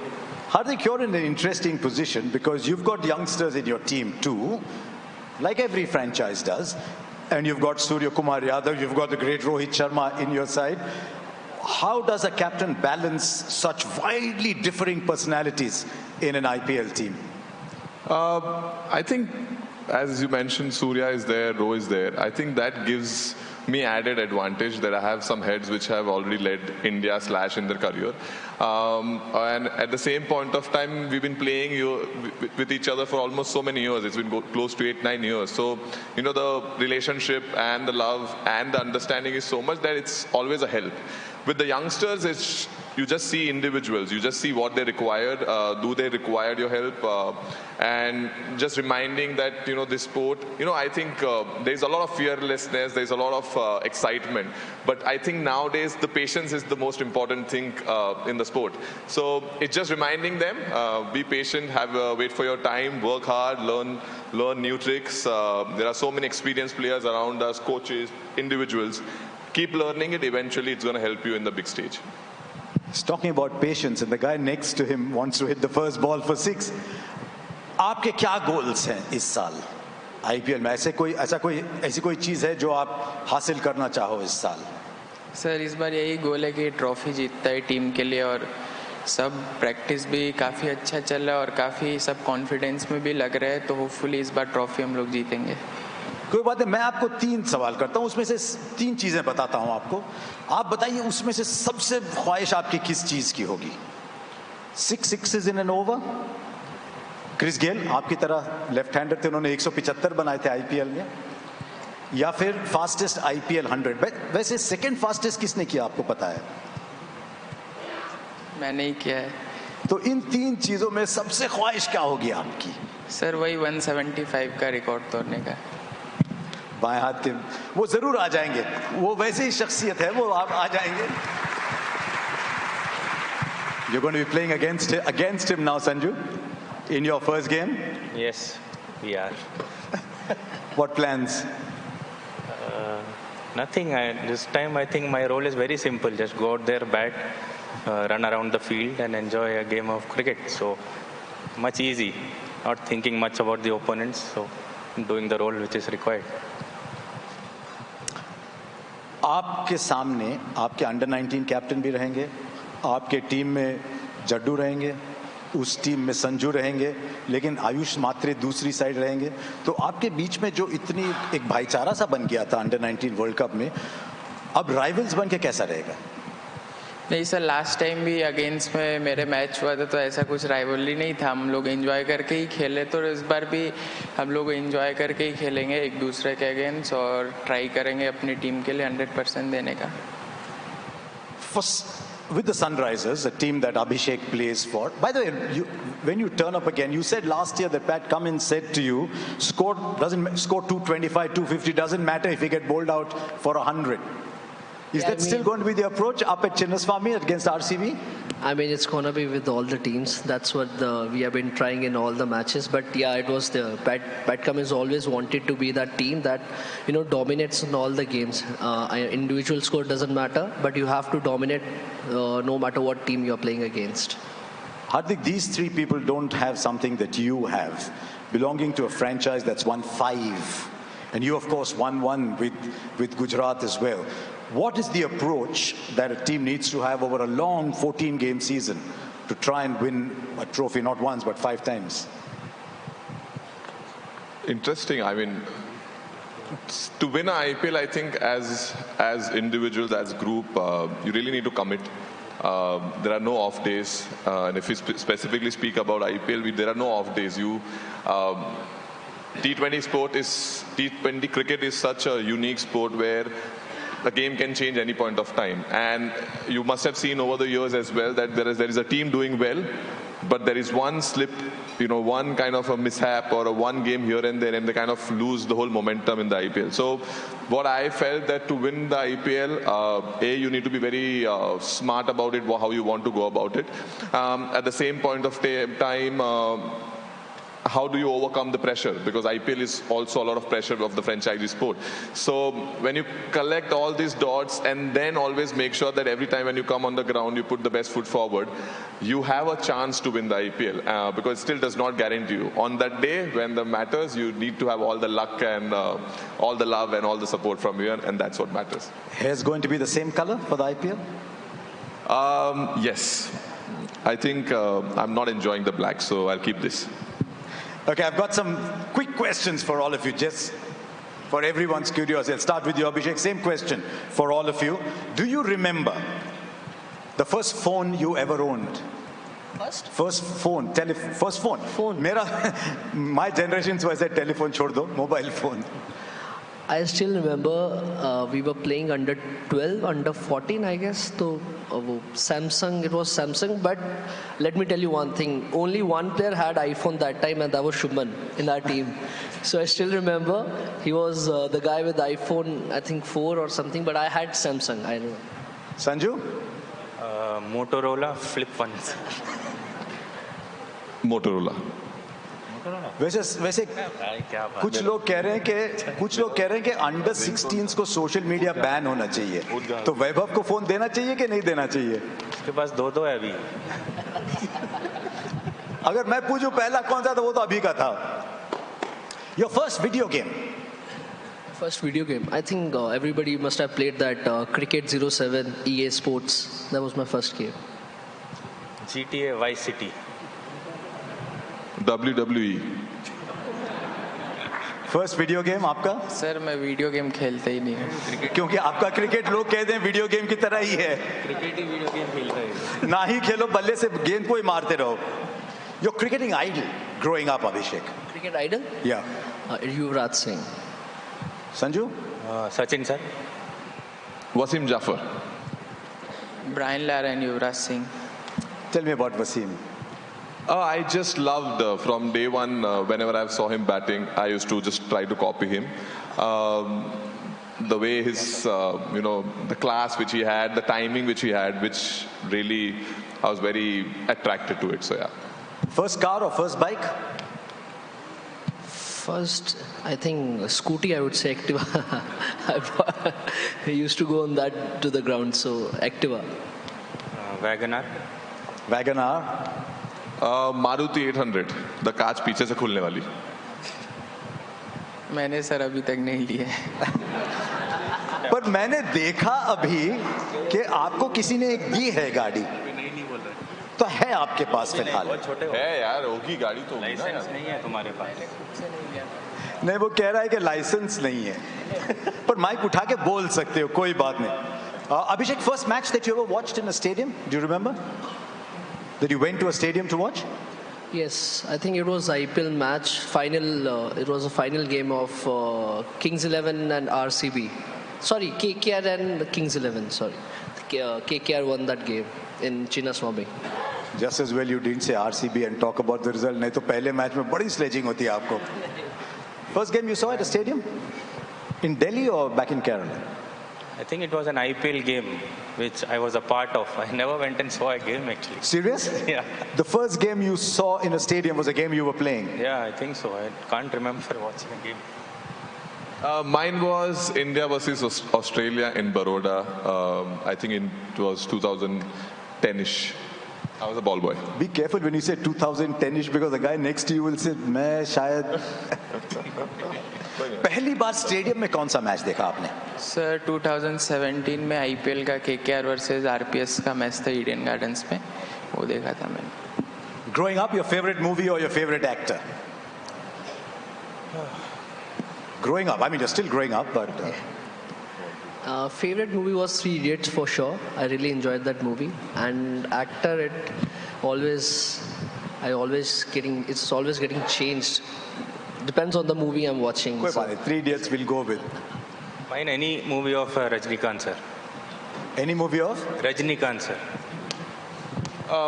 Hardik, you're in an interesting position because you've got youngsters in your team too, like every franchise does. And you've got Surya Kumar Yadav, you've got the great Rohit Sharma in your side. How does a captain balance such widely differing personalities in an IPL team? I think, as you mentioned, Surya is there, Roh is there. I think that gives me added advantage that I have some heads which have already led India / in their career. And at the same point of time, we've been playing with each other for almost so many years. It's been close to 8-9 years. So, you know, the relationship and the love and the understanding is so much that it's always a help. With the youngsters, you just see individuals. You just see what they require. Do they require your help? And just reminding that, you know, this sport, you know, I think there's a lot of fearlessness. There's a lot of excitement. But I think nowadays the patience is the most important thing in the sport. So it's just reminding them, be patient, wait for your time, work hard, learn new tricks. There are so many experienced players around us, coaches, individuals. Keep learning it. Eventually, it's going to help you in the big stage. He's talking about patience, and the guy next to him wants to hit the first ball for 6. आपके क्या goals हैं इस साल IPL में? ऐसी कोई चीज़ है जो आप हासिल करना चाहो इस साल? सर, इस बार यही गोल है कि ट्रॉफी जीतता है टीम के लिए, और सब प्रैक्टिस भी काफ़ी अच्छा चल रहा है और काफ़ी सब कॉन्फिडेंस में भी लग रहा है, तो होपफुली इस बार ट्रॉफी हम लोग जीतेंगे। कोई बात नहीं, मैं आपको 3 सवाल करता हूं, उसमें से 3 चीजें बताता हूं आपको। आप बताइए उसमें से सबसे ख्वाहिश आपकी किस चीज की होगी? 6 sixes in an over? Chris Gayle आपकी तरह लेफ्ट हैंडर थे, उन्होंने 175 बनाए थे आईपीएल में, या फिर फास्टेस्ट आईपीएल 100? वैसे सेकंड फास्टेस्ट किसने किया आपको पता है? मैंने ही किया है। तो इन 3 चीजों में सबसे ख्वाहिश क्या होगी आपकी? सर वही 175 का रिकॉर्ड तोड़ने का। बाएं हाथ के वो जरूर आ जाएंगे, वो वैसे ही शख्सियत है, वो आप आ जाएंगे। You're going to be playing against him now, Sanju, in your first game. Yes, we are. What plans? Nothing. This time I think my role is very simple. Just go out there, bat, run around the field and enjoy a game of cricket. So much easy. Not thinking much about the opponents. So doing the role which is required. आपके सामने आपके under 19 captain भी रहेंगे, आपके team में जड्डू रहेंगे, उस team में संजू रहेंगे, लेकिन आयुष मात्रे दूसरी साइड रहेंगे। तो आपके बीच में जो इतनी एक भाईचारा सा बन गया था अंडर 19 वर्ल्ड कप में, अब राइवल्स बन के कैसा रहेगा? नहीं सर, लास्ट टाइम भी अगेंस्ट में मेरे मैच हुआ था तो ऐसा कुछ राइवलरी नहीं था, हम लोग एंजॉय करके ही खेले। तो इस बार भी हम लोग एंजॉय करके ही खेलेंगे एक दूसरे के अगेंस्ट और ट्राई करेंगे अपनी टीम के लिए 100% देने का। With the Sunrisers, a team that Abhishek plays for. By the way, when you turn up again, you said last year that Pat Cummins said to you, score 225, 250, doesn't matter if you get bowled out for 100. Is that still going to be the approach up at Chinnaswamy against RCB? I mean, it's going to be with all the teams. That's what we have been trying in all the matches. But yeah, it was the Pat Cummins always wanted to be that team that, dominates in all the games. Individual score doesn't matter, but you have to dominate no matter what team you're playing against. Hardik, these 3 people don't have something that you have, belonging to a franchise that's won 5. And you, of course, won 1 with Gujarat as well. What is the approach that a team needs to have over a long 14-game season to try and win a trophy, not once, but 5 times? Interesting. I mean, to win an IPL, I think as individuals, as group, you really need to commit. There are no off days. And if we specifically speak about IPL, there are no off days. T20 cricket is such a unique sport where the game can change any point of time. And you must have seen over the years as well that there is a team doing well, but there is one slip, one kind of a mishap or a one game here and there, and they kind of lose the whole momentum in the IPL. So what I felt that to win the IPL, you need to be very smart about it, how you want to go about it. At the same point of time, how do you overcome the pressure? Because IPL is also a lot of pressure of the franchise sport. So when you collect all these dots and then always make sure that every time when you come on the ground, you put the best foot forward, you have a chance to win the IPL because it still does not guarantee you. On that day, when the matters, you need to have all the luck and all the love and all the support from you, and that's what matters. Hair is going to be the same color for the IPL? Yes. I think I'm not enjoying the black, so I'll keep this. Okay, I've got some quick questions for all of you, just for everyone's curiosity. I'll start with you, Abhishek. Same question for all of you. Do you remember the first phone you ever owned? First phone. First phone. My generation's was a telephone, chhod do, mobile phone. I still remember we were playing under 12, under 14, I guess. So Samsung, it was Samsung. But let me tell you one thing. Only one player had iPhone that time, and that was Shubman in our team. So I still remember he was the guy with iPhone, I think 4 or something. But I had Samsung. I know. Sanju? Motorola flip phones. Motorola. वैसे कुछ लोग कह रहे हैं कि under 16 को social media ban होना चाहिए, तो वैभव को फोन देना चाहिए कि नहीं देना चाहिए? उसके पास 2 है अभी। अगर मैं पूछूं पहला कौन सा था, वो तो अभी का था। Your first video game? First video game, I think everybody must have played that Cricket 07 EA Sports. That was my first game. GTA Vice City. WWE. First video game आपका? सर मैं वीडियो गेम खेलते ही नहीं हूँ, क्योंकि आपका cricket लोग कहते हैं वीडियो गेम की तरह ही है। क्रिकेट ही वीडियो गेम खेलता है। ना ही खेलो, बल्ले से गेंद को ही मारते रहो। Your cricketing idol growing up, Abhishek? Cricket idol? Yeah. Yuvraj Singh. Sanju? Sachin sir. Wasim Jafar. Brian Lara and Yuvraj Singh. Tell me about Wasim. I just loved from day one, whenever I saw him batting, I used to just try to copy him. The way his, the class which he had, the timing which he had, which really, I was very attracted to it. So yeah. First car or first bike? First, I think scooty, I would say Activa. I used to go on that to the ground, so Activa. Wagoner. Wagoner. Maruti 800, the कांच पीछे से खुलने वाली. मैंने sir अभी तक नहीं लिया. पर मैंने देखा अभी कि आपको किसी ने एक दी है गाड़ी. तो है आपके पास फिलहाल. है यार, होगी गाड़ी तो. लाइसेंस नहीं है तुम्हारे पास. नहीं, वो कह रहा है कि लाइसेंस नहीं है. पर माइक उठा के बोल सकते हो, कोई बात नहीं. Abhishek, first match that you ever watched in a stadium, do you remember? That you went to a stadium to watch? Yes, I think it was IPL match final. It was a final game of Kings 11 and RCB. Sorry, KKR and Kings 11. Sorry, KKR won that game in Chinnaswamy. Just as well you didn't say RCB and talk about the result. नहीं तो पहले match में बड़ी sledging होती है आपको. First game you saw at a stadium? In Delhi or back in Kerala? I think it was an IPL game which I was a part of. I never went and saw a game actually. Serious? Yeah. The first game you saw in a stadium was a game you were playing? Yeah, I think so. I can't remember watching a game. Mine was India versus Australia in Baroda. I think it was 2010-ish. I was a ball boy. Be careful when you say 2010-ish because the guy next to you will say, मैं शायद. पहली बार stadium में कौन सा match देखा आपने? Sir 2017 में IPL का केकेआर वर्सेस आरपीएस का मैच था ईडन गार्डन्स में, वो देखा था मैंने. Growing up, your favorite movie or your favorite actor? Growing up, I mean you're still growing up, but. Favorite movie was Three Idiots for sure. I really enjoyed that movie. And actor, it's always getting changed. Depends on the movie I'm watching. कोई बात नहीं, Three Idiots will go with. Mine any movie of Rajnikant sir. Any movie of? Rajnikant sir.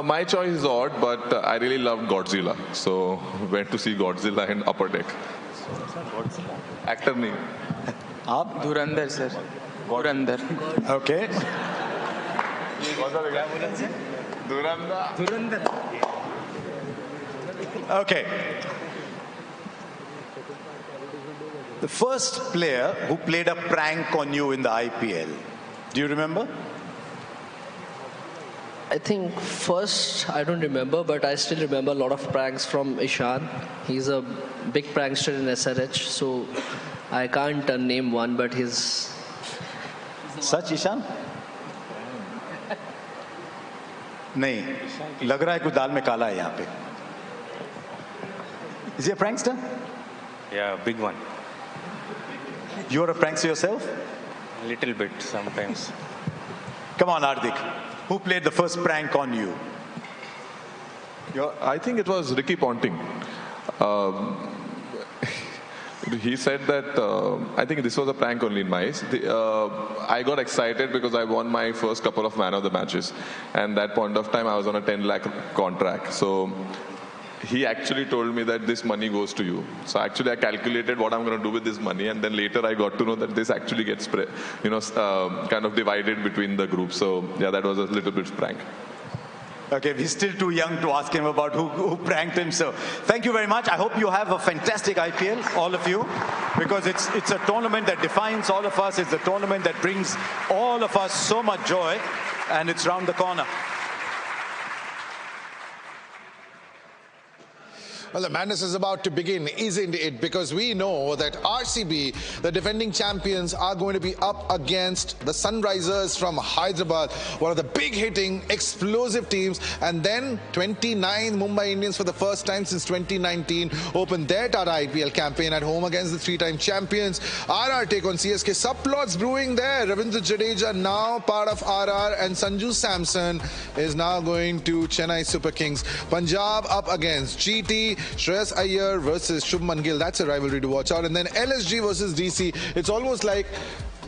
My choice is odd, but I really loved Godzilla. So went to see Godzilla in Upper Deck. Actor name. आप? धुरंधर sir. Dhurandhar. Okay. Dhurandhar. Okay. The first player who played a prank on you in the IPL. Do you remember? I think first, I don't remember, but I still remember a lot of pranks from Ishan. He's a big prankster in SRH, so I can't name one, but his... Such Ishan? नहीं, लग रहा है कुछ दाल में काला है यहाँ पे. Is he a prankster? Yeah, big one. You're a prankster yourself? A little bit sometimes. Come on, Hardik. Who played the first prank on you? I think it was Ricky Ponting. He said that, I think this was a prank only in my eyes. I got excited because I won my first couple of man of the matches. And that point of time, I was on a 10 lakh contract. So he actually told me that this money goes to you. So actually I calculated what I'm going to do with this money, and then later I got to know that this actually gets kind of divided between the group. So yeah, that was a little bit prank. Okay, we're still too young to ask him about who pranked him. So thank you very much. I hope you have a fantastic IPL, all of you, because it's a tournament that defines all of us. It's a tournament that brings all of us so much joy, and it's round the corner. Well, the madness is about to begin, isn't it? Because we know that RCB, the defending champions, are going to be up against the Sunrisers from Hyderabad, one of the big-hitting, explosive teams. And then 29 Mumbai Indians, for the first time since 2019, open their Tata IPL campaign at home against the three-time champions. RR take on CSK. Subplots brewing there. Ravindra Jadeja, now part of RR, and Sanju Samson is now going to Chennai Super Kings. Punjab up against GT. Shreyas Iyer versus Shubman Gill. That's a rivalry to watch out. And then LSG versus DC. It's almost like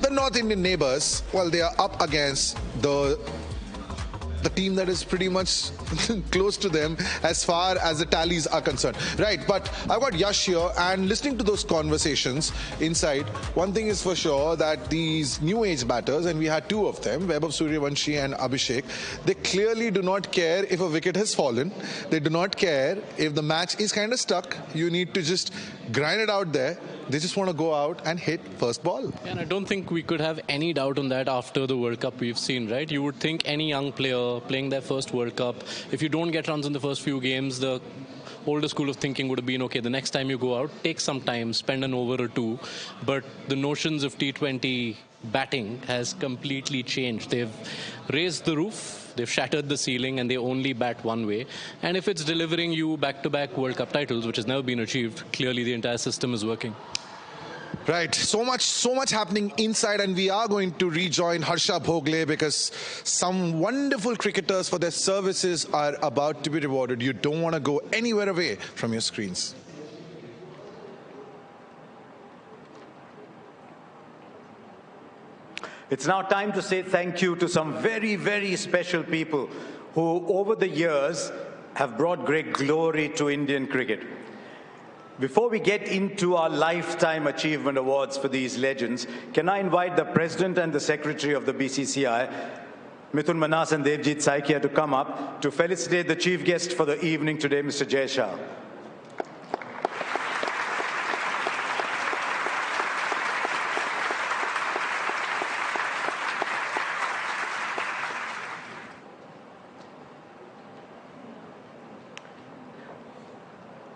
the North Indian neighbours. Well, they are up against the the team that is pretty much close to them as far as the tallies are concerned. Right, but I've got Yash here, and listening to those conversations inside, one thing is for sure that these new age batters, and we had two of them, Vaibhav Suryavanshi and Abhishek, they clearly do not care if a wicket has fallen. They do not care if the match is kind of stuck. You need to just grind it out there. They just want to go out and hit first ball. And I don't think we could have any doubt on that after the World Cup we've seen, right? You would think any young player playing their first World Cup, if you don't get runs in the first few games, the older school of thinking would have been, okay, the next time you go out, take some time, spend an over or two. But the notions of T20 batting has completely changed. They've raised the roof, they've shattered the ceiling, and they only bat one way. And if it's delivering you back-to-back World Cup titles, which has never been achieved, clearly the entire system is working. Right, so much happening inside, and we are going to rejoin Harsha Bhogle because some wonderful cricketers for their services are about to be rewarded. You don't want to go anywhere away from your screens. It's now time to say thank you to some very, very special people who over the years have brought great glory to Indian cricket. Before we get into our Lifetime Achievement Awards for these legends, can I invite the President and the Secretary of the BCCI, Mithun Manas and Devjit Saikia, to come up to felicitate the chief guest for the evening today, Mr. Jay Shah.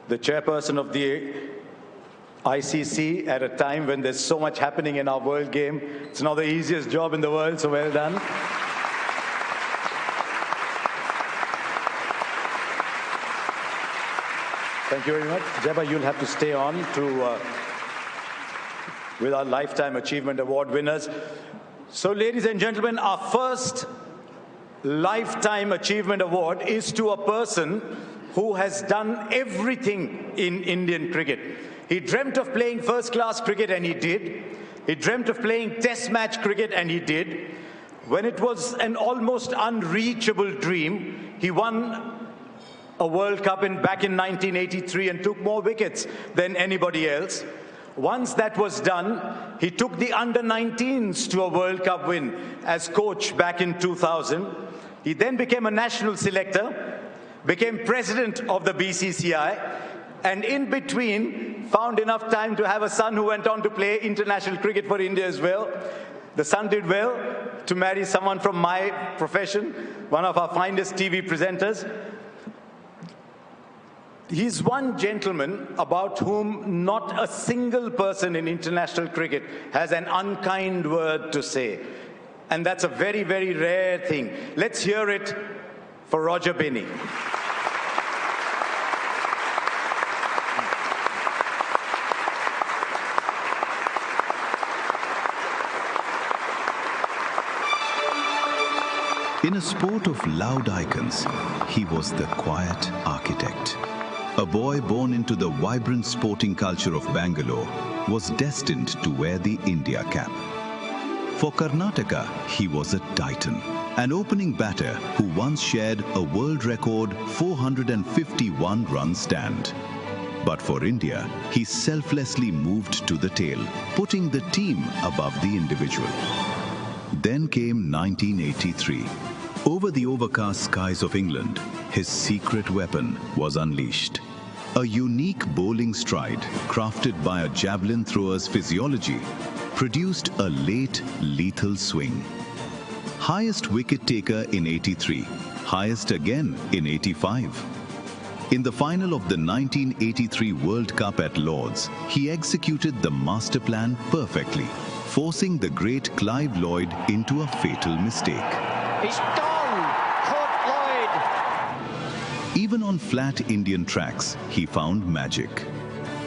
The chairperson of the ICC at a time when there's so much happening in our world game. It's not the easiest job in the world, so well done. Thank you very much. Jeba, you'll have to stay on with our Lifetime Achievement Award winners. So, ladies and gentlemen, our first Lifetime Achievement Award is to a person who has done everything in Indian cricket. He dreamt of playing first-class cricket, and he did. He dreamt of playing test match cricket, and he did. When it was an almost unreachable dream, he won a World Cup back in 1983 and took more wickets than anybody else. Once that was done, he took the under-19s to a World Cup win as coach back in 2000. He then became a national selector, became president of the BCCI, and in between found enough time to have a son who went on to play international cricket for India as well. The son did well to marry someone from my profession, one of our finest TV presenters. He's one gentleman about whom not a single person in international cricket has an unkind word to say. And that's a very, very rare thing. Let's hear it for Roger Binny. In a sport of loud icons, he was the quiet architect. A boy born into the vibrant sporting culture of Bangalore was destined to wear the India cap. For Karnataka, he was a titan, an opening batter who once shared a world record 451-run stand. But for India, he selflessly moved to the tail, putting the team above the individual. Then came 1983. Over the overcast skies of England, his secret weapon was unleashed. A unique bowling stride, crafted by a javelin thrower's physiology, produced a late, lethal swing. Highest wicket taker in 83, highest again in 85. In the final of the 1983 World Cup at Lord's, he executed the master plan perfectly, forcing the great Clive Lloyd into a fatal mistake. He's gone! Caught Lloyd! Even on flat Indian tracks, he found magic.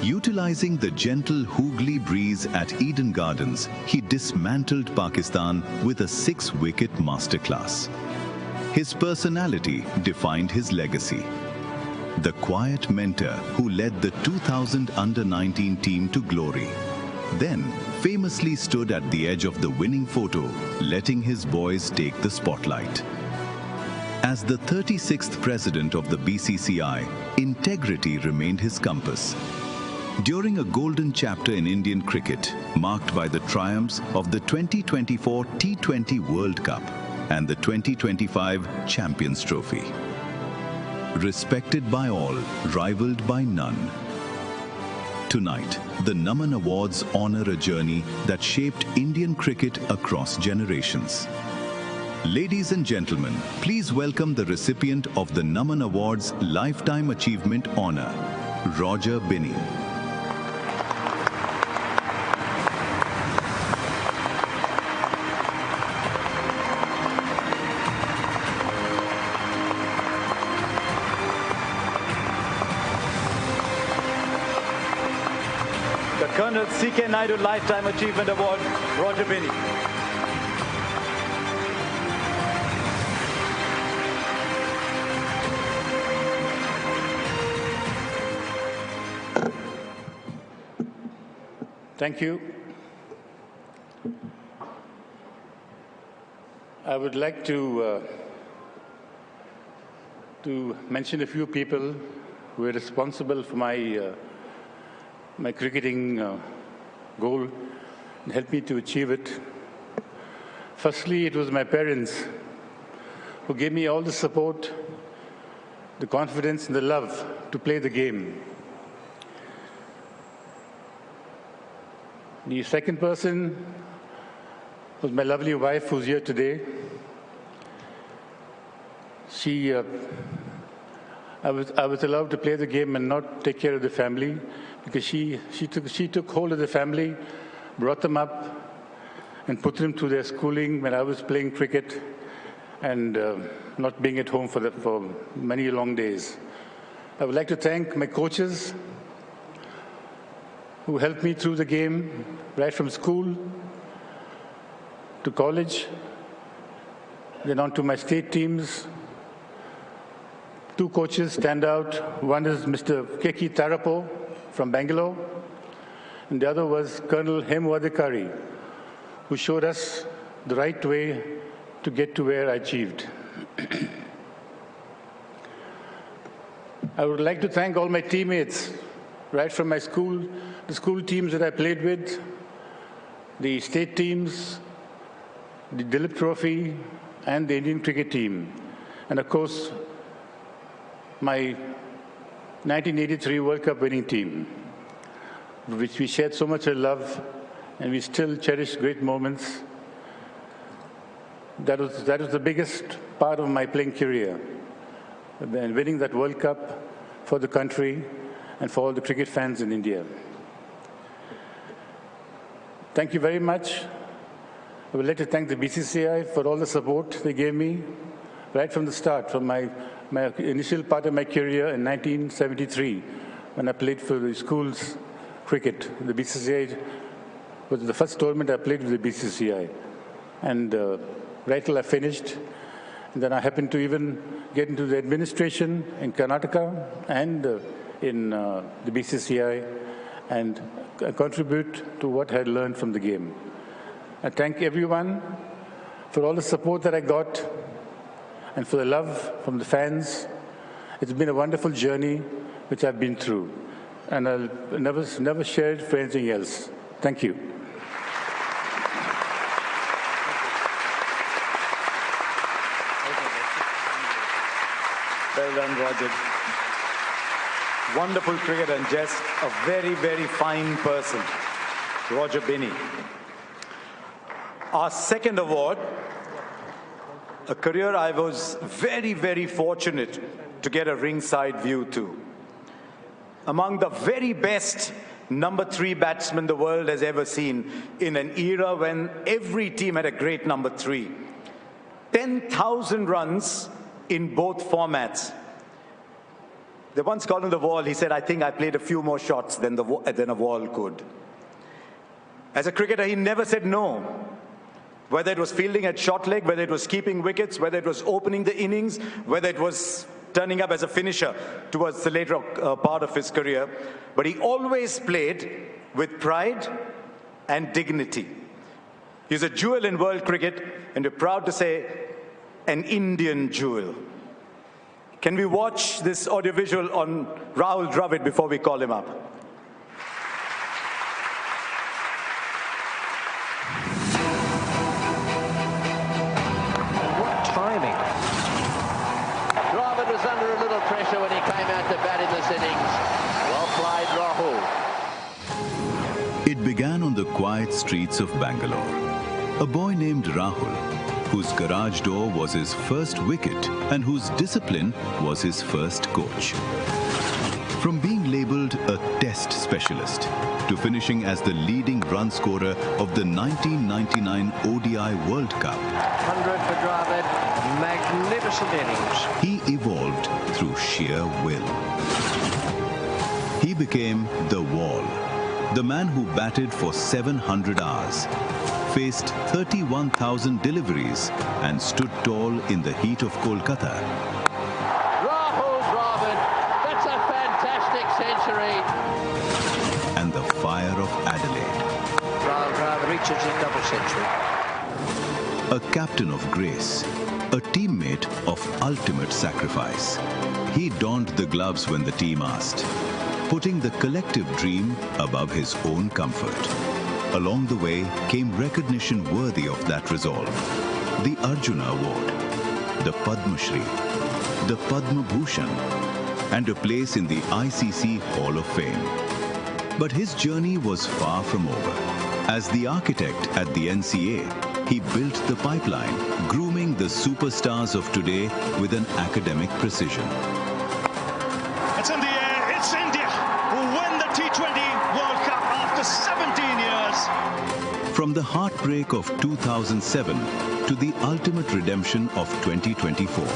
Utilizing the gentle Hooghly breeze at Eden Gardens, he dismantled Pakistan with a 6-wicket masterclass. His personality defined his legacy. The quiet mentor who led the 2000 Under-19 team to glory. Then famously stood at the edge of the winning photo, letting his boys take the spotlight. As the 36th president of the BCCI, integrity remained his compass. During a golden chapter in Indian cricket, marked by the triumphs of the 2024 T20 World Cup and the 2025 Champions Trophy. Respected by all, rivaled by none. Tonight, the Naman Awards honor a journey that shaped Indian cricket across generations. Ladies and gentlemen, please welcome the recipient of the Naman Awards Lifetime Achievement Honor, Roger Binny. The Colonel C.K. Naidu Lifetime Achievement Award, Roger Binny. Thank you. I would like to mention a few people who were responsible for my cricketing goal and helped me to achieve it. Firstly, it was my parents who gave me all the support, the confidence and the love to play the game. The second person was my lovely wife who's here today. I was allowed to play the game and not take care of the family because she took hold of the family, brought them up and put them through their schooling when I was playing cricket and not being at home for many long days. I would like to thank my coaches who helped me through the game, right from school to college, then on to my state teams. Two coaches stand out. One is Mr. Keki Tarapo from Bangalore, and the other was Colonel Hemwadikari, who showed us the right way to get to where I achieved. I would like to thank all my teammates, right from my school, the school teams that I played with, the state teams, the Dilip Trophy, and the Indian cricket team. And of course, my 1983 World Cup winning team, which we shared so much love, and we still cherish great moments. That was the biggest part of my playing career, and winning that World Cup for the country and for all the cricket fans in India. Thank you very much. I would like to thank the BCCI for all the support they gave me right from the start, from my initial part of my career in 1973 when I played for the schools cricket. The BCCI was the first tournament I played with the BCCI. And right till I finished, and then I happened to even get into the administration in Karnataka and in the BCCI and contribute to what I had learned from the game. I thank everyone for all the support that I got and for the love from the fans. It's been a wonderful journey which I've been through, and I'll never share it for anything else. Thank you. Well done, Roger. Wonderful cricketer and just a very, very fine person, Roger Binny. Our second award, a career I was very, very fortunate to get a ringside view to. Among the very best number 3 batsmen the world has ever seen in an era when every team had a great number 3. 10,000 runs in both formats. They once called him the wall. He said, I think I played a few more shots than a wall could. As a cricketer, he never said no. Whether it was fielding at short leg, whether it was keeping wickets, whether it was opening the innings, whether it was turning up as a finisher towards the later part of his career. But he always played with pride and dignity. He's a jewel in world cricket, and we're proud to say an Indian jewel. Can we watch this audiovisual on Rahul Dravid before we call him up? What timing. Dravid was under a little pressure when he came out to bat in this innings. Well played, Rahul. It began on the quiet streets of Bangalore. A boy named Rahul, whose garage door was his first wicket and whose discipline was his first coach. From being labelled a test specialist to finishing as the leading run scorer of the 1999 ODI World Cup, 100 for Dravid, magnificent innings. he evolved through sheer will. He became the Wall, the man who batted for 700 hours, faced 31,000 deliveries and stood tall in the heat of Kolkata. Rahul Dravid, that's a fantastic century. And the fire of Adelaide. Rahul Dravid reaches his double century. A captain of grace, a teammate of ultimate sacrifice. He donned the gloves when the team asked, putting the collective dream above his own comfort. Along the way came recognition worthy of that resolve. The Arjuna Award, the Padma Shri, the Padma Bhushan, and a place in the ICC Hall of Fame. But his journey was far from over. As the architect at the NCA, he built the pipeline, grooming the superstars of today with an academic precision. It's in the air, it's India who win the T20 World Cup after 17 years. From the heartbreak of 2007 to the ultimate redemption of 2024.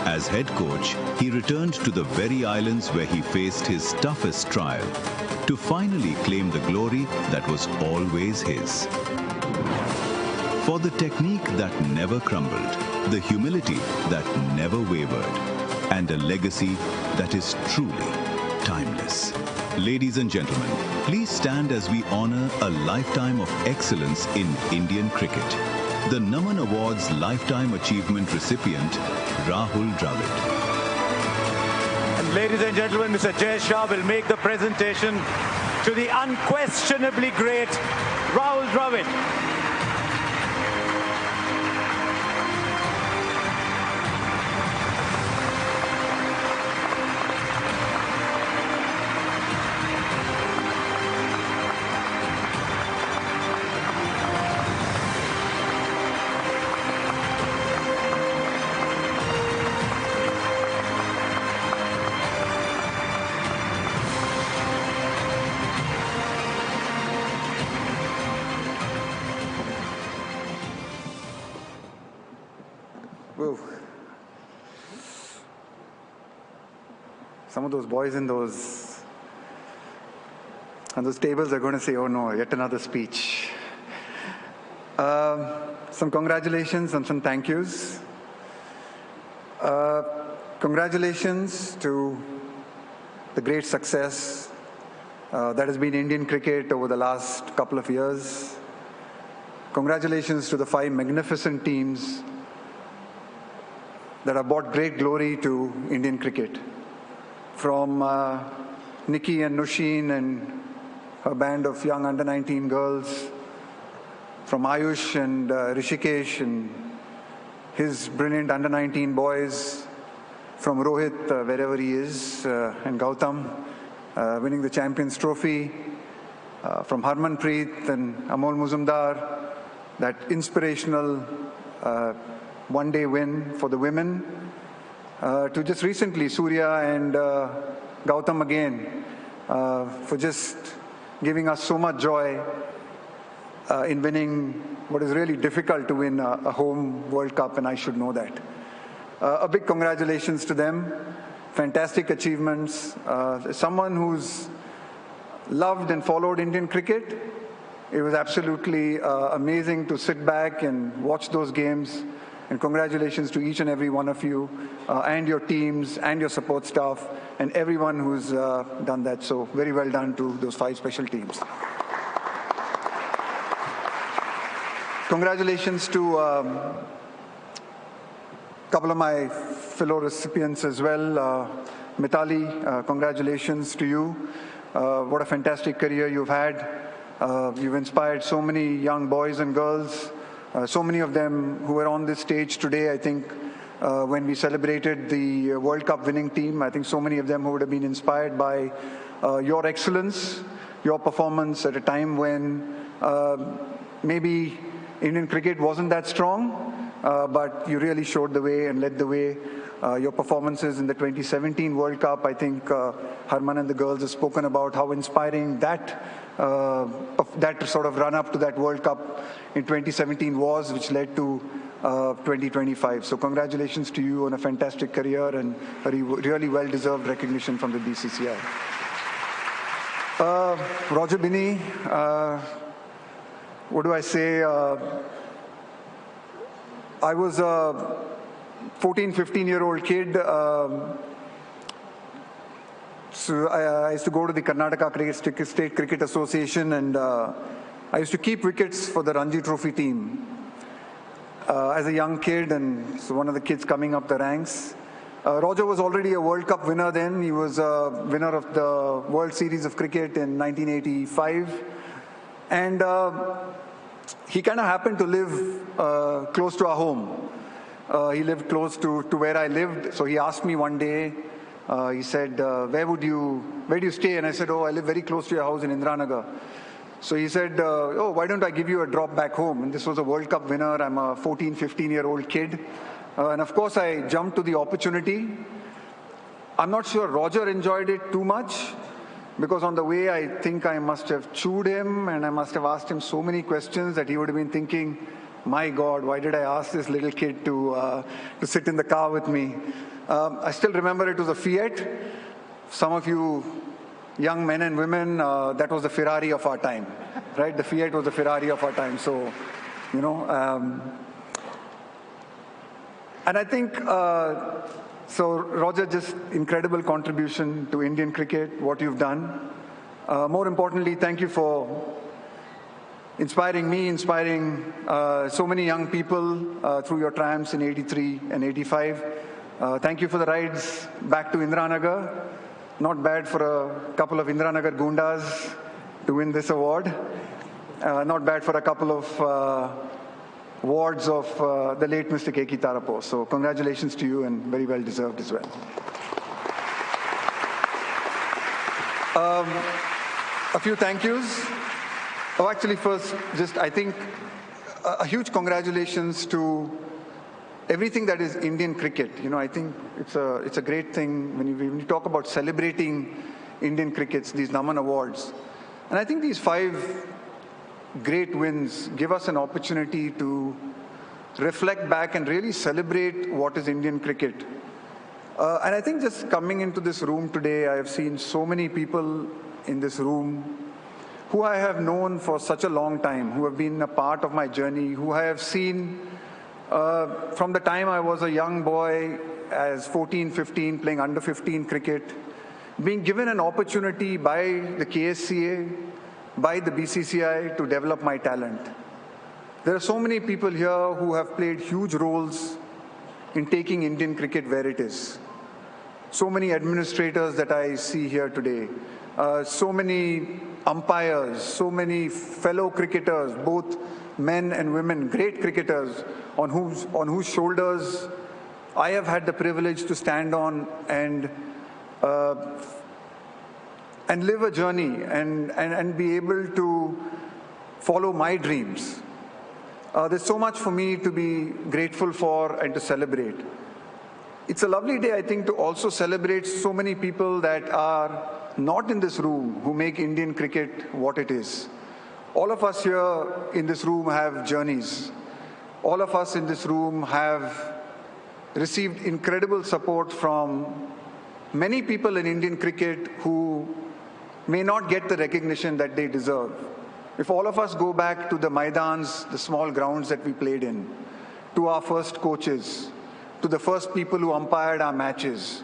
As head coach, he returned to the very islands where he faced his toughest trial to finally claim the glory that was always his. For the technique that never crumbled, the humility that never wavered, and a legacy that is truly timeless. Ladies and gentlemen, please stand as we honor a lifetime of excellence in Indian cricket. The Naman Awards Lifetime Achievement recipient, Rahul Dravid. And ladies and gentlemen, Mr. Jay Shah will make the presentation to the unquestionably great Rahul Dravid. Whoa. Some of those boys in those tables are going to say, oh no, yet another speech. Some congratulations and some thank yous. Congratulations to the great success that has been Indian cricket over the last couple of years. Congratulations to the 5 magnificent teams that have brought great glory to Indian cricket. From Nikki and Nushin and her band of young under-19 girls, from Aayush and Rishikesh and his brilliant under-19 boys, from Rohit, wherever he is, and Gautam, winning the Champions Trophy, from Harmanpreet and Amol Muzumdar, that inspirational one-day win for the women, to just recently Surya and Gautam again, for just giving us so much joy in winning what is really difficult to win a home World Cup, and I should know that. A big congratulations to them. Fantastic achievements. Someone who's loved and followed Indian cricket, it was absolutely amazing to sit back and watch those games. And congratulations to each and every one of you and your teams and your support staff and everyone who's done that. So very well done to those 5 special teams. Congratulations to couple of my fellow recipients as well. Mitali, congratulations to you. What a fantastic career you've had. You've inspired so many young boys and girls, so many of them who are on this stage today. I think when we celebrated the World Cup winning team, I think so many of them who would have been inspired by your excellence, your performance at a time when maybe Indian cricket wasn't that strong, but you really showed the way and led the way. Your performances in the 2017 World Cup, I think Harman and the girls have spoken about how inspiring that sort of run-up to that World Cup in 2017 was, which led to 2025. So congratulations to you on a fantastic career and a really well-deserved recognition from the BCCI. Roger, Binny, what do I say? I was a 14, 15-year-old kid. So I used to go to the Karnataka State Cricket Association, and I used to keep wickets for the Ranji Trophy team. As a young kid, and so one of the kids coming up the ranks. Roger was already a World Cup winner then. He was a winner of the World Series of Cricket in 1985. And he kind of happened to live close to our home. He lived close to where I lived. So he asked me one day, he said, where do you stay? And I said, oh, I live very close to your house in Indiranagar. So he said, oh, why don't I give you a drop back home? And this was a World Cup winner. I'm a 14, 15-year-old kid. And of course, I jumped to the opportunity. I'm not sure Roger enjoyed it too much, because on the way, I think I must have chewed him, and I must have asked him so many questions that he would have been thinking, my God, why did I ask this little kid to sit in the car with me? I still remember it was a Fiat. Some of you young men and women, that was the Ferrari of our time, right? The Fiat was the Ferrari of our time. So, you know, and I think, so Roger, just incredible contribution to Indian cricket, what you've done. More importantly, thank you for inspiring me, inspiring so many young people through your triumphs in 83 and 85. Thank you for the rides back to Indiranagar. Not bad for a couple of Indiranagar Gundas to win this award. Not bad for a couple of awards of the late Mr. K.K. Tarapo. So congratulations to you, and very well deserved as well. A few thank yous. Oh, actually first, just I think a huge congratulations to everything that is Indian cricket. You know, I think it's a great thing when you talk about celebrating Indian crickets, these Naman Awards. And I think these 5 great wins give us an opportunity to reflect back and really celebrate what is Indian cricket. And I think just coming into this room today, I have seen so many people in this room who I have known for such a long time, who have been a part of my journey, who I have seen from the time I was a young boy, as 14, 15, playing under 15 cricket, being given an opportunity by the KSCA, by the BCCI to develop my talent. There are so many people here who have played huge roles in taking Indian cricket where it is. So many administrators that I see here today, so many umpires, so many fellow cricketers, both men and women, great cricketers on whose shoulders I have had the privilege to stand on and live a journey and be able to follow my dreams. There's so much for me to be grateful for and to celebrate. It's a lovely day, I think, to also celebrate so many people that are not in this room who make Indian cricket what it is. All of us here in this room have journeys. All of us in this room have received incredible support from many people in Indian cricket who may not get the recognition that they deserve. If all of us go back to the Maidans, the small grounds that we played in, to our first coaches, to the first people who umpired our matches,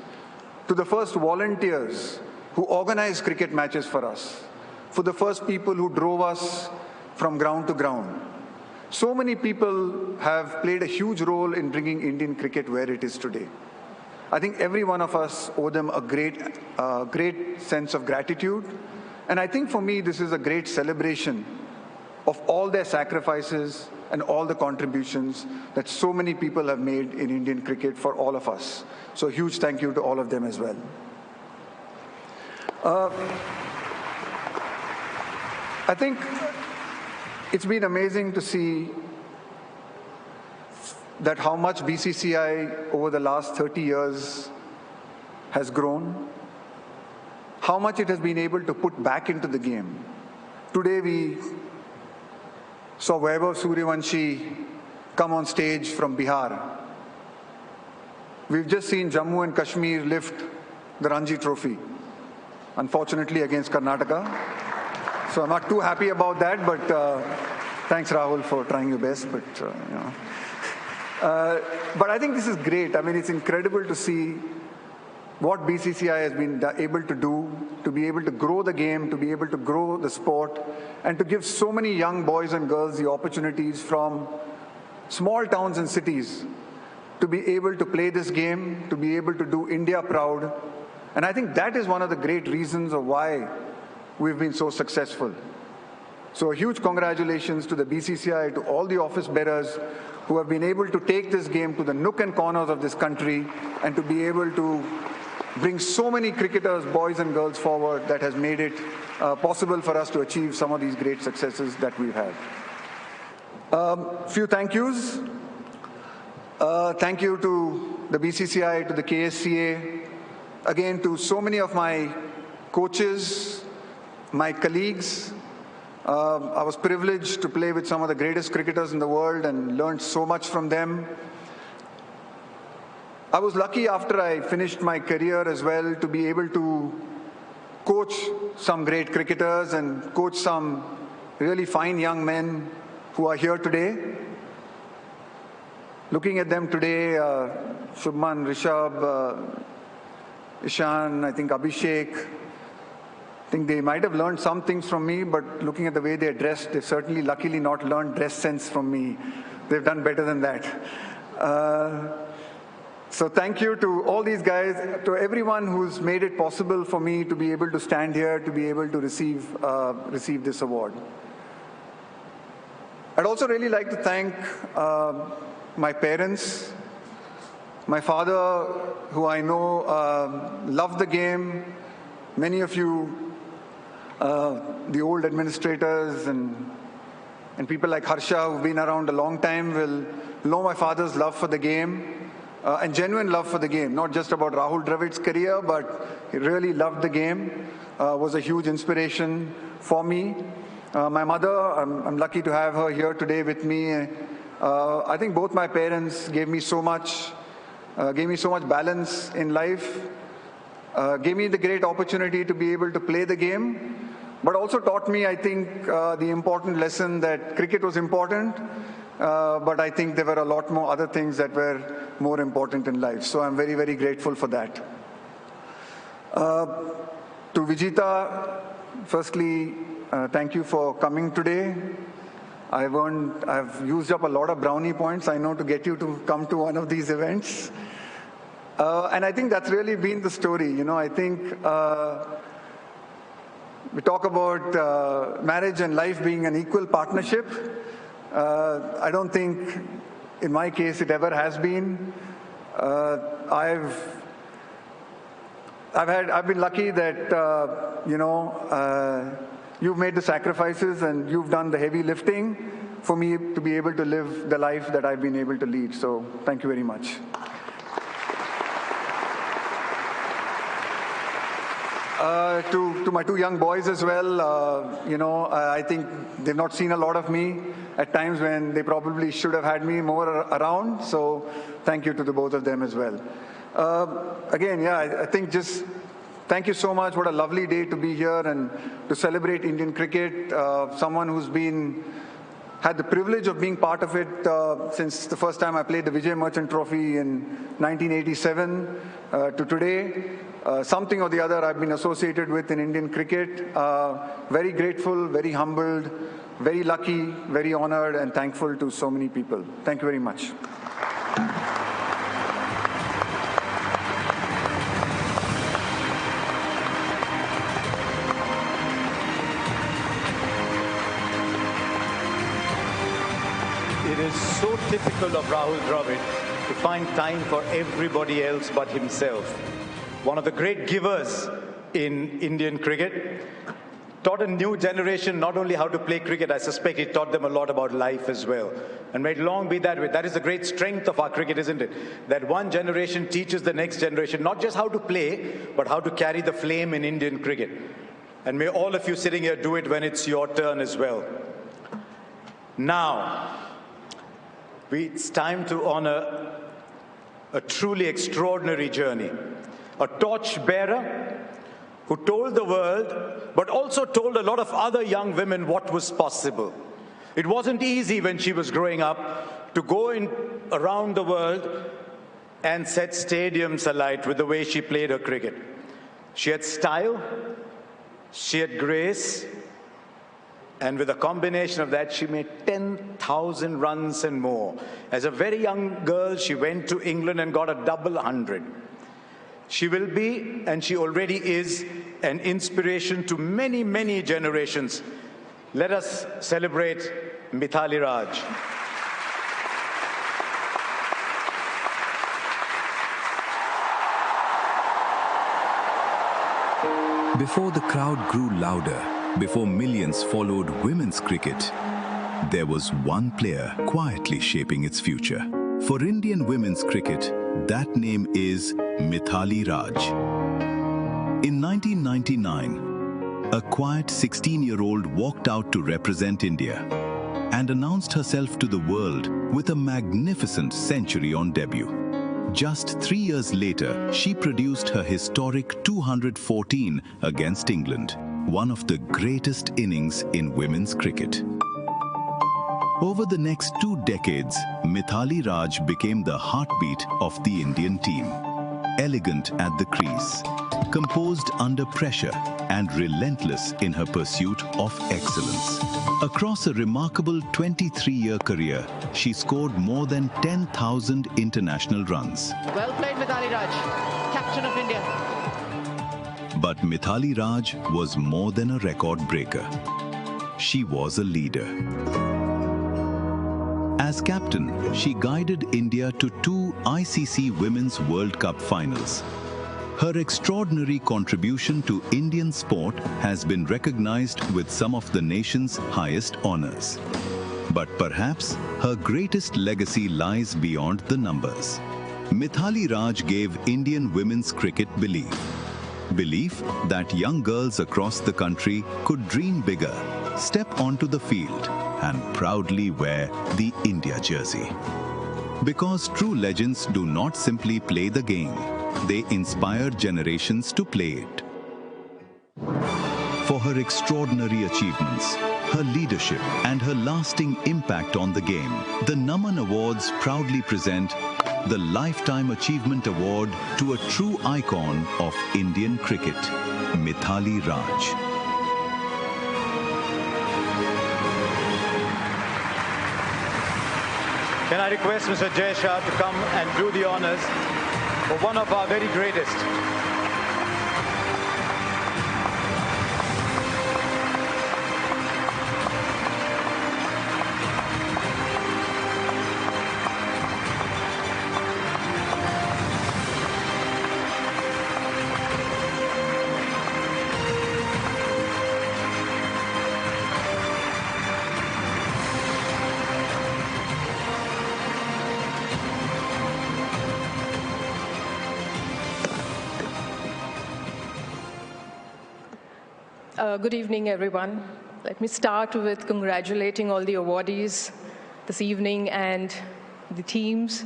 to the first volunteers who organized cricket matches for us, for the first people who drove us from ground to ground. So many people have played a huge role in bringing Indian cricket where it is today. I think every one of us owe them a great sense of gratitude. And I think for me, this is a great celebration of all their sacrifices and all the contributions that so many people have made in Indian cricket for all of us. So a huge thank you to all of them as well. I think it's been amazing to see that how much BCCI over the last 30 years has grown, how much it has been able to put back into the game. Today we saw Vaibhav Suryavanshi come on stage from Bihar. We've just seen Jammu and Kashmir lift the Ranji Trophy, unfortunately against Karnataka. So I'm not too happy about that, but thanks Rahul for trying your best. But but I think this is great. I mean, it's incredible to see what BCCI has been able to do, to be able to grow the game, to be able to grow the sport, and to give so many young boys and girls the opportunities from small towns and cities to be able to play this game, to be able to do India proud. And I think that is one of the great reasons of why we've been so successful. So a huge congratulations to the BCCI, to all the office bearers who have been able to take this game to the nook and corners of this country and to be able to bring so many cricketers, boys and girls forward that has made it possible for us to achieve some of these great successes that we've had. Few thank yous. Thank you to the BCCI, to the KSCA, again to so many of my coaches, my colleagues. I was privileged to play with some of the greatest cricketers in the world and learned so much from them. I was lucky after I finished my career as well to be able to coach some great cricketers and coach some really fine young men who are here today. Looking at them today, Shubman, Rishabh, Ishan, I think Abhishek, I think they might have learned some things from me, but looking at the way they're dressed, they've certainly luckily not learned dress sense from me. They've done better than that. So thank you to all these guys, to everyone who's made it possible for me to be able to stand here, to be able to receive this award. I'd also really like to thank my parents, my father, who I know loved the game. Many of you, the old administrators and people like Harsha, who've been around a long time, will know my father's love for the game. And genuine love for the game, not just about Rahul Dravid's career, but he really loved the game, was a huge inspiration for me. My mother, I'm lucky to have her here today with me. I think both my parents gave me so much balance in life, gave me the great opportunity to be able to play the game, but also taught me, I think, the important lesson that cricket was important, but I think there were a lot more other things that were more important in life. So I'm very, very grateful for that. To Vijita, firstly, thank you for coming today. I've used up a lot of brownie points, I know, to get you to come to one of these events. And I think that's really been the story. You know, I think we talk about marriage and life being an equal partnership. I don't think, in my case, it ever has been. I've been lucky that you've made the sacrifices and you've done the heavy lifting for me to be able to live the life that I've been able to lead. So thank you very much. To my two young boys as well, I think they've not seen a lot of me at times when they probably should have had me more around. So thank you to the both of them as well. Again, I think just thank you so much. What a lovely day to be here and to celebrate Indian cricket. Someone who's had the privilege of being part of it since the first time I played the Vijay Merchant Trophy in 1987 to today. Something or the other I've been associated with in Indian cricket. Very grateful, very humbled very lucky, very honored and thankful to so many people. Thank you very much. It is so typical of Rahul Dravid to find time for everybody else but himself. One of the great givers in Indian cricket, taught a new generation not only how to play cricket, I suspect he taught them a lot about life as well. And may it long be that way. That is the great strength of our cricket, isn't it? That one generation teaches the next generation not just how to play, but how to carry the flame in Indian cricket. And may all of you sitting here do it when it's your turn as well. Now, it's time to honor a truly extraordinary journey. A torchbearer who told the world, but also told a lot of other young women what was possible. It wasn't easy when she was growing up to go around the world and set stadiums alight with the way she played her cricket. She had style, she had grace, and with a combination of that, she made 10,000 runs and more. As a very young girl, she went to England and got a double 100. She will be, and she already is, an inspiration to many, many generations. Let us celebrate Mitali Raj. Before the crowd grew louder, before millions followed women's cricket, there was one player quietly shaping its future. For Indian women's cricket, that name is Mitali Raj. In 1999, a quiet 16-year-old walked out to represent India and announced herself to the world with a magnificent century on debut. Just 3 years later, she produced her historic 214 against England, one of the greatest innings in women's cricket. Over the next 2 decades, Mitali Raj became the heartbeat of the Indian team. Elegant at the crease, composed under pressure, and relentless in her pursuit of excellence. Across a remarkable 23-year career, she scored more than 10,000 international runs. Well played, Mitali Raj, captain of India. But Mitali Raj was more than a record breaker. She was a leader. As captain, she guided India to 2 ICC Women's World Cup finals. Her extraordinary contribution to Indian sport has been recognized with some of the nation's highest honors. But perhaps her greatest legacy lies beyond the numbers. Mitali Raj gave Indian women's cricket belief. Belief that young girls across the country could dream bigger, step onto the field, and proudly wear the India jersey. Because true legends do not simply play the game, they inspire generations to play it. For her extraordinary achievements, her leadership, and her lasting impact on the game, the Naman Awards proudly present the Lifetime Achievement Award to a true icon of Indian cricket, Mitali Raj. Can I request Mr. Jay Shah to come and do the honors for one of our very greatest. Good evening, everyone. Let me start with congratulating all the awardees this evening and the teams,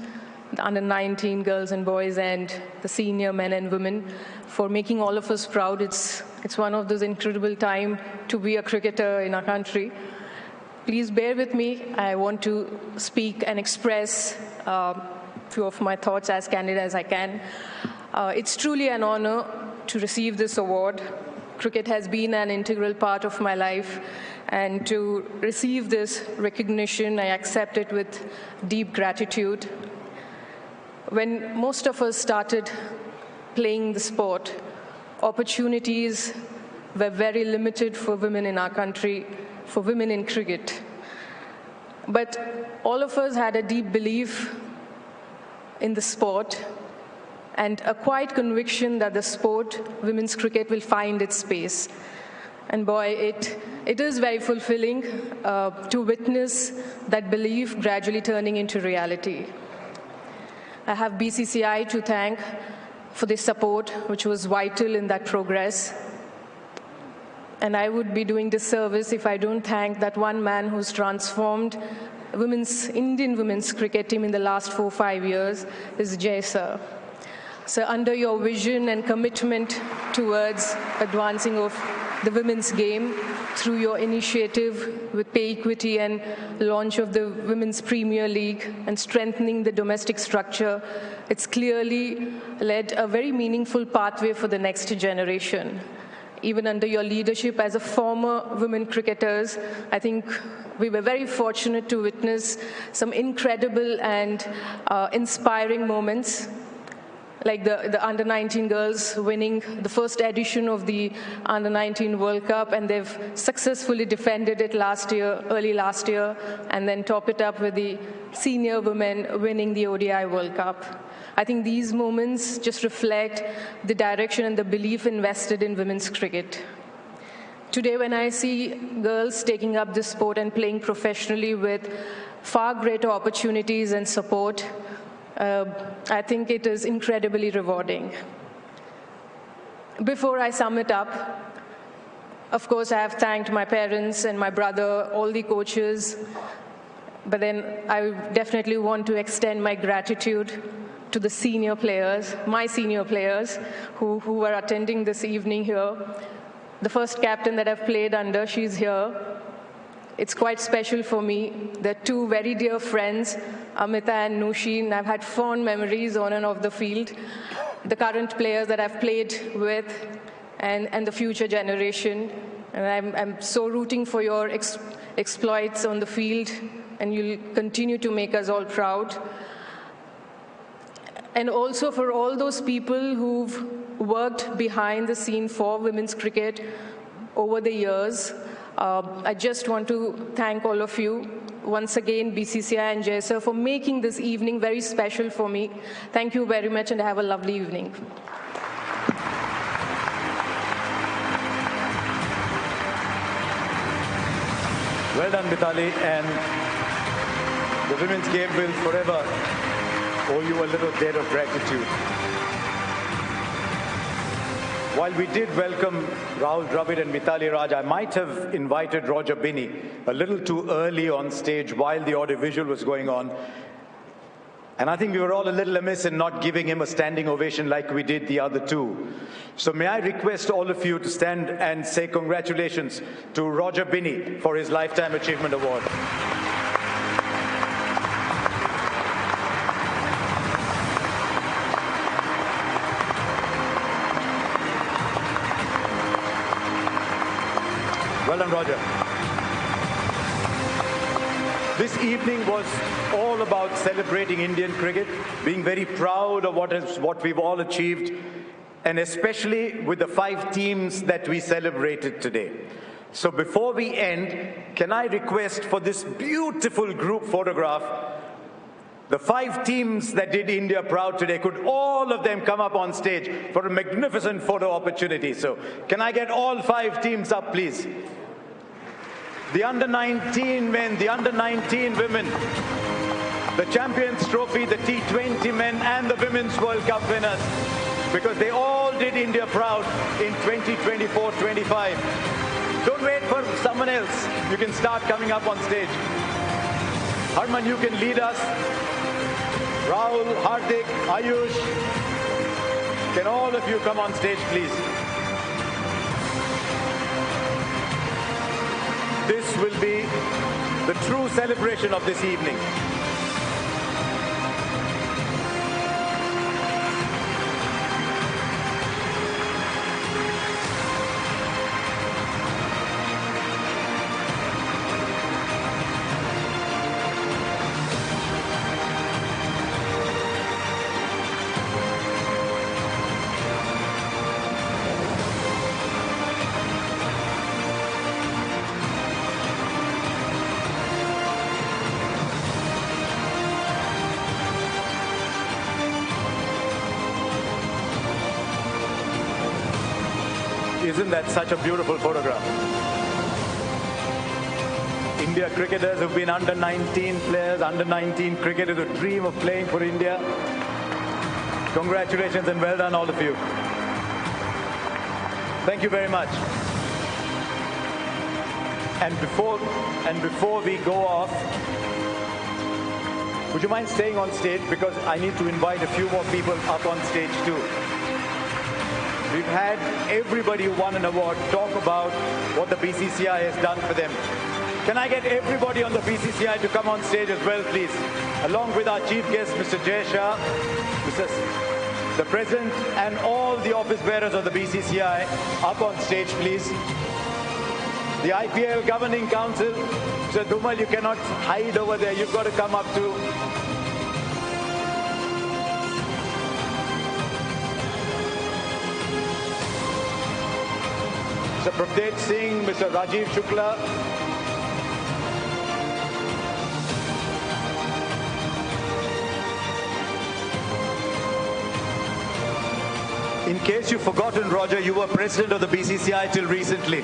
the under-19 girls and boys and the senior men and women for making all of us proud. It's one of those incredible times to be a cricketer in our country. Please bear with me. I want to speak and express a few of my thoughts as candid as I can. It's truly an honor to receive this award. Cricket has been an integral part of my life, and to receive this recognition, I accept it with deep gratitude. When most of us started playing the sport, opportunities were very limited for women in our country, for women in cricket. But all of us had a deep belief in the sport and a quiet conviction that the sport, women's cricket, will find its space. And boy, it is very fulfilling to witness that belief gradually turning into reality. I have BCCI to thank for the support, which was vital in that progress. And I would be doing disservice if I don't thank that one man who's transformed Indian women's cricket team in the last 4 or 5 years, is Jay sir. So under your vision and commitment towards advancing of the women's game through your initiative with pay equity and launch of the Women's Premier League and strengthening the domestic structure, it's clearly led a very meaningful pathway for the next generation. Even under your leadership as a former women cricketers, I think we were very fortunate to witness some incredible and inspiring moments, like the under-19 girls winning the first edition of the under-19 World Cup, and they've successfully defended it early last year, and then top it up with the senior women winning the ODI World Cup. I think these moments just reflect the direction and the belief invested in women's cricket. Today, when I see girls taking up this sport and playing professionally with far greater opportunities and support, I think it is incredibly rewarding. Before I sum it up, of course, I have thanked my parents and my brother, all the coaches, but then I definitely want to extend my gratitude to the senior players, my senior players, who were attending this evening here. The first captain that I've played under, she's here. It's quite special for me. They're two very dear friends, Amita and Nushin. I've had fond memories on and off the field. The current players that I've played with and the future generation. And I'm so rooting for your exploits on the field, and you'll continue to make us all proud. And also for all those people who've worked behind the scene for women's cricket over the years. I just want to thank all of you. Once again, BCCI and Jay sir, for making this evening very special for me. Thank you very much, and have a lovely evening. Well done, Mitali, and the women's game will forever owe you a little debt of gratitude. While we did welcome Rahul Dravid and Mitali Raj, I might have invited Roger Binny a little too early on stage while the audiovisual was going on. And I think we were all a little amiss in not giving him a standing ovation like we did the other two. So may I request all of you to stand and say congratulations to Roger Binny for his Lifetime Achievement Award. Well done, Roger. This evening was all about celebrating Indian cricket, being very proud of what we've all achieved, and especially with the 5 teams that we celebrated today. So before we end, can I request for this beautiful group photograph, the 5 teams that did India proud today, could all of them come up on stage for a magnificent photo opportunity? So can I get all 5 teams up, please? The under-19 men, the under-19 women, the Champions Trophy, the T20 men, and the Women's World Cup winners, because they all did India proud in 2024-25. Don't wait for someone else. You can start coming up on stage. Harman, you can lead us. Rahul, Hardik, Aayush, can all of you come on stage, please? This will be the true celebration of this evening. Isn't that such a beautiful photograph? India cricketers who've been under 19 players, under 19 cricketers who dream of playing for India. Congratulations and well done, all of you. Thank you very much. And before we go off, would you mind staying on stage, because I need to invite a few more people up on stage too. We've had everybody who won an award talk about what the BCCI has done for them. Can I get everybody on the BCCI to come on stage as well, please? Along with our chief guest, Mr. Jay Shah, the President, and all the office bearers of the BCCI up on stage, please. The IPL Governing Council, Mr. Dumal, you cannot hide over there. You've got to come up too. Mr. Pravdeep Singh, Mr. Rajiv Shukla. In case you've forgotten, Roger, you were president of the BCCI till recently.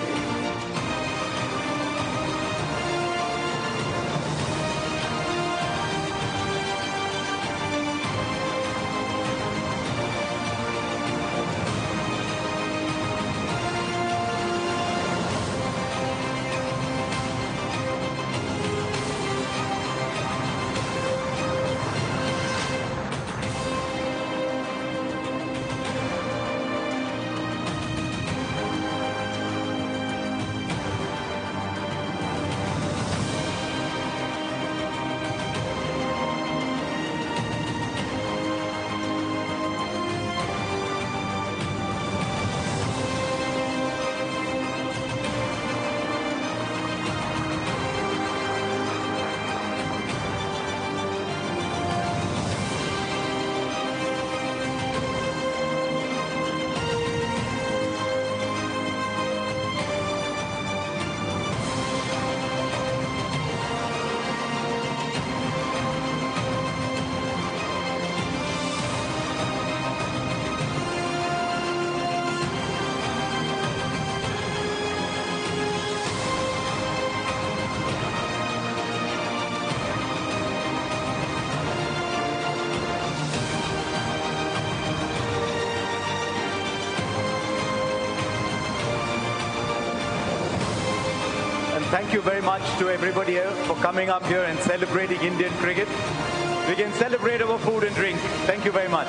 Thank you very much to everybody else for coming up here and celebrating Indian cricket. We can celebrate over food and drink. Thank you very much.